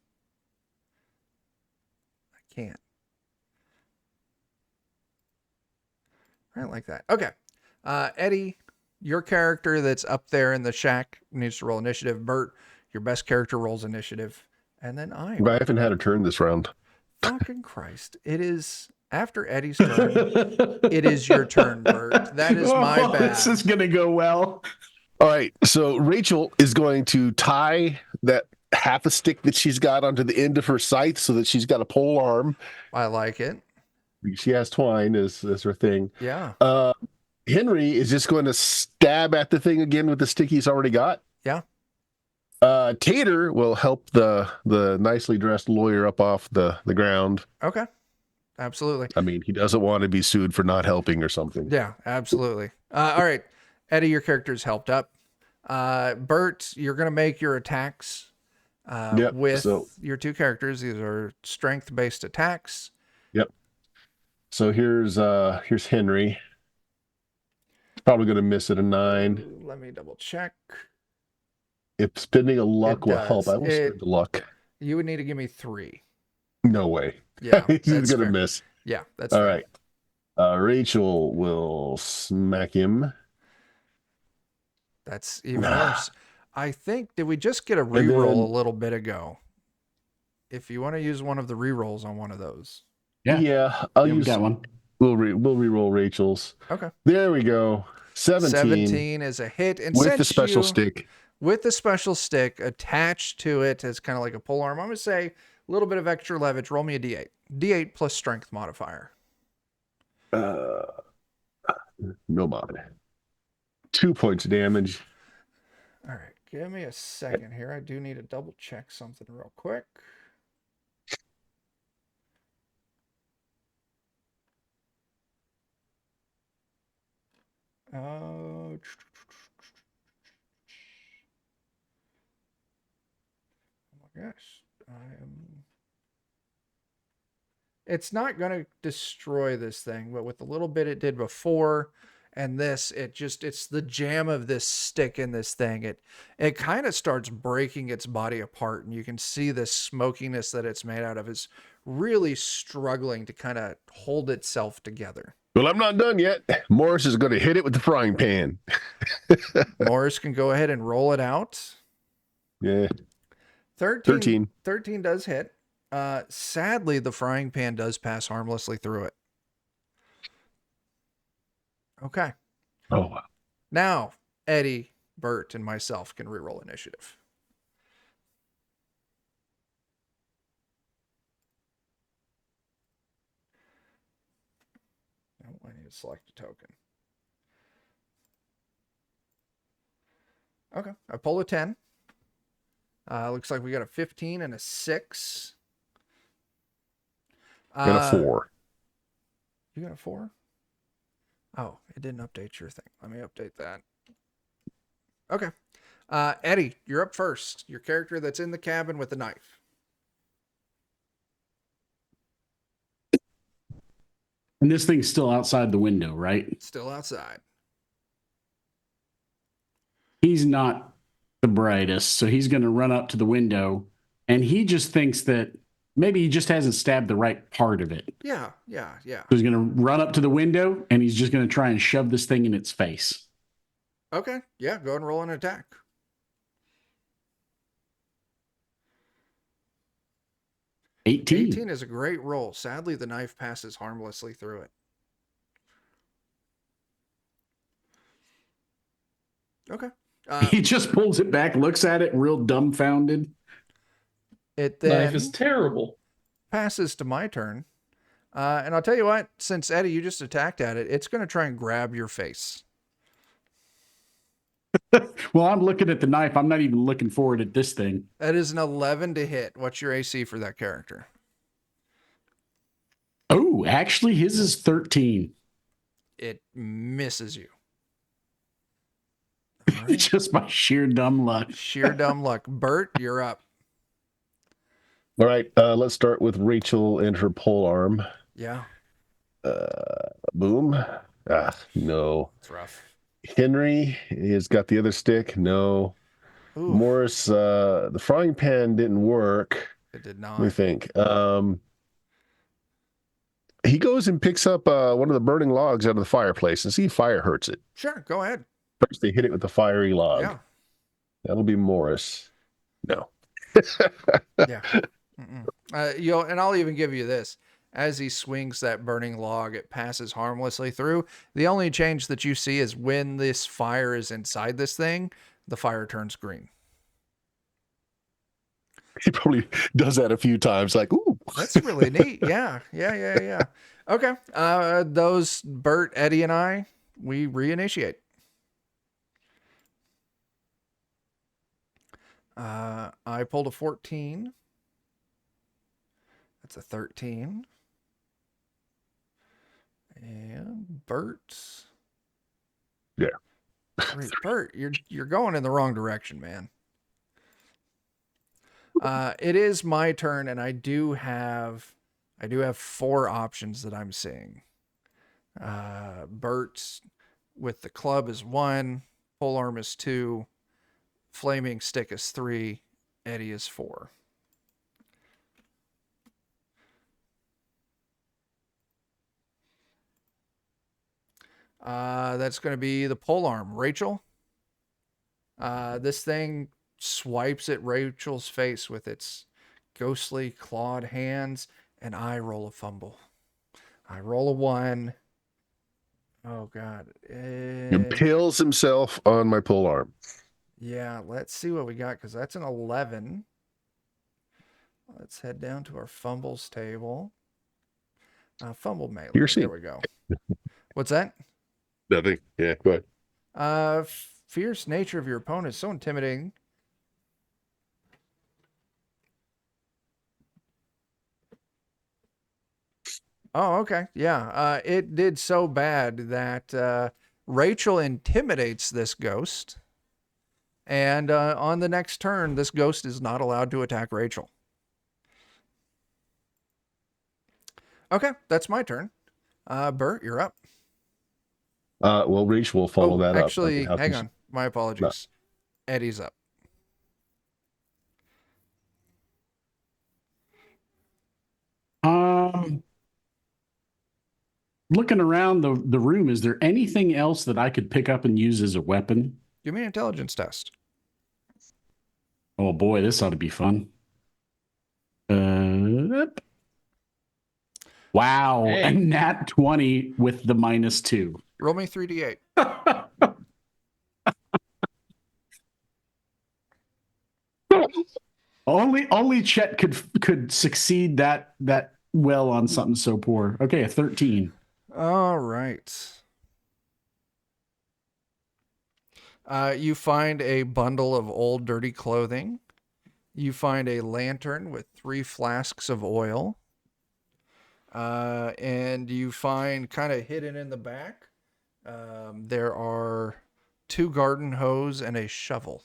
I can't. Right, like that. Okay. Eddie, your character that's up there in the shack needs to roll initiative. Bert, your best character rolls initiative. And then I
haven't had a turn this round.
Fucking Christ. It is after Eddie's turn. It is your turn, Bert. That is my bad.
This is going to go well.
All right. So Rachel is going to tie that half a stick that she's got onto the end of her scythe so that she's got a pole arm.
I like it.
She has twine as her thing.
Yeah.
Henry is just going to stab at the thing again with the stick he's already got.
Yeah.
Tater will help the nicely dressed lawyer up off the ground.
Okay. Absolutely.
I mean, he doesn't want to be sued for not helping or something.
Yeah, absolutely. All right. Eddie, your character's helped up. Bert, you're going to make your attacks with your two characters. These are strength-based attacks.
Yep. So here's Henry. Probably going to miss at a 9.
Let me double check.
If spending a luck will help, I will spend the luck.
You would need to give me 3.
No way.
Yeah,
he's going to miss.
Yeah, that's
all
fair.
right. Rachel will smack him.
That's even worse. I think, did we just get a reroll a little bit ago? If you want to use one of the rerolls on one of those.
Yeah,
I'll use
that one.
We'll reroll Rachel's.
Okay.
There we go.
17 is a hit. And
with the special stick.
With the special stick attached to it as kind of like a pole arm, I'm going to say a little bit of extra leverage. Roll me a D8. D8 plus strength modifier.
No mod. 2 points of damage.
All right. Give me a second here. I do need to double check something real quick. Oh my gosh. It's not going to destroy this thing, but with the little bit it did before and this, it's the jam of this stick in this thing. It kind of starts breaking its body apart, and you can see this smokiness that it's made out of is really struggling to kind of hold itself together.
Well, I'm not done yet. Morris is going to hit it with the frying pan.
Morris can go ahead and roll it out.
Yeah.
13 does hit. Sadly, the frying pan does pass harmlessly through it. Okay.
Oh, wow.
Now, Eddie, Bert, and myself can reroll initiative. I need to select a token. Okay, I pull a 10. Looks like we got a 15 and a 6.
And a 4.
You got a 4? Oh, it didn't update your thing. Let me update that. Okay. Eddie, you're up first. Your character that's in the cabin with the knife.
And this thing's still outside the window, right?
Still outside.
He's not the brightest, so he's going to run up to the window, and he just thinks that maybe he just hasn't stabbed the right part of it.
Yeah.
So he's going to run up to the window, and he's just going to try and shove this thing in its face.
Okay. Yeah, go ahead and roll an attack.
18.
18 is a great roll. Sadly, the knife passes harmlessly through it. Okay.
He just pulls it back, looks at it, real dumbfounded.
It
Knife is
then
terrible.
passes to my turn. And I'll tell you what, since Eddie, you just attacked at it, it's going to try and grab your face.
Well, I'm looking at the knife. I'm not even looking forward at this thing.
That is an 11 to hit. What's your AC for that character?
Oh, actually, his is 13.
It misses you. All
It's
right.
just by sheer dumb luck.
Sheer dumb luck. Bert, you're up.
All right, let's start with Rachel and her pole arm.
Yeah,
Boom. No.
it's rough.
Henry has got the other stick. No.
Ooh,
Morris, the frying pan didn't work.
it did
Let me
not.
think. He goes and picks up one of the burning logs out of the fireplace and see if fire hurts it.
Sure, go ahead.
First, they hit it with the fiery log.
Yeah,
That'll be Morris. No.
yeah. And I'll even give you this. As he swings that burning log, it passes harmlessly through. The only change that you see is when this fire is inside this thing, the fire turns green.
He probably does that a few times, like, ooh.
That's really neat. Yeah. Okay. Those Bert, Eddie, and I, we reinitiate. I pulled a 14. That's a 13. And Bert.
Yeah.
Bert, you're going in the wrong direction, man. It is my turn, and I do have 4 options that I'm seeing. Bert's with the club is 1, polearm is 2, flaming stick is 3, Eddie is 4. That's going to be the polearm. Rachel. This thing swipes at Rachel's face with its ghostly clawed hands, and I roll a fumble. I roll a 1. Oh God.
Impales himself on my pole arm.
Yeah, let's see what we got, because that's an 11. Let's head down to our fumbles table. Fumble melee.
Piercing.
There we go. What's that?
Nothing. Yeah, go ahead.
Fierce nature of your opponent is so intimidating. Oh, okay. Yeah. It did so bad that Rachel intimidates this ghost. And on the next turn, this ghost is not allowed to attack Rachel. Okay, that's my turn. Bert, you're up.
Well, Reach will follow that
actually,
up.
hang on. My apologies. No. Eddie's up.
Looking around the room, is there anything else that I could pick up and use as a weapon?
Give me an intelligence test.
Oh boy, this ought to be fun. Wow,
Hey.
a nat 20 with the -2.
Roll me 3d8.
Only Chet could succeed that well on something so poor. Okay, a 13.
All right. You find a bundle of old dirty clothing. You find a lantern with 3 flasks of oil. And you find kind of hidden in the back, there are 2 garden hose and a shovel.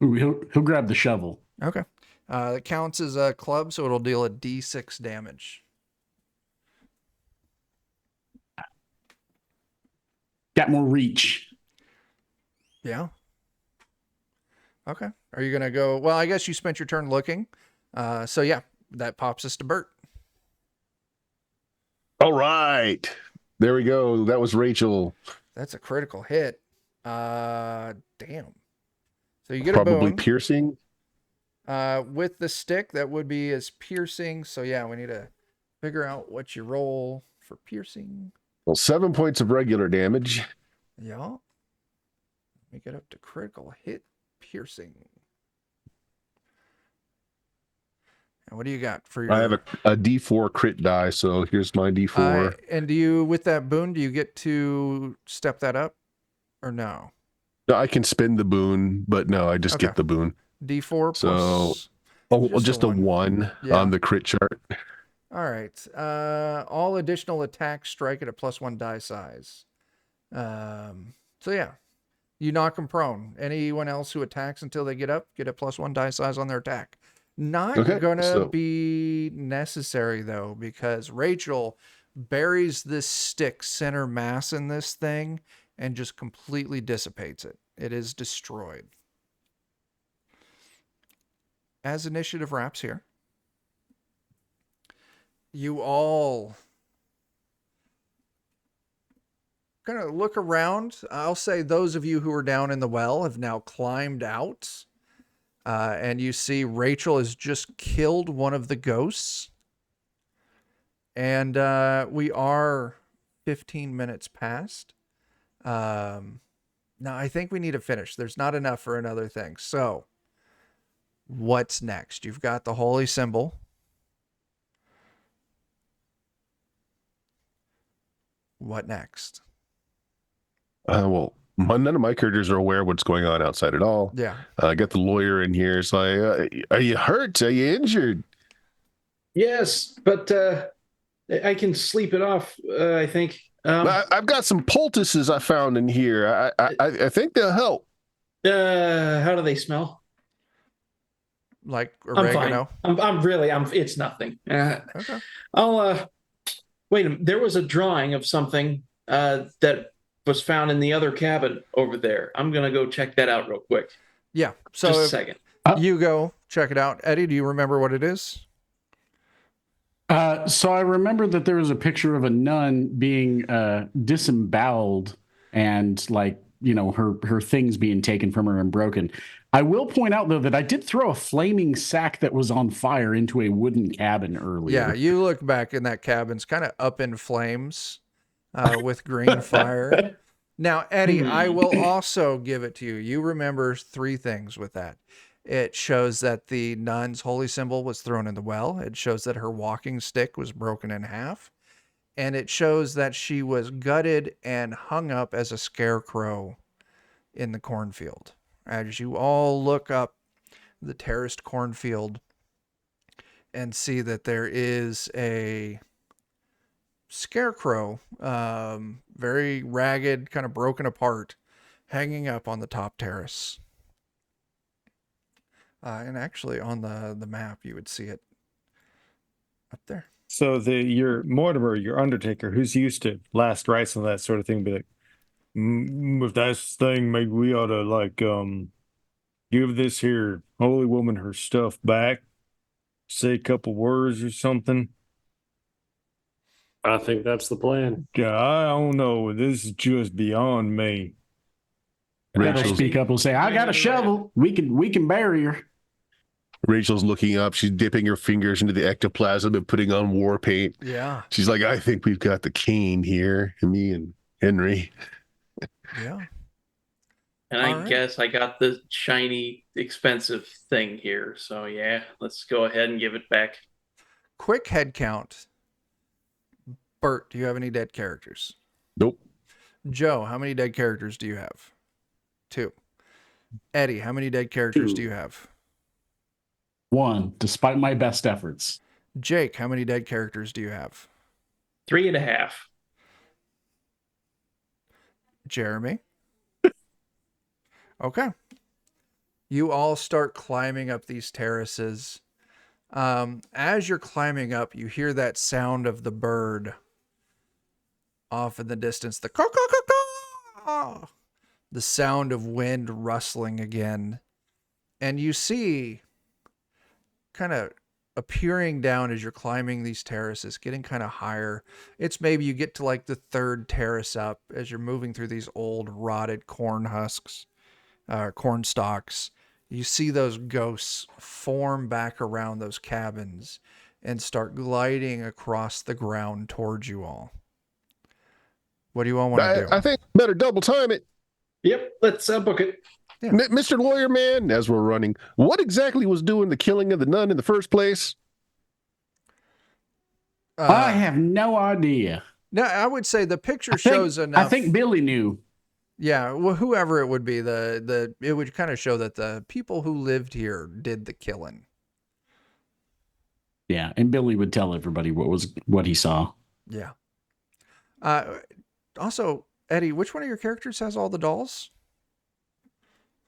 Ooh, he'll grab the shovel.
Okay. It counts as a club, so it'll deal a d6 damage.
Got more reach.
Yeah. Okay. Are you going to go? Well, I guess you spent your turn looking. So yeah, that pops us to Bert.
All right. There we go. That was Rachel.
That's a critical hit. Damn. So you get
Probably
a boon.
piercing.
With the stick, that would be as piercing. So yeah, we need to figure out what you roll for piercing.
Well, 7 points of regular damage.
Yeah. Make it up to critical hit piercing. And what do you got for your...
I have a D4 crit die, so here's my D4.
And do you, with that boon, do you get to step that up or no?
No, I can spend the boon, but no, I just get the boon.
D4
So,
plus...
just a 1 on the crit chart.
All right. All additional attacks strike at a +1 die size. So yeah, you knock them prone. Anyone else who attacks until they get up, get a +1 die size on their attack. Not gonna be necessary though, because Rachel buries this stick center mass in this thing and just completely dissipates it. It is destroyed. As initiative wraps here, you all kind of look around. I'll say those of you who are down in the well have now climbed out. And you see Rachel has just killed one of the ghosts. And we are 15 minutes past. Now, I think we need to finish. There's not enough for another thing. So, what's next? You've got the holy symbol. What next?
Well, none of my characters are aware of what's going on outside at all.
Yeah.
I got the lawyer in here. So are you hurt? Are you injured?
Yes, but I can sleep it off, I think.
I've got some poultices I found in here. I think they'll help.
How do they smell?
Like oregano?
I'm fine. It's nothing.
Okay.
I'll, wait a minute. There was a drawing of something that was found in the other cabin over there. I'm going to go check that out real quick.
Yeah. So
just a second.
You go check it out. Eddie, do you remember what it is?
So I remember that there was a picture of a nun being disemboweled and her things being taken from her and broken. I will point out though that I did throw a flaming sack that was on fire into a wooden cabin earlier.
Yeah, you look back in that cabin's kind of up in flames with green fire. Now, Eddie, I will also give it to you. You remember 3 things with that. It shows that the nun's holy symbol was thrown in the well. It shows that her walking stick was broken in half. And it shows that she was gutted and hung up as a scarecrow in the cornfield. As you all look up the terraced cornfield and see that there is a scarecrow, very ragged, kind of broken apart, hanging up on the top terrace. And actually on the map, you would see it up there.
So your Mortimer, your Undertaker, who's used to last rites and that sort of thing, be like, if that's the thing, maybe we ought to give this here holy woman her stuff back, say a couple words or something.
I think that's the plan.
Yeah, I don't know. This is just beyond me.
Rachel speak up and say, "I got a shovel. We can bury her."
Rachel's looking up. She's dipping her fingers into the ectoplasm and putting on war paint.
Yeah.
She's like, I think we've got the cane here, me and Henry.
Yeah.
And I guess I got the shiny, expensive thing here. So yeah, let's go ahead and give it back.
Quick head count. Bert, do you have any dead characters?
Nope.
Joe, how many dead characters do you have? 2. Eddie, how many dead characters
2.
do you have?
1, despite my best efforts.
Jake, how many dead characters do you have?
3.5.
Jeremy? Okay. You all start climbing up these terraces. As you're climbing up, you hear that sound of the bird off in the distance. The caw, caw, caw, caw. The sound of wind rustling again. And you see, kind of appearing down as you're climbing these terraces, getting kind of higher. It's maybe you get to like the 3rd terrace up as you're moving through these old rotted corn husks, corn stalks. You see those ghosts form back around those cabins and start gliding across the ground towards you all. What do you all want to do?
I think better double time it.
Yep, let's book it.
Yeah.
Mr. Lawyer Man, as we're running, what exactly was doing the killing of the nun in the first place?
I have no idea.
No, I would say the picture shows enough.
I think Billy knew.
Yeah, well, whoever it would be, it would kind of show that the people who lived here did the killing.
Yeah, and Billy would tell everybody what he saw.
Yeah. Also, Eddie, which one of your characters has all the dolls?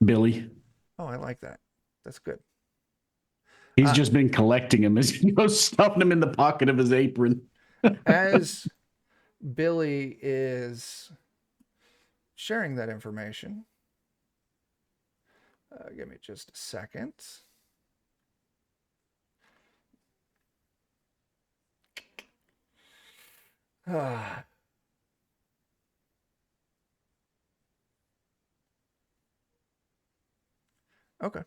Billy.
Oh, I like that. That's good.
He's just been collecting them as he goes, stuffing them in the pocket of his apron.
As Billy is sharing that information, give me just a second. Okay.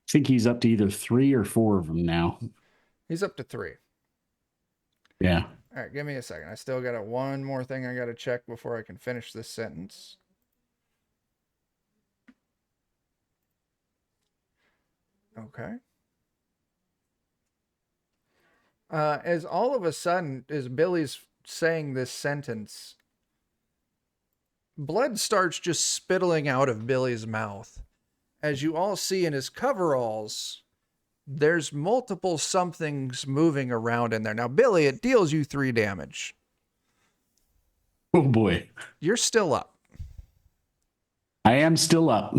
I think he's up to either 3 or 4 of them now.
He's up to 3.
Yeah.
All right, give me a second. I still got one more thing I got to check before I can finish this sentence. Okay. As all of a sudden, as Billy's saying this sentence, blood starts just spittling out of Billy's mouth. As you all see in his coveralls, there's multiple somethings moving around in there. Now, Billy, it deals you 3 damage.
Oh, boy.
You're still up.
I am still up.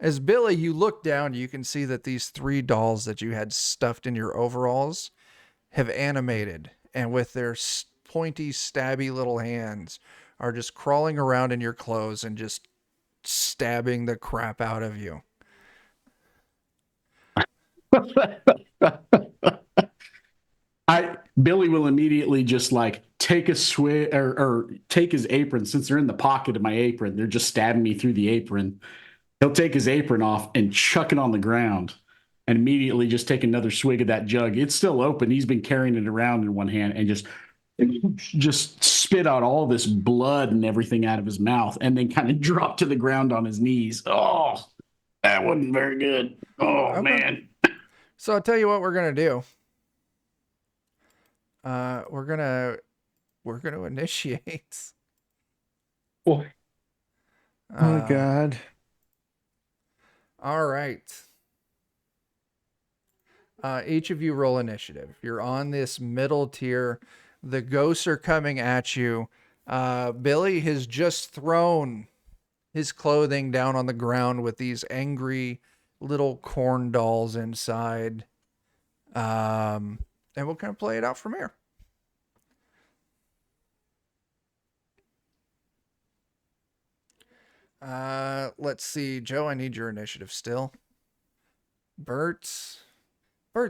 As Billy, you look down, you can see that these 3 dolls that you had stuffed in your overalls have animated, and with their pointy, stabby little hands are just crawling around in your clothes and just stabbing the crap out of you.
Billy will immediately just like take a swig or take his apron, since they're in the pocket of my apron. They're just stabbing me through the apron. He'll take his apron off and chuck it on the ground and immediately just take another swig of that jug. It's still open. He's been carrying it around in one hand and just spit out all this blood and everything out of his mouth and then kind of drop to the ground on his knees. Oh, that wasn't very good. Oh, okay. Man.
So I'll tell you what we're going to do. We're going to initiate.
Boy.
Oh, God.
All right. Each of you roll initiative. You're on this middle tier. The ghosts are coming at you. Billy has just thrown his clothing down on the ground with these angry little corn dolls inside. And we'll kind of play it out from here. Let's see. Joe, I need your initiative still. Bert,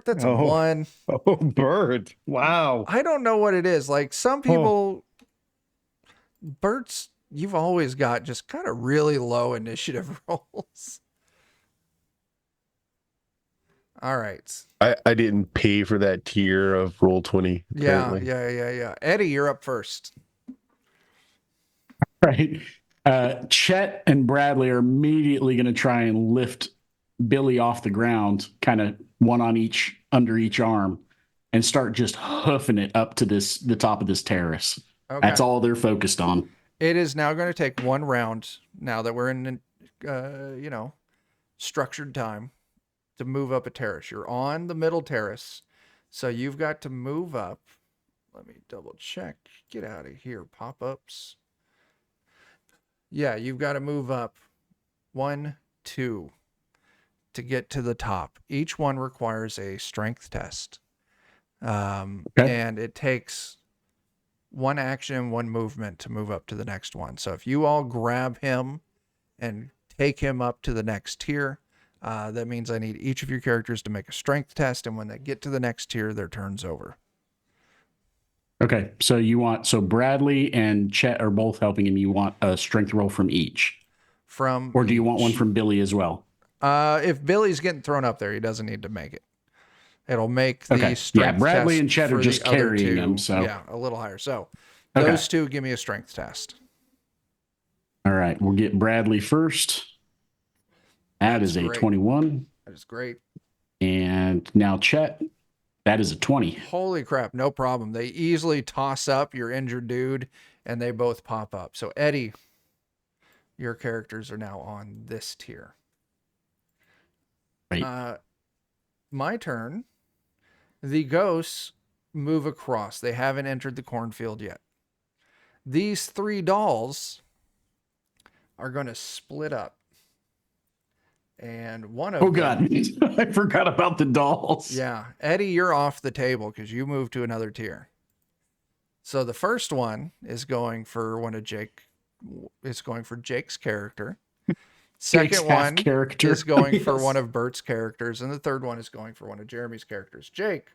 that's a 1.
Oh, Bert. Wow.
I don't know what it is. Like some people, Bert's, you've always got just kind of really low initiative rolls. All right.
I didn't pay for that tier of Roll20. Apparently.
Yeah. Eddie, you're up first.
Right. Chet and Bradley are immediately going to try and lift Billy off the ground, kind of one on each, under each arm, and start just hoofing it up to the top of this terrace. Okay. That's all they're focused on.
It is now going to take 1 round, now that we're in, structured time, to move up a terrace. You're on the middle terrace, so you've got to move up. Let me double check. Get out of here, pop-ups. Yeah, you've got to move up 1, 2 to get to the top. Each one requires a strength test. Okay. And it takes 1 action, 1 movement to move up to the next one. So if you all grab him and take him up to the next tier, that means I need each of your characters to make a strength test. And when they get to the next tier, their turn's over.
Okay. So Bradley and Chet are both helping him. You want a strength roll from each? Or do you want one from Billy as well?
If Billy's getting thrown up there, he doesn't need to make it. It'll make the
Okay.
strength
Yeah, Bradley
test
and Chet are
for
just
the other
carrying
two.
them, so.
Yeah, a little higher. So
Okay.
those two, give me a strength test.
All right, we'll get Bradley first. That
That's
is a
great.
21.
That is great.
And now Chet, that is a 20.
Holy crap, no problem. They easily toss up your injured dude, and they both pop up. So Eddie, your characters are now on this tier.
Right.
My turn. The ghosts move across. They haven't entered the cornfield yet. These 3 dolls are going to split up. And one of
Oh,
them...
God. I forgot about the dolls.
Yeah. Eddie, you're off the table because you moved to another tier. So the first one is going for Jake's character. Second one
character.
is going for
Yes.
one of Bert's characters, and the third one is going for one of Jeremy's characters. Jake.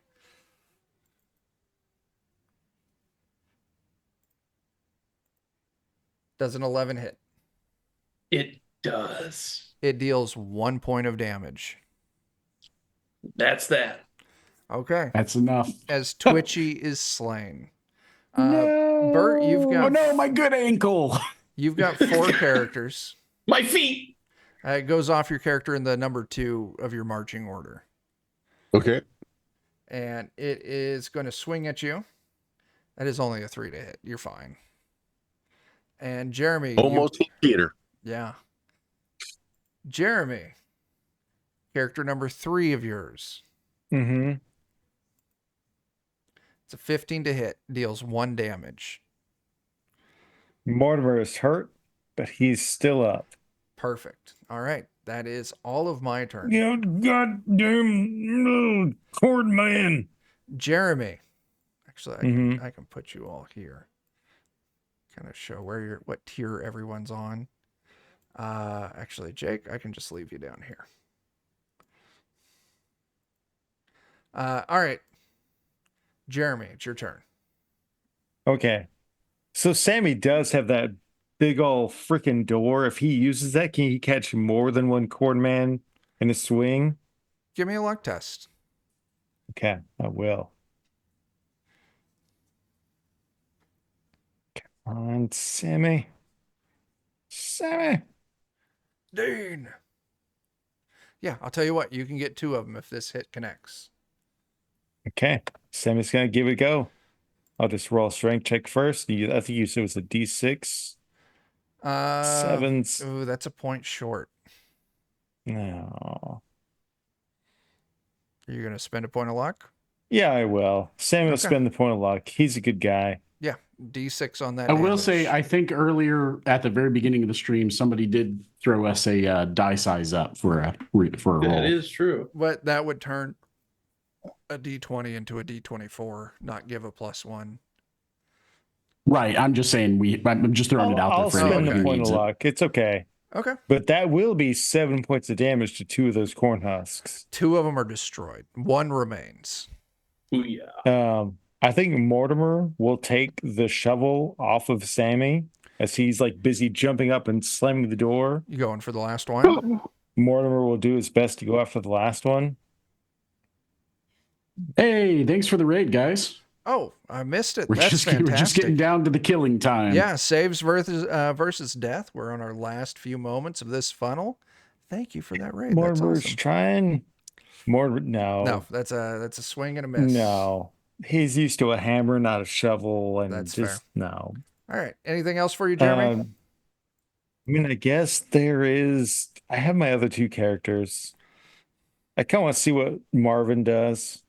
Does an 11 hit?
It does.
It deals 1 point of damage.
That's that.
Okay.
That's enough.
As Twitchy is slain.
No.
Bert,
Oh, no, my good ankle.
you've got 4 characters.
My feet.
It goes off your character in the number 2 of your marching order.
Okay.
And it is going to swing at you. That is only a 3 to hit. You're fine. And Jeremy.
Almost hit Peter.
Yeah. Jeremy. Character number 3 of yours.
Mm-hmm.
It's a 15 to hit. Deals 1 damage.
Mortimer is hurt, but he's still up.
Perfect. All right. That is all of my turn.
You goddamn cord man.
Jeremy. Actually,
Mhm.
I can put you all here. Kind of show what tier everyone's on. Actually, Jake, I can just leave you down here. All right. Jeremy, it's your turn.
Okay. So Sammy does have that big ol' freaking door. If he uses that, can he catch more than one cord man in a swing?
Give me a luck test.
Okay, I will. Come on, Sammy. Sammy.
Dean. Yeah, I'll tell you what. You can get 2 of them if this hit connects.
Okay. Sammy's going to give it a go. I'll just roll a strength check first. I think you said it was a D6. 7s.
Ooh, that's a point short.
No.
Are you going to spend a point of luck?
Yeah, I will. Sammy will
Okay.
spend the point of luck. He's a good guy.
Yeah, D6 on that.
I will
damage.
say, I think earlier at the very beginning of the stream, somebody did throw us a die size up for a roll.
That is true.
But that would turn a D20 into a D24, not give a +1.
Right. I'm just saying I'm just throwing it out there
I'll
for
spend
anybody
the
who
point
needs
of
it.
luck. It's okay.
Okay.
But that will be 7 points of damage to 2 of those corn husks.
2 of them are destroyed. 1 remains.
Booyah.
I think Mortimer will take the shovel off of Sammy as he's like busy jumping up and slamming the door.
You going for the last one?
Mortimer will do his best to go after the last one.
Hey, thanks for the raid, guys.
Oh, I missed it.
We're
That's
just
fantastic.
getting down to the killing time.
Yeah, saves versus death. We're on our last few moments of this funnel. Thank you for that raid. That's
Mortimer's
awesome.
trying. No.
No, that's a swing and a miss.
No. He's used to a hammer, not a shovel, and
That's
just
fair.
no.
All right. Anything else for you, Jeremy?
I mean, I guess there is. I have my other 2 characters. I kind of want to see what Marvin does,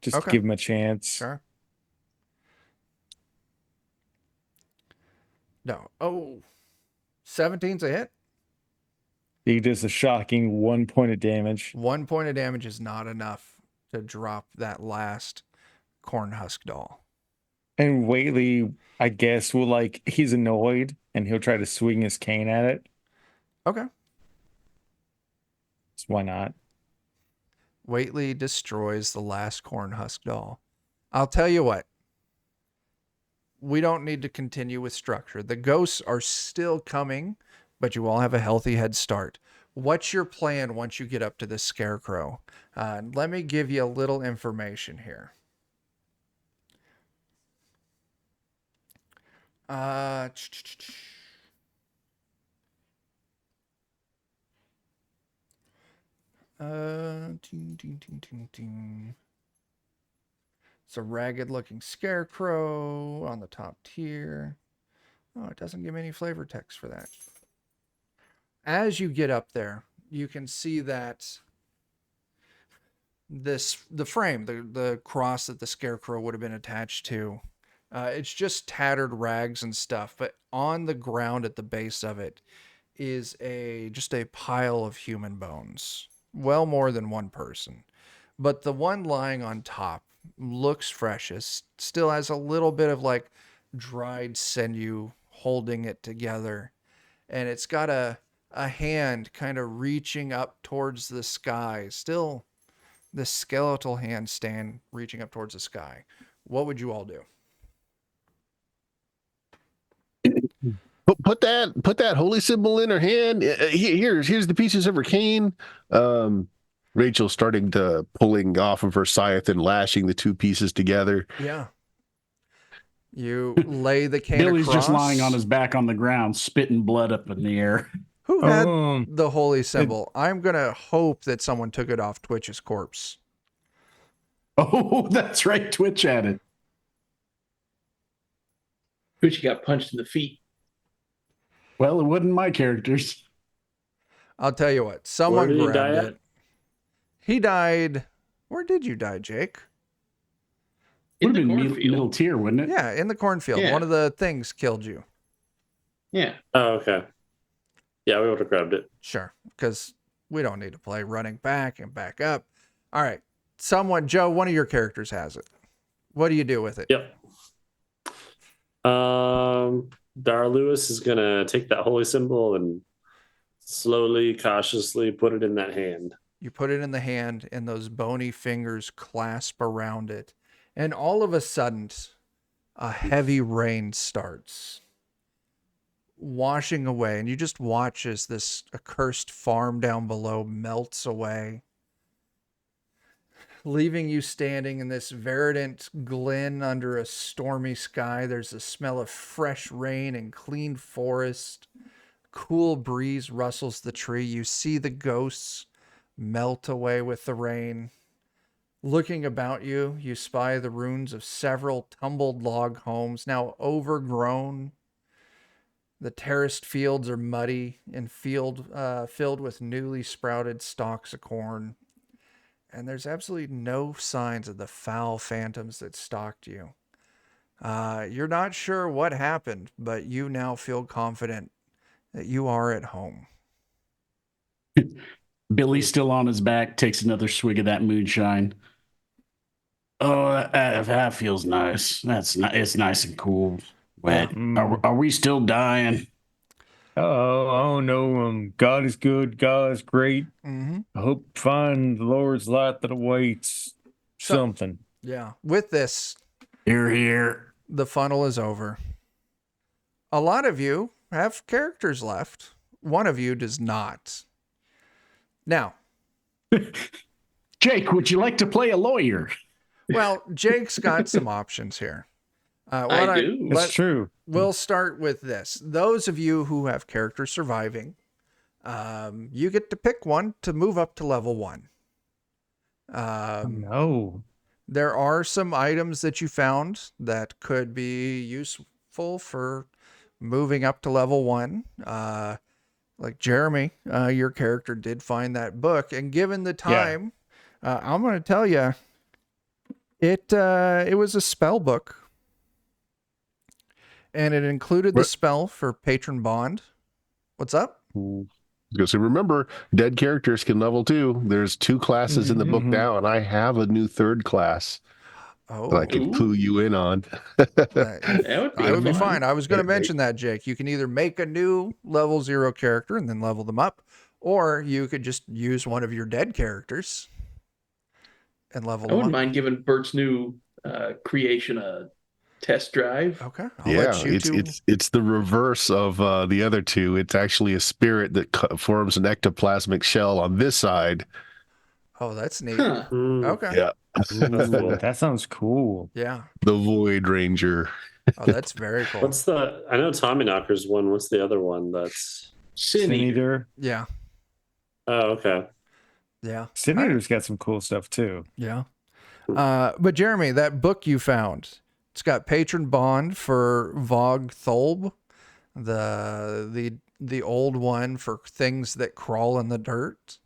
just
Okay.
to give him a chance.
Sure. No. Oh, 17's a hit.
He does a shocking 1 point of damage.
1 point of damage is not enough to drop that last corn husk doll.
And Whately, I guess, will he's annoyed and he'll try to swing his cane at it.
Okay.
So why not?
Whately destroys the last corn husk doll. I'll tell you what. We don't need to continue with structure. The ghosts are still coming, but you all have a healthy head start. what's your plan once you get up to the scarecrow? Let me give you a little information here. It's a ragged looking scarecrow on the top tier. Oh, it doesn't give me any flavor text for that. As you get up there, you can see that the frame, the cross that the scarecrow would have been attached to, it's just tattered rags and stuff, but on the ground at the base of it is just a pile of human bones. Well more than one person. But the one lying on top looks fresh. It still has a little bit of like dried sinew holding it together. And it's got a hand kind of reaching up towards the sky. Still the skeletal hand reaching up towards the sky. What would you all do?
Put that holy symbol in her hand. Here's the pieces of her cane. Rachel starting to pulling off of her scythe and lashing the two pieces together.
Yeah. You lay the cane
Billy's
across.
just lying on his back on the ground, spitting blood up in the air.
Who had the holy symbol? I'm going to hope that someone took it off Twitch's corpse.
Oh, that's right. Twitch had it.
Twitch got punched in the feet.
Well, it wasn't my characters.
I'll tell you what. Someone
Where did he
grabbed
die
it.
at?
He died. Where did you die, Jake?
In
Would
the
have been
cornfield.
middle tier, wouldn't it?
Yeah, in the cornfield.
Yeah.
One of the things killed you.
Yeah.
Oh, okay. Yeah, we would have grabbed it.
Sure, because we don't need to play running back and back up. All right. Joe, one of your characters has it. What do you do with it?
Yep. Dar Lewis is gonna take that holy symbol and slowly, cautiously put it in that hand.
You put it in the hand, and those bony fingers clasp around it. And all of a sudden, a heavy rain starts, washing away. And you just watch as this accursed farm down below melts away, leaving you standing in this verdant glen under a stormy sky. There's a smell of fresh rain and clean forest. Cool breeze rustles the tree. You see the ghosts melt away with the rain. Looking about you, you spy the ruins of several tumbled log homes, now overgrown. The terraced fields are muddy and filled with newly sprouted stalks of corn. And there's absolutely no signs of the foul phantoms that stalked you. You're not sure what happened, but you now feel confident that you are at home.
Billy's still on his back, takes another swig of that moonshine. Oh, that feels nice. It's nice and cool. Wet. Are we still dying?
Oh no, God is good, God is great.
Mm-hmm.
I hope to find the Lord's light that awaits something.
Yeah. With this,
Here.
the funnel is over. A lot of you have characters left. One of you does not. Now,
Jake, would you like to play a lawyer?
well, Jake's got some options here.
I do.
It's true.
We'll start with this. Those of you who have characters surviving, you get to pick one to move up to level 1.
No.
There are some items that you found that could be useful for moving up to level 1. Like Jeremy, your character did find that book, and given the time, I'm going to tell you, it was a spell book. And it included the spell for Patron Bond. What's up?
Because remember, dead characters can level 2. There's 2 classes in the book now, and I have a new 3rd class that I can clue you in on.
I would be fine. I was going to mention that, Jake. You can either make a new level 0 character and then level them up, or you could just use one of your dead characters and level
I
them
wouldn't
up.
mind giving Bert's new creation a test drive.
Okay. I'll let you two.
it's the reverse of the other two. It's actually a spirit that forms an ectoplasmic shell on this side.
Oh, that's neat.
Huh.
Okay.
Yeah,
Ooh, that sounds cool.
Yeah.
the Void Ranger.
Oh, that's very cool.
What's the? I know Tommyknocker's one. What's the other one? That's.
Sin
Sin
Eater.
Eater.
Yeah.
Oh, okay.
Yeah.
Sin Eater's got some cool stuff too.
Yeah. But Jeremy, that book you found, it's got patron bond for Vogue Tholb, the old one for things that crawl in the dirt.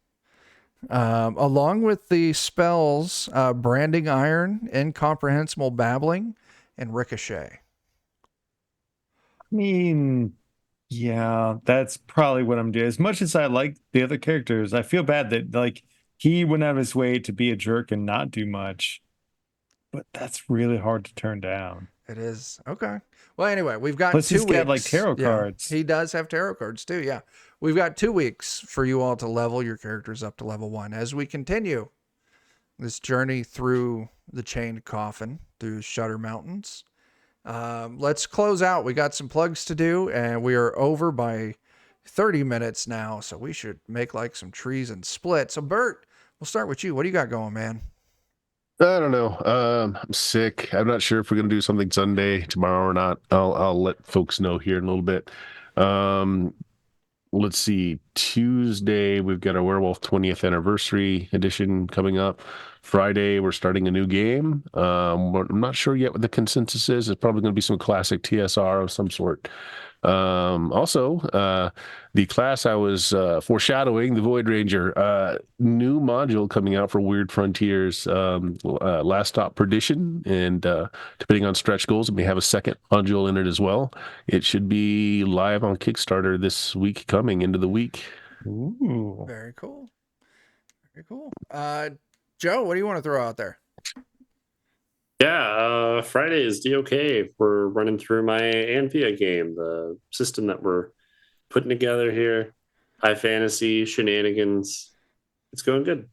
Along with the spells, branding iron, incomprehensible babbling, and ricochet.
I mean, yeah, that's probably what I'm doing. As much as I like the other characters, I feel bad that like he went out of his way to be a jerk and not do much. But that's really hard to turn down.
It is. Okay. Well, anyway, we've got
Plus
2
he's
weeks.
got like tarot
Yeah,
cards.
he does have tarot cards too. Yeah. We've got 2 weeks for you all to level your characters up to level 1 as we continue this journey through the Chained Coffin, through Shudder Mountains. Let's close out. We got some plugs to do, and we are over by 30 minutes now, so we should make like some trees and split. So, Bert, we'll start with you. What do you got going, man?
I don't know. I'm sick. I'm not sure if we're gonna do something Sunday tomorrow or not. I'll let folks know here in a little bit. Let's see. Tuesday we've got our Werewolf 20th anniversary edition coming up. Friday we're starting a new game. I'm not sure yet what the consensus is. It's probably going to be some classic TSR of some sort. Also, the class I was foreshadowing, the Void Ranger, new module coming out for Weird Frontiers, Last Stop Perdition, and depending on stretch goals, it may have a second module in it as well. It should be live on Kickstarter this week, coming into the week.
Ooh.
Very cool. Very cool. Joe, what do you want to throw out there?
Yeah, Friday is DOK. We're running through my Anthea game, the system that we're putting together here. High fantasy, shenanigans. It's going good.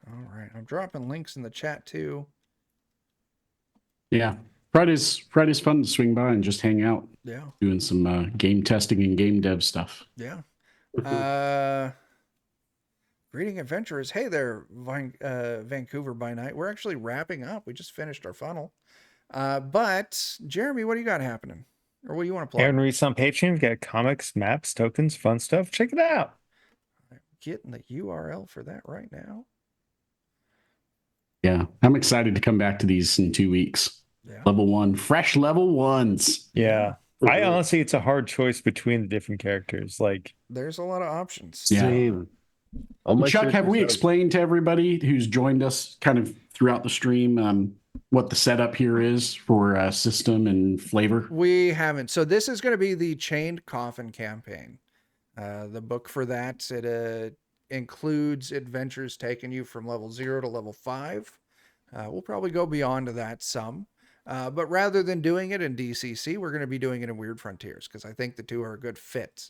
All right. I'm dropping links in the chat too.
Yeah. Friday's fun to swing by and just hang out,
Yeah.
doing some game testing and game dev stuff.
Yeah. Greeting adventurers. Hey there, Vancouver by night. We're actually wrapping up. We just finished our funnel. But Jeremy, what do you got happening? Or what do you want to play?
Aaron Reese on Patreon. Got comics, maps, tokens, fun stuff. Check it out.
I'm getting the URL for that right now.
Yeah. I'm excited to come back to these in 2 weeks.
Yeah.
Level 1, fresh level 1s.
Yeah. I honestly, it's a hard choice between the different characters. Like,
There's a lot of options.
Yeah.
Same. All my
Chuck, have
characters
we
are-
explained to everybody who's joined us kind of throughout the stream what the setup here is for system and flavor?
We haven't. So this is going to be the Chained Coffin campaign. The book for that, it includes adventures taking you from level 0 to level 5. We'll probably go beyond that some. But rather than doing it in DCC, we're going to be doing it in Weird Frontiers because I think the two are a good fit.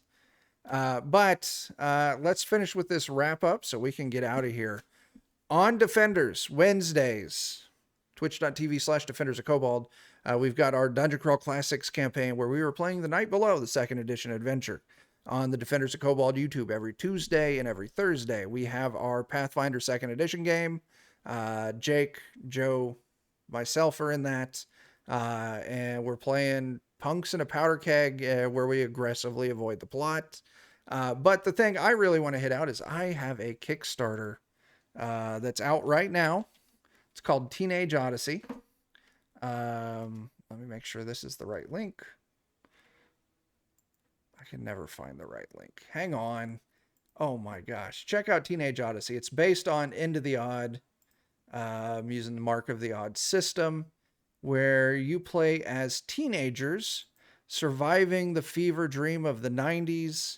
But let's finish with this wrap up so we can get out of here. On Defenders, Wednesdays, twitch.tv/Defenders of Kobold. We've got our Dungeon Crawl Classics campaign where we were playing The Night Below, the second edition adventure, on the Defenders of Kobold YouTube every Tuesday and every Thursday. We have our Pathfinder second edition game. Jake, Joe, myself are in that. And we're playing Punks in a Powder Keg where we aggressively avoid the plot. But the thing I really want to hit out is I have a Kickstarter that's out right now. It's called Teenage Odyssey. Let me make sure this is the right link. I can never find the right link. Hang on. Oh my gosh. Check out Teenage Odyssey. It's based on Into the Odd, using the Mark of the Odd system, where you play as teenagers surviving the fever dream of the 90s.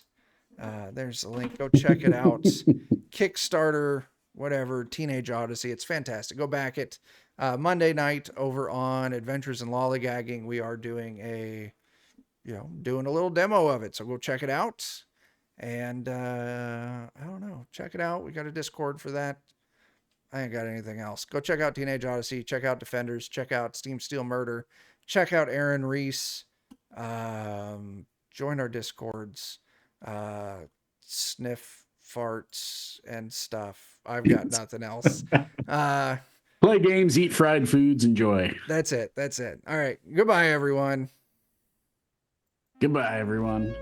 There's the link. Go check it out. Kickstarter, whatever, Teenage Odyssey. It's fantastic. Go back it. Monday night over on Adventures in Lollygagging. We are doing a little demo of it. So go check it out. And I don't know. Check it out. We got a Discord for that. I ain't got anything else. Go check out Teenage Odyssey. Check out Defenders. Check out Steam Steel Murder. check out Aaron Reese. Join our Discords. Sniff farts and stuff. I've got nothing else.
Play games, eat fried foods, enjoy.
That's it. All right. Goodbye, everyone.
Goodbye, everyone.